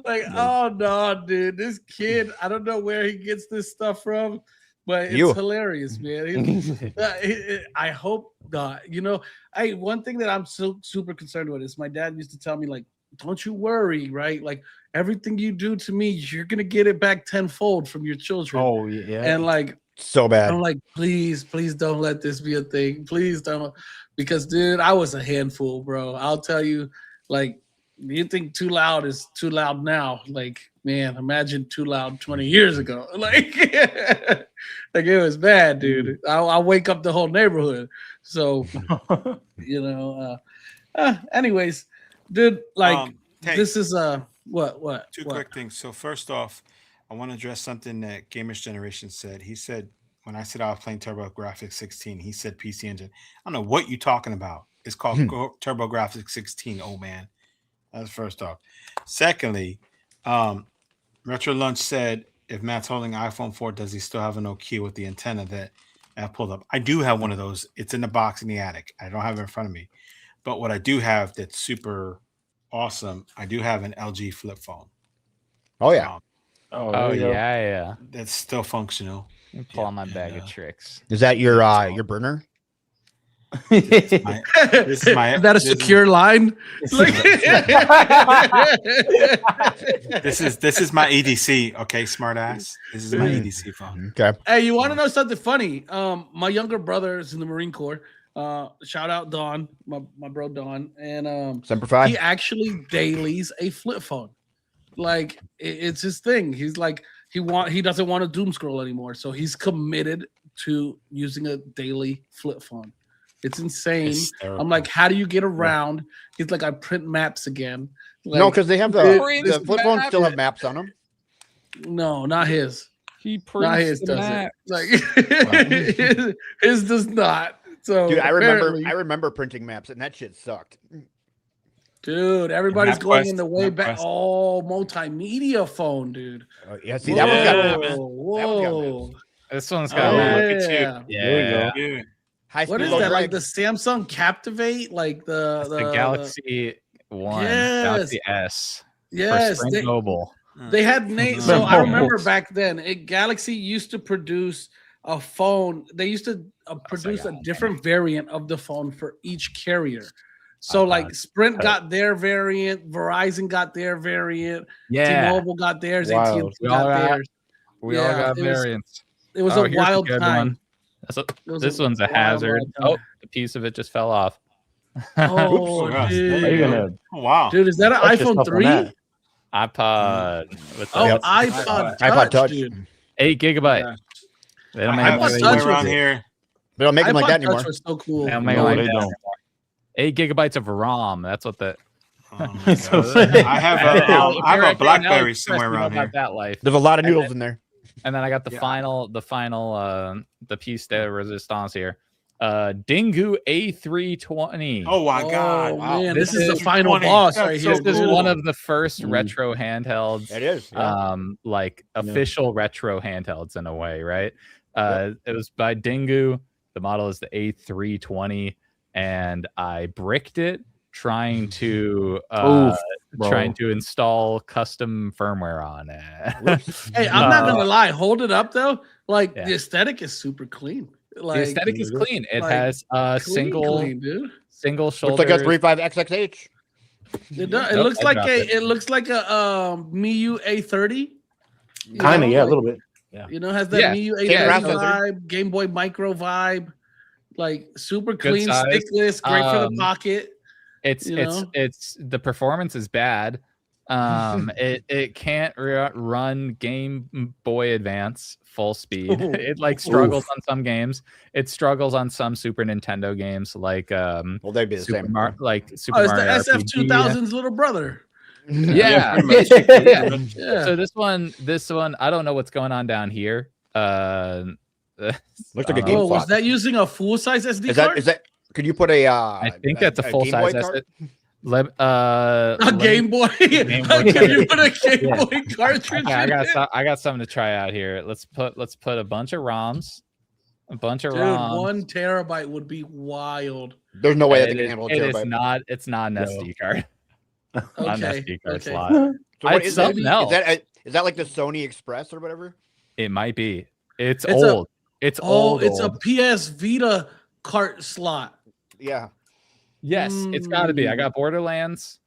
Like, oh no, dude, this kid, I don't know where he gets this stuff from, but it's hilarious, man. I hope not. One thing that I'm so super concerned with is my dad used to tell me, like, don't you worry, right? Like, everything you do to me, you're gonna get it back tenfold from your children. Oh yeah. And like, so bad. I'm like, please don't let this be a thing. Please don't, because dude, I was a handful, bro. I'll tell you, like, you think too loud is too loud now. Like, man, imagine too loud 20 years ago. Like, like it was bad, dude. I'll wake up the whole neighborhood. So, anyways, dude, like, this is what? Two quick things. So first off, I want to address something that Gamers Generation said. He said, when I said I was playing TurboGrafx 16, he said PC Engine. I don't know what you're talking about. It's called TurboGrafx 16, old man. That's first off. Secondly, Retro Lunch said, if Matt's holding iPhone 4, does he still have an Nokia with the antenna that I pulled up? I do have one of those. It's in the box in the attic. I don't have it in front of me. But what I do have that's super awesome, I do have an LG flip phone. Oh yeah. Yeah. That's still functional. Pull on my bag of tricks. Is that your burner? This is my is that a secure line? This is my EDC, okay, smart ass. This is my EDC phone. Okay. Hey, you want to know something funny? My younger brother is in the Marine Corps. Shout out Don, my bro Don, and Semper Fi. He actually dailies a flip phone. Like, it's his thing. He's like, he doesn't want to doom scroll anymore, so he's committed to using a daily flip phone. It's insane. I'm like, how do you get around? He's like, I print maps again. Like, no, because they have the flip phones still have maps on them. No, not his. He not his doesn't. Like his does not. So dude, I remember printing maps, and that shit sucked. Dude, everybody's going in the way back. Oh, multimedia phone, dude. Yeah, see that one's got maps. Whoa. This one's got maps. Yeah. What is that? Like the Samsung Captivate? Like the Galaxy One, Galaxy S. Yes, for Sprint Mobile. They had names. So I remember back then, Galaxy used to produce a phone. They used to produce a different variant of the phone for each carrier. So like Sprint got their variant, Verizon got their variant, T-Mobile got theirs, AT&T got theirs. We all got variants. It was a wild time. This one's a hazard. Oh, a piece of it just fell off. Oh, dude. Wow. Dude, is that an iPhone 3? iPod. iPod Touch. Dude. 8 gigabyte. They don't make iPod Touch around here. They don't make them like that anymore. Touch was so cool. They don't make them like that anymore. 8 gigabytes of ROM. That's what the. I have a BlackBerry somewhere around here. That life. There's a lot of noodles in there. And then I got the final piece de resistance here. Dingu A320. Oh my god! Wow. Man, this is the final boss right here. This is one of the first retro handhelds. It is. Like official retro handhelds in a way, right? It was by Dingu. The model is the A320, and I bricked it trying to install custom firmware on it. Hey, I'm not gonna lie. Hold it up though. Like the aesthetic is super clean. Like, the aesthetic is clean. It has a single shoulder. Looks like a 35XXH. It does. It looks like a Miyoo A30. Kind of, a little bit. Yeah. You know, has that Miyoo A30 vibe, Game Boy Micro vibe, like super clean, stickless, great for the pocket. It's the performance is bad. It can't run Game Boy Advance full speed. It like struggles on some games. It struggles on some Super Nintendo games like they'd be the same. Super Mario. It's the SF2000's little brother. Yeah. So this one, I don't know what's going on down here. Looks like a game. Was that using a full size SD card? Is that? Could you put a? I think that's a full size SD. A Game Boy. Can you put a Game Boy cartridge? I got something to try out here. Let's put a bunch of ROMs. A bunch of ROMs. 1 terabyte would be wild. There's no way that they can handle a terabyte. It's not an SD card. Not an SD card slot. So what is something else. Is that like the Sony Express or whatever? It might be. It's old. It's old. It's a PS Vita cart slot. Yeah. Yes, it's got to be. I got Borderlands.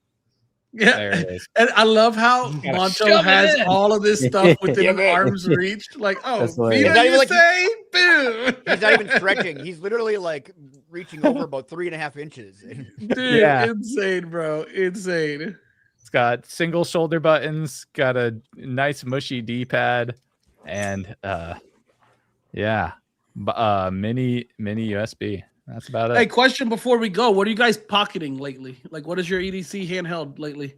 Yeah, there it is. And I love how Monto has all of this stuff within arm's reach. Like, Vita, you say? Boom. He's not even stretching. He's literally like reaching over about 3.5 inches. Dude, insane, bro. Insane. It's got single shoulder buttons, got a nice mushy D-pad, and mini USB. That's about it. Hey, question before we go. What are you guys pocketing lately? Like, what is your EDC handheld lately?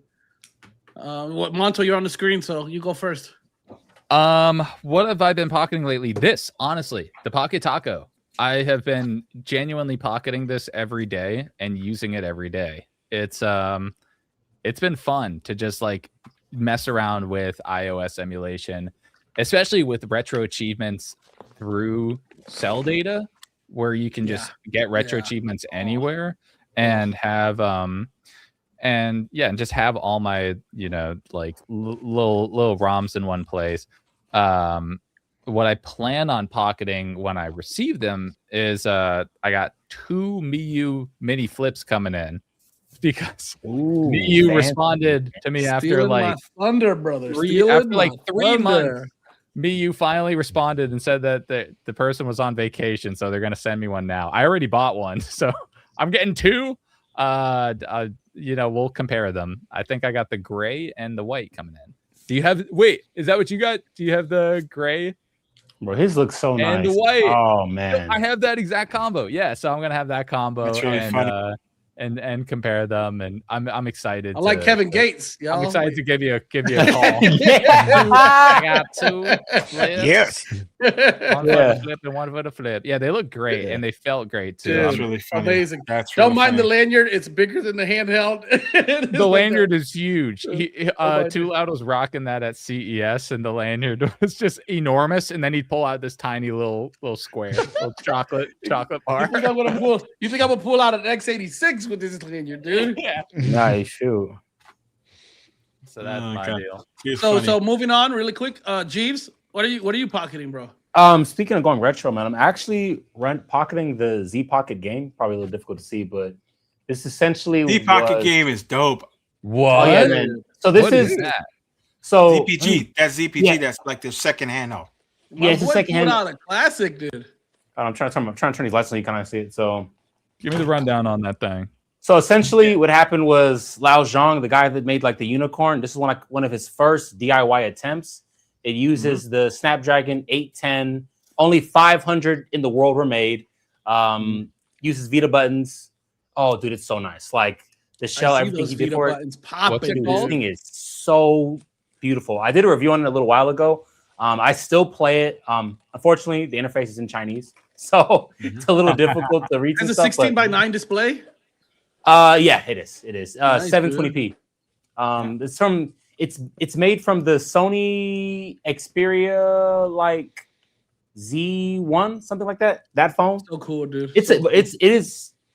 Monto, you're on the screen, so you go first. What have I been pocketing lately? This, honestly, the Pocket Taco. I have been genuinely pocketing this every day and using it every day. It's been fun to just like mess around with iOS emulation, especially with retro achievements through cell data, where you can just get retro achievements anywhere and have and just have all my like little ROMs in one place. What I plan on pocketing when I receive them is I got 2 Miyoo mini flips coming in because Miyoo responded to me after like thunder, brother. 3 months. Miyoo finally responded and said that the person was on vacation, so they're gonna send me one now. I already bought one, so I'm getting 2. We'll compare them. I think I got the gray and the white coming in. Do you have? Wait, is that what you got? Do you have the gray? Bro, his looks so and nice. white. Oh man, I have that exact combo. Yeah, so I'm gonna have that combo. That's really funny. And compare them, and I'm excited. I like Kevin Gates, y'all. I'm excited to give you a call. I got two flips. Yes. One for the flip and one for the flip. Yeah, they look great and they felt great too. Dude, That's really funny. Amazing. That's Don't really mind funny. the lanyard; it's bigger than the handheld. The lanyard is huge. Too Loud was rocking that at CES, and the lanyard was just enormous. And then he'd pull out this tiny little square, little chocolate bar. You think I'm gonna pull out an X86 with this lanyard, dude? Yeah. nice shoot. So that's my deal. So moving on really quick. Jeeves, what are you pocketing, bro? Speaking of going retro, man, I'm actually pocketing the Z Pocket game. Probably a little difficult to see, but this essentially Z Pocket game is dope. What? Oh, yeah, man. So this is that? So ZPG. That's ZPG. Yeah. That's like the second handheld. Yeah, it's a second hand. Out a classic, dude. I'm trying to turn these lights so you kind of see it. So Give me the rundown on that thing. So essentially, what happened was Lao Zhang, the guy that made like the unicorn, this is one of his first DIY attempts. It uses the Snapdragon 810. Only 500 in the world were made. Uses Vita buttons. Oh, dude, it's so nice. Like the shell, everything he did for it. What's it this thing is so beautiful. I did a review on it a little while ago. I still play it. Unfortunately, the interface is in Chinese, so it's a little difficult to read. It's a 16:9 display. Yeah, it is. It is Nice, 720p. It's made from the Sony Xperia like Z1, something like that. That phone. So cool, dude.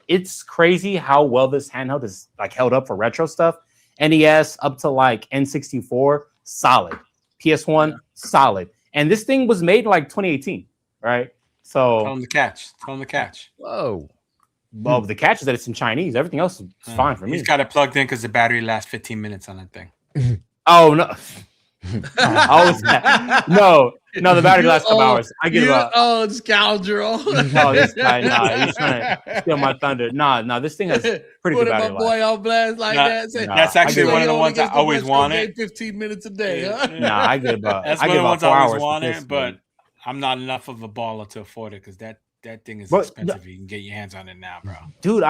It's crazy how well this handheld is like held up for retro stuff. NES up to like N64, solid. PS1, solid. And this thing was made in like 2018, right? So Tell them the catch. Whoa. Well, the catch is that it's in Chinese. Everything else is fine for me. He's got it plugged in because the battery lasts 15 minutes on that thing. Oh no. No, the battery lasts a couple hours. I get it. Oh, scoundrel. No, this guy, he's trying to steal my thunder. No, this thing has pretty good battery life. Boy on blast like that. That's actually one of the ones I always wanted. 15 minutes a day, huh? Nah, I get about. That's one of the ones I always wanted, but I'm not enough of a baller to afford it because that thing is expensive. You can get your hands on it now, bro. Dude,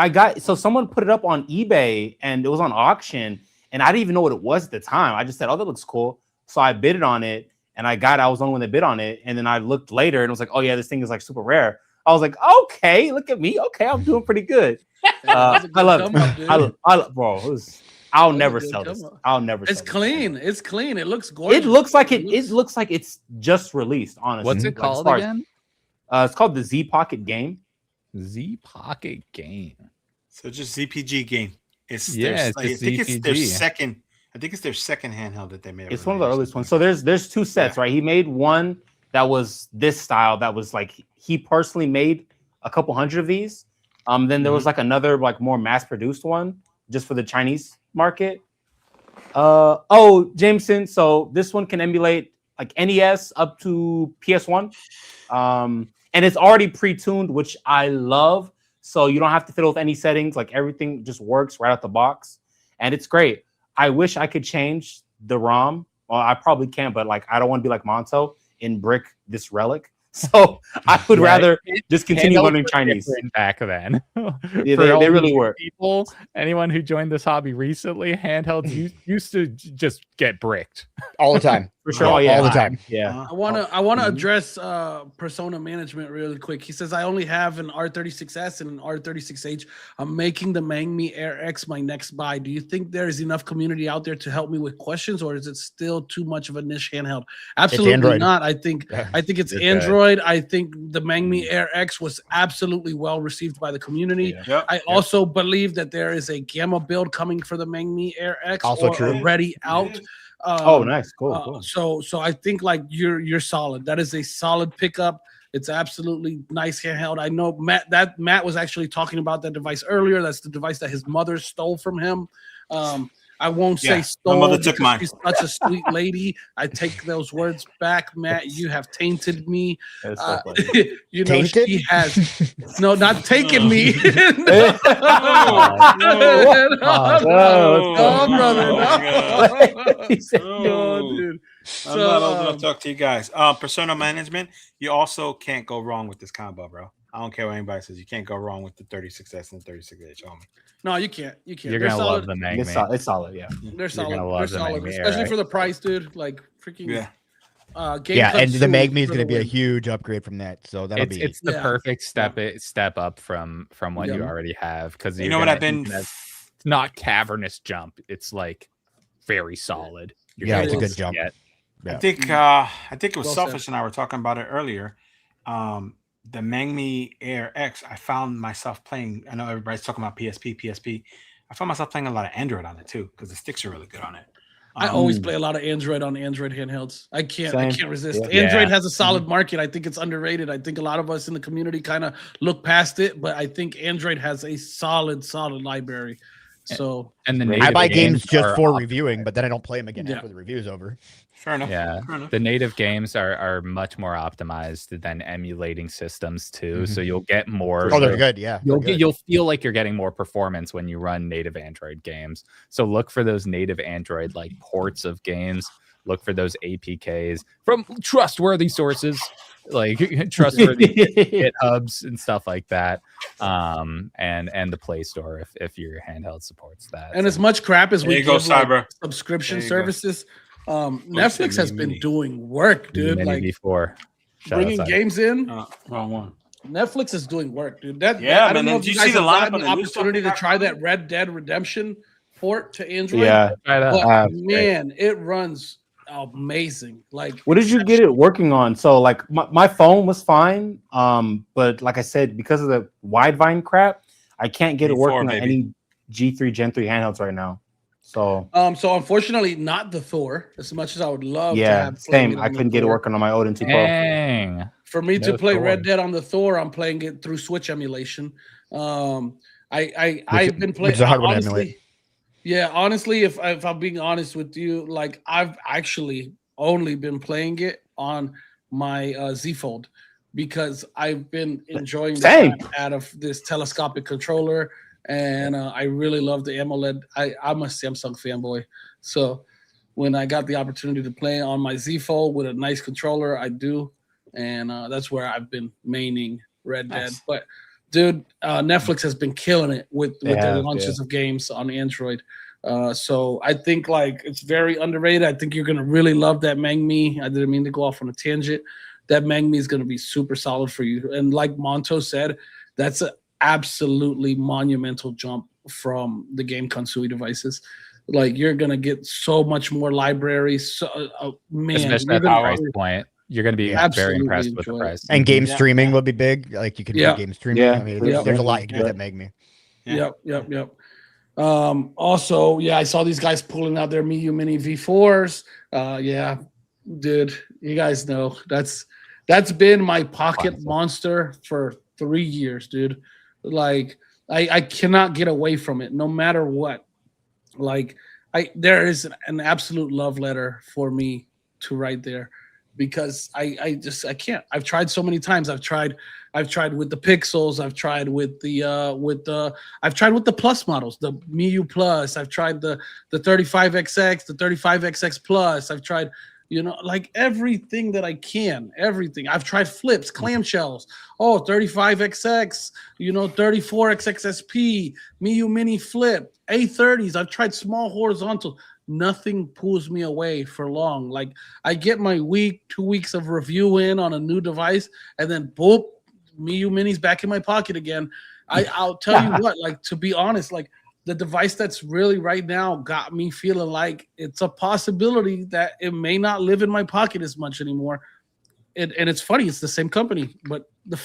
someone put it up on eBay and it was on auction, and I didn't even know what it was at the time. I just said, "Oh, that looks cool," so I bid it on it. And I was the only one that bid on it. And then I looked later and it was like, oh, yeah, this thing is like super rare. I was like, okay, look at me. Okay, I'm doing pretty good. I love it. Bro, I'll never sell this. I'll never sell It's clean. It's clean. It looks gorgeous. It looks like it looks like it's just released, honestly. What's it called again? It's called the Z Pocket game. Z Pocket game. So just ZPG game. I think it's their second handheld that they made. It's one of the earliest ones. So there's two sets, right? He made one that was this style that was like he personally made a couple hundred of these. Then there was like another like more mass-produced one just for the Chinese market. Jameson. So this one can emulate like NES up to PS1. And it's already pre-tuned, which I love. So you don't have to fiddle with any settings. Like everything just works right out the box. And it's great. I wish I could change the ROM. Well, I probably can, but like I don't want to be like Monto and brick this relic. So I would rather just continue learning Chinese. Back then, they really were. People, anyone who joined this hobby recently, handhelds used to just get bricked all the time. For sure, all the time. Yeah. I want to address persona management really quick. He says I only have an R36S and an R36H. I'm making the Mangmi Air X my next buy. Do you think there is enough community out there to help me with questions, or is it still too much of a niche handheld? Absolutely not. I think it's Android. I think the Mangmi Air X was absolutely well received by the community. I also believe that there is a Gamma build coming for the Mangmi Air X, also true, already out. Nice, cool. So I think like you're solid. That is a solid pickup. It's absolutely nice handheld. I know Matt was actually talking about that device earlier. That's the device that his mother stole from him. I won't say stole. My mother took mine. She's such a sweet lady. I take those words back, Matt. You have tainted me. Tainted? She has not taken me. Brother. No, dude. I'm not old enough to talk to you guys. Persona management, you also can't go wrong with this combo, bro. I don't care what anybody says. You can't go wrong with the 36S and the 36H, homie. No, you can't. You can't. You're They're gonna solid. love the Magme. It's solid, yeah. They're solid. gonna love They're the solid, Magme, especially right? for the price, dude. Like freaking. Yeah. Game Yeah, and the Consume Magme is for going to the be a win. huge upgrade from that. So that'll be. It's the Yeah. perfect step up from what you already have, because You know what I've been. It's not cavernous jump. It's like very solid. Yeah, it's a It good jump. Get. Yeah. I think it was Well Selfish said. and I were talking about it earlier. The Magme Air X, I found myself playing. I know everybody's talking about PSP. I found myself playing a lot of Android on it too, because the sticks are really good on it. I always play a lot of Android on Android handhelds. I can't resist. Yeah. Android has a solid market. I think it's underrated. I think a lot of us in the community kind of look past it, but I think Android has a solid library. So And the I native buy games just are for op- reviewing, but then I don't play them again Yeah. after the review's over. Fair enough. Yeah, Fair enough. the native games are much more optimized than emulating systems too. So you'll get more. Oh, they're good. Yeah, You'll feel like you're getting more performance when you run native Android games. So look for those native Android like ports of games. Look for those APKs from trustworthy sources, like trustworthy GitHubs and stuff like that. And the Play Store if your handheld supports that. and as much crap as There we you go, give like, Cyber. subscription There you go. services, Netflix has been Mini. doing work, dude. Mini Like V4. bringing games in. Wrong one. Netflix is doing work, dude. Yeah, I man, don't know and if did you guys see the have lineup gotten of the the new stuff opportunity they to got? try that Red Dead Redemption port to Android. Yeah. But man, it runs amazing. Like, What did you get it working on? So like my phone was fine, but like I said, because of the Widevine crap, I can't get it V4, working baby. on any G3 Gen 3 handhelds right now. So so unfortunately, not the Thor. As much as I would love to yeah, have playing same. it I on the couldn't get it Thor. working on my Odin 2 Pro. Dang. For me to No play Thor. Red Dead on the Thor, I'm playing it through Switch emulation. I've been playing. which is a hard one to emulate. Honestly, yeah, honestly, if I'm being honest with you, like I've actually only been playing it on my Z Fold because I've been enjoying the Same. crap out of this telescopic controller, and I really love the AMOLED. I'm a Samsung fanboy, so when I got the opportunity to play on my Z Fold with a nice controller, I do, and that's where I've been maining Red Dead. Nice. But dude, Netflix has been killing it with their have, launches of games on Android. So I think like it's very underrated. I think you're gonna really love that Magme. I didn't mean to go off on a tangent. That Magme is gonna be super solid for you. And like Monto said, that's an absolutely monumental jump from the Game Consui devices. Like you're gonna get so much more libraries. So man, Especially you're at the gonna price point. You're going to be Absolutely very impressed with the enjoy it. price. And game Yeah. streaming will be big. Like you can Yeah. do game streaming. Yeah. I mean, Yeah. there's a lot you can do Yeah. with that Magme. Yeah. Yep. Also, yeah, I saw these guys pulling out their Miyoo Mini V4s. Yeah, dude, you guys know that's been my pocket monster for 3 years, dude. Like I cannot get away from it no matter what. Like there is an absolute love letter for me to write there because I can't. I've tried so many times. I've tried with the Pixels. I've tried with the Plus models, the Miyoo Plus. I've tried the 35XX, the 35XX Plus. I've tried, like everything that I can. Everything. I've tried flips, clamshells. 35XX, 34XXSP, Miyoo Mini Flip, A30s. I've tried small horizontal. Nothing pulls me away for long. Like I get my 2 weeks of review in on a new device, and then boop, Miyoo Mini's back in my pocket again. I'll tell you what, like to be honest, like the device that's really right now got me feeling like it's a possibility that it may not live in my pocket as much anymore. And it's funny, it's the same company, but the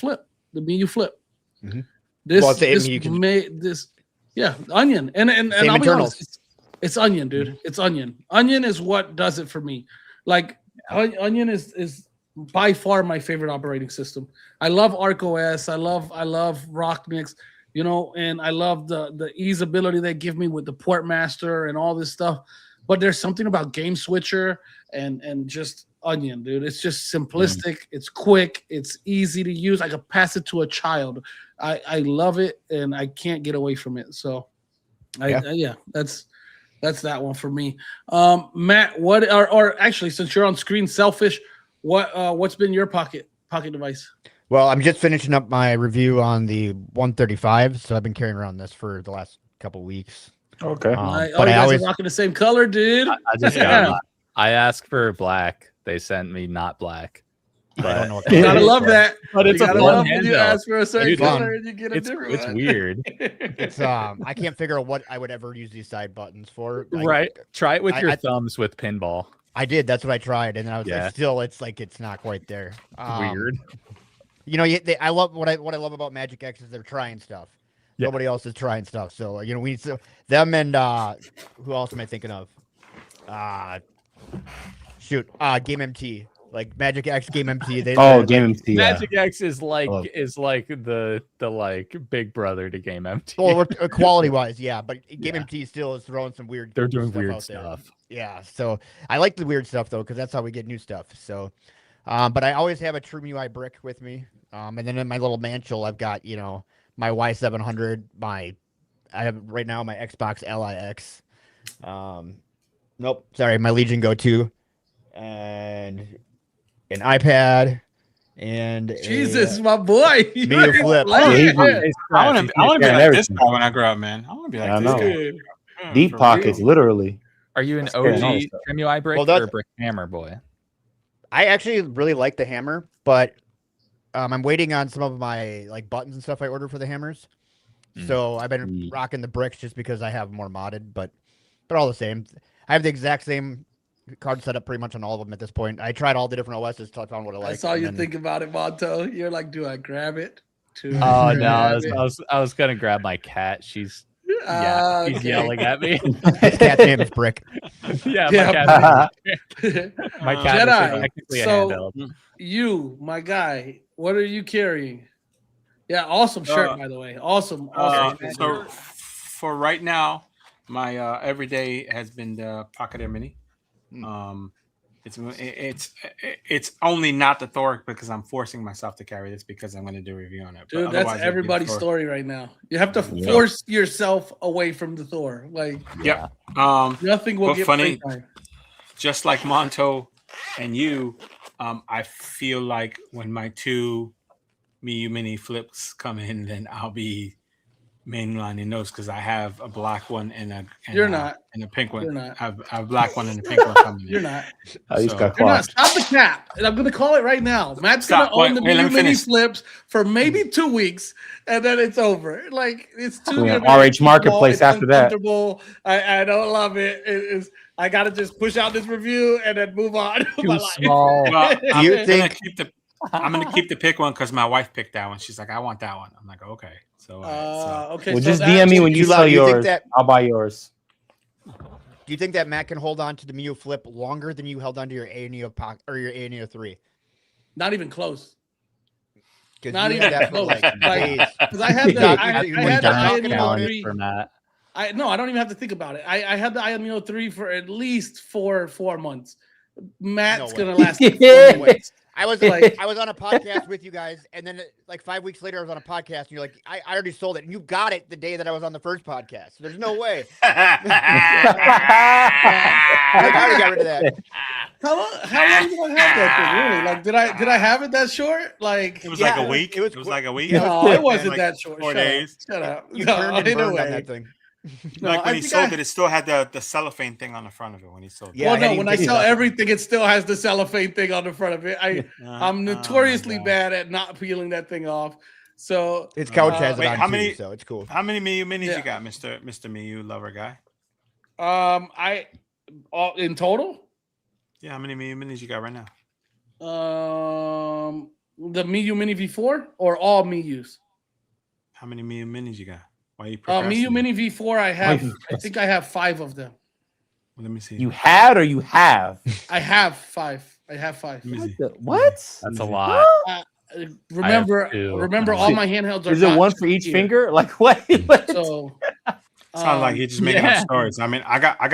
Miyoo Flip. Mhm. Onion. And Same I'll be internals. honest, it's Onion, dude. It's Onion. Onion is what does it for me. Like Onion is by far my favorite operating system. I love ArcOS. I love RockMix, and I love the easeability they give me with the port master and all this stuff. But there's something about Game Switcher and just Onion, dude. It's just simplistic. It's quick. It's easy to use. I could pass it to a child. I love it, and I can't get away from it. So, that's That's that one for me. Matt, what or actually, since you're on screen, Selfish, what's been your pocket device? Well, I'm just finishing up my review on the 135, so I've been carrying around this for the last couple weeks. Okay. But I always are rocking the same color, dude. I just got I asked for black. They sent me not black. I don't know what You gotta love that. But it's you a gotta fun love when you ask for a certain It's color and you get a It's different one. weird. It's I can't figure out what I would ever use these side buttons for. Right. Try it with your thumbs with pinball. I did. That's what I tried, and then I was Yeah. like, still, it's like it's not quite there. Weird. You know, I love what I love about Magic X is they're trying stuff. Yeah. Nobody else is trying stuff. So you know, we need them and who else am I thinking of? Game MT. Like Magic X, Game MT. Game MT. Magic X is like the like big brother to Game MT. Well, quality wise, yeah, but Game MT still is throwing some weird. They're doing stuff weird out there. stuff. Yeah, so I like the weird stuff though, because that's how we get new stuff. So, but I always have a TRIMUI brick with me, and then in my little mantle, I've got my Y700, I have right now my Xbox LIX. Nope, sorry, my Legion Go 2, and an iPad, and Jesus, my boy. Miyoo Flip. I want to be like this guy when I grow up, man. I want to be like this guy. Deep pockets, literally. Are you an OG TRIMUI brick or a brick hammer boy? I actually really like the hammer, but I'm waiting on some of my buttons and stuff I ordered for the hammers. So I've been rocking the bricks just because I have more modded, but all the same, I have the exact same card setup pretty much on all of them at this point. I tried all the different OSs till I found what I like. I saw you think about it, Monto. You're like, do I grab it? Oh no, I was gonna grab my cat. She's yelling at me. His cat's name is Brick. My cat is Jedi. technically a handheld. You, my guy, what are you carrying? Yeah, awesome shirt, by the way. Awesome. So for right now, my everyday has been the Pocket Air Mini. It's only not the Thor because I'm forcing myself to carry this because I'm going to do a review on it. Dude, that's everybody's story right now. You have to force yourself away from the Thor. Nothing will get funny. free time. Just like Monto and you, I feel like when my two Miyoo Mini flips come in, then I'll be mainlining those because I have a black one and a pink one. You're not. I have a black one and a pink one coming in. You're not. You're not. Stop the cap. And I'm going to call it right now. Matt's going to own the Miyoo Mini flips for maybe 2 weeks, and then it's over. It's too RH Marketplace after that. I don't love it. I got to just push out this review and then move on. Too small. I'm gonna keep the pick one because my wife picked that one. She's like, I want that one. I'm like, okay. So okay. Well, just DM me when you sell yours. I'll buy yours. Do you think that Matt can hold on to the Miyoo Flip longer than you held on to your AYANEO Pocket or your AYANEO 3? Not even close. Not even that close. Because I had the AYANEO 3 for Matt. I don't even have to think about it. I had the AYANEO 3 for at least four months. Matt's gonna last 4 months. I was on a podcast with you guys, and then 5 weeks later, I was on a podcast, and you're like, I already sold it, and you got it the day that I was on the first podcast. There's no way. I already got rid of that. How long did I have that thing? Really? Did I have it that short? It was like a week. It was like a week. No, it wasn't that short. 4 days. Shut up. You turned and burned on that thing. When he sold it still had the cellophane thing on the front of it when he sold it. Yeah, when I sell everything, it still has the cellophane thing on the front of it. I'm notoriously bad at not peeling that thing off. So its couch has it on too, so it's cool. How many Miyoo Minis you got, Mr. Miyoo lover guy? In total? Yeah, how many Miyoo Minis you got right now? The Miyoo Mini V4 or all Miyoo's? How many Miyoo Minis you got? Miyoo Mini V4, I think I have 5 of them. Well, let me see. You had or you have? I have 5. What? That's a lot. Remember all my handhelds are. Is it one for each finger? Like what? So sounds like he's just making up stories. I mean, I got 2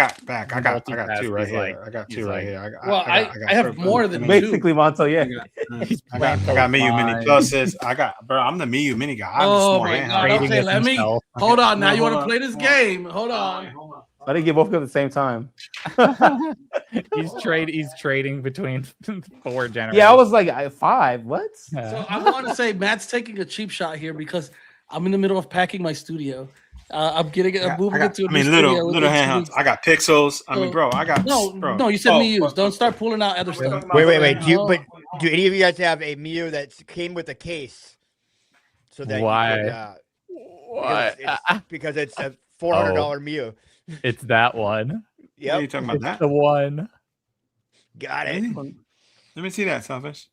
right here. I got 2 right here. I have more than basically 2. Monto. Yeah, I got Miyoo Mini pluses. I'm the Miyoo Mini guy. I'm my God. Okay, let me hold on. Now you want to play this game? Hold on. Why did they both go at the same time? He's trading between 4 generations. Yeah, I was like 5. What? So I want to say Matt's taking a cheap shot here because I'm in the middle of packing my studio. I'm moving it to a new studio. Little handhelds. I got pixels. I mean, bro, I got no. You said Miyoo's. Don't start pulling out other stuff. Wait. Do any of you guys have a Miyoo that came with a case? So that why? Because it's a $400 Miyoo. It's that one. Yep. What are you talking about? That the one. Got it. Let me see that, Selfish.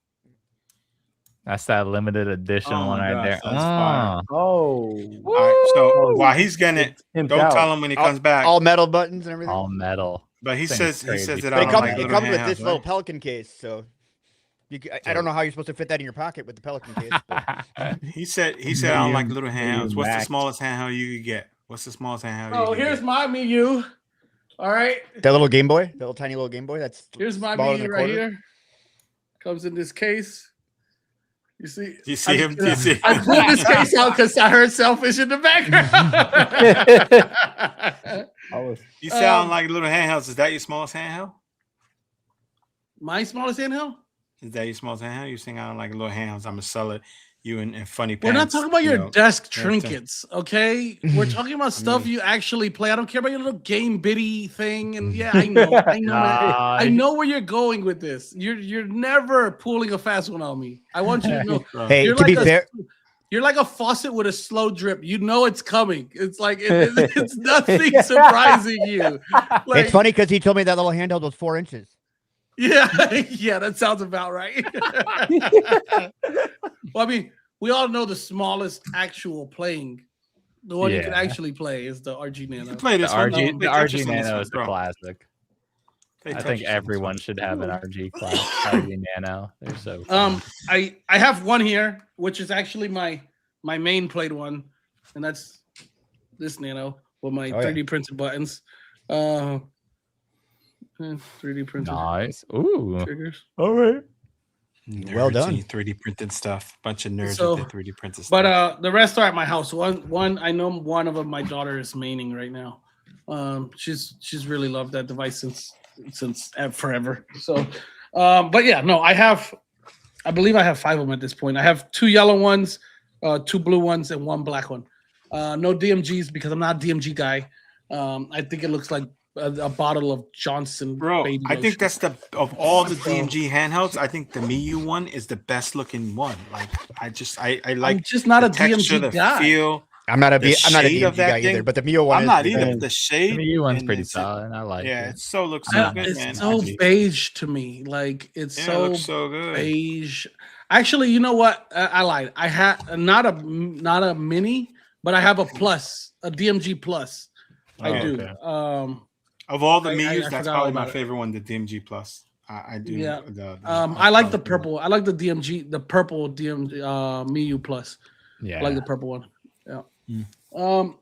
That's that limited edition one right there. Oh. All right, so while he's getting it, don't tell him when he comes back. All metal buttons and everything. All metal. But he says that it comes with this little Pelican case, so I don't know how you're supposed to fit that in your pocket with the Pelican case. But. He said I don't like little handhelds. What's the smallest handheld you could get? What's the smallest handheld? Oh, here's my Miyoo. All right. That little Game Boy, that little tiny little Game Boy. Here's my Miyoo right here. Comes in this case. You see him? I pulled this case out because I heard Selfish in the background. You sound like little handhelds. Is that your smallest handheld? My smallest handheld? Is that your smallest handheld? You saying I don't like little handhelds? I'm gonna sell it. You in funny pants. We're not talking about your desk trinkets, okay? We're talking about stuff you actually play. I don't care about your little game bitty thing. And yeah, I know where you're going with this. You're never pulling a fast one on me. I want you to know. Hey, to be fair, you're like a faucet with a slow drip. You know it's coming. It's like it's nothing surprising you. It's funny because he told me that little handheld was 4 inches. Yeah, that sounds about right. Well, I mean, we all know the smallest actual playing, the one you can actually play is the RG Nano. You play this the one, RG Nano is the classic. I think everyone should have an RG Nano. They're so fun. I have one here, which is actually my main played one, and that's this Nano with my 3D printed buttons. 3D printed. Nice. Ooh. Triggers. All right. Well done. 3D printed stuff. Bunch of nerds with their 3D printed stuff. But the rest are at my house. One I know one of them my daughter is maining right now. She's really loved that device since forever. So but yeah, no, I believe I have 5 of them at this point. I have 2 yellow ones, 2 blue ones, and 1 black one. No DMGs because I'm not a DMG guy. I think it looks like a bottle of Johnson. Bro, baby I lotion. think that's of all the DMG handhelds, I think the Miyoo one is the best looking one. Like I like. I'm just not a texture, DMG guy. Feel. I'm not a DMG guy either, but the Miyoo one. I'm not either. The shade. The Miyoo one's pretty solid. I like it. Yeah, it looks so good, it's man. so beige to me. Like it looks so good. Beige. Actually, you know what? I lied. I had not a mini, but I have a plus, a DMG plus. I do. Okay. Of all the Miyoo's, that's probably my favorite one, the DMG Plus. I do. Yeah. I like the purple. I like the DMG, the purple DMG Miyoo Plus. Yeah. I like the purple one. Yeah.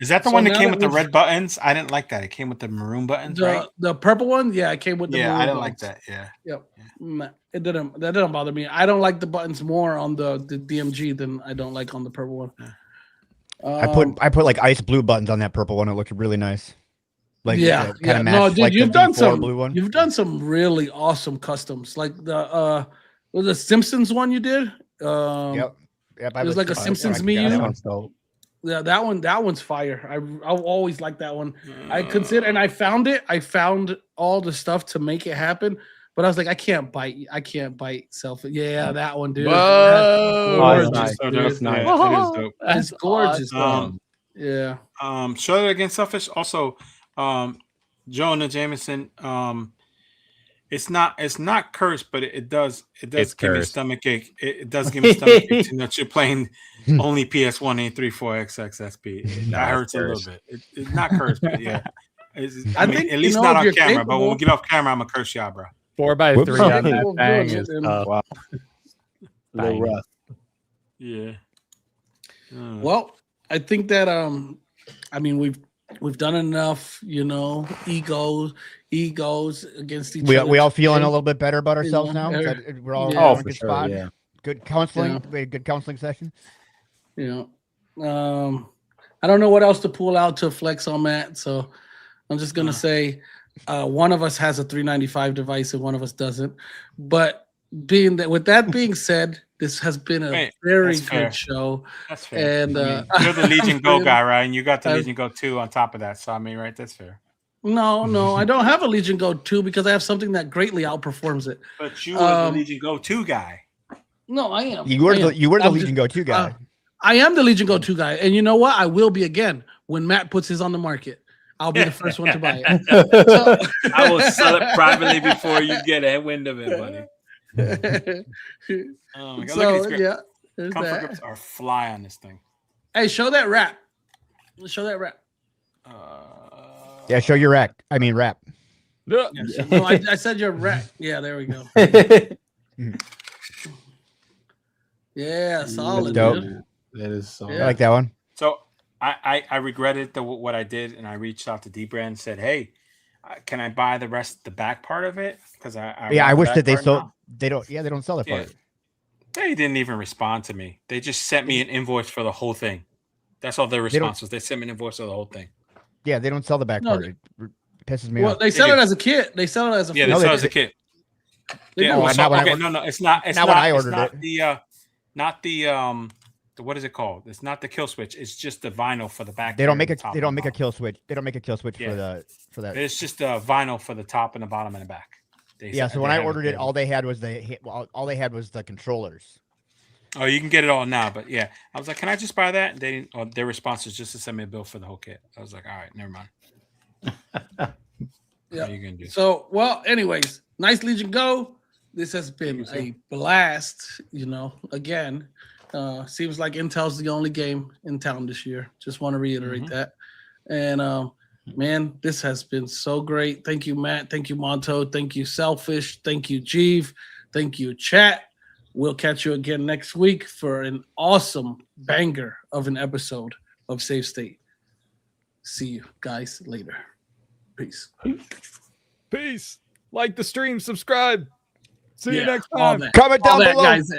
Is that the one that came with the red buttons? I didn't like that. It came with the maroon buttons, right? The purple one, yeah, it came with the maroon I didn't buttons. like that. Yeah. Yep. Yeah. That didn't bother me. I don't like the buttons more on the DMG than I don't like on the purple one. Yeah. I put like ice blue buttons on that purple one. It looked really nice. Like yeah. No, dude, like you've done some blue one. You've done some really awesome customs, like the was the Simpsons one you did. Yep. It was like a Simpsons Miyoo. Yeah, that one's fire. I always like that one. I consider, and I found all the stuff to make it happen, but I was like, I can't bite self. Yeah, that one, dude. Gorgeous, nice. dude. That's nice. It is dope. It's gorgeous. Yeah. Show it against Selfish. Also, Jonah Jameson. It's not cursed, but it does give me a stomach ache. It does give me a stomach ache to know you're playing only PS1 834 XXSP. That hurts a little bit. It's not cursed, but yeah. I mean, at least not on camera. But when we get off camera, I'm gonna curse y'all, bro. 4x3 on that bang is wow. A little rough. Yeah. Well, I think that I mean we've done enough, you know, egos against each other. We all feeling a little bit better about ourselves now. We're all in a good spot. Yeah. Good counseling. We had a good counseling session. You know, I don't know what else to pull out to flex on Matt. So I'm just gonna say one of us has a 395 device and one of us doesn't. But with that being said, this has been a very good show. That's fair. And you're the Legion Go guy, right? And you got the Legion Go 2 on top of that. So I mean, right? That's fair. No, I don't have a Legion Go 2 because I have something that greatly outperforms it. But you are the Legion Go 2 guy. No, I am. You were the Legion Go 2 guy. I am the Legion Go 2 guy. And you know what? I will be again when Matt puts his on the market. I'll be the first one to buy it. So, I will sell it privately before you get a wind of it, buddy. Oh my God. Look at these comfort grips are fly on this thing. Hey, show that wrap. Show that wrap. Yeah, show your rack. I mean, wrap. No, I said your wrap. Yeah, there we go. Yeah, solid. Dude. That is so. I like that one. So I regretted what I did, and I reached out to D-Brand and said, "Hey, can I buy the back part of it?" Because I wish that they sold. They don't. Yeah, they don't sell that part. They didn't even respond to me. They just sent me an invoice for the whole thing. That's all their response was. They sent me an invoice for the whole thing. Yeah, they don't sell the back part. It pisses me off. They sell it as a kit. They sell it as a they sell it as a kit. Yeah, no, it's not. It's not when I ordered it. Not the what is it called? It's not the kill switch. It's just the vinyl for the back. They don't make a kill switch. They don't make a kill switch for that. It's just a vinyl for the top and the bottom and the back. So when I ordered it, all they had was the controllers. Oh, you can get it all now, but yeah, I was like, "Can I just buy that?" And their response was just to send me a bill for the whole kit. I was like, "All right, never mind." Yeah. What are you gonna do? So, well, anyways, nice Legion Go. This has been a blast. Again, seems like Intel's the only game in town this year. Just want to reiterate that. And man, this has been so great. Thank you, Matt. Thank you, Monto. Thank you, CELLPHISH. Thank you, Jeeves. Thank you, chat. We'll catch you again next week for an awesome banger of an episode of SaveState. See you guys later. Peace. Peace. Like the stream, subscribe. See you next time. Comment down below. Guys.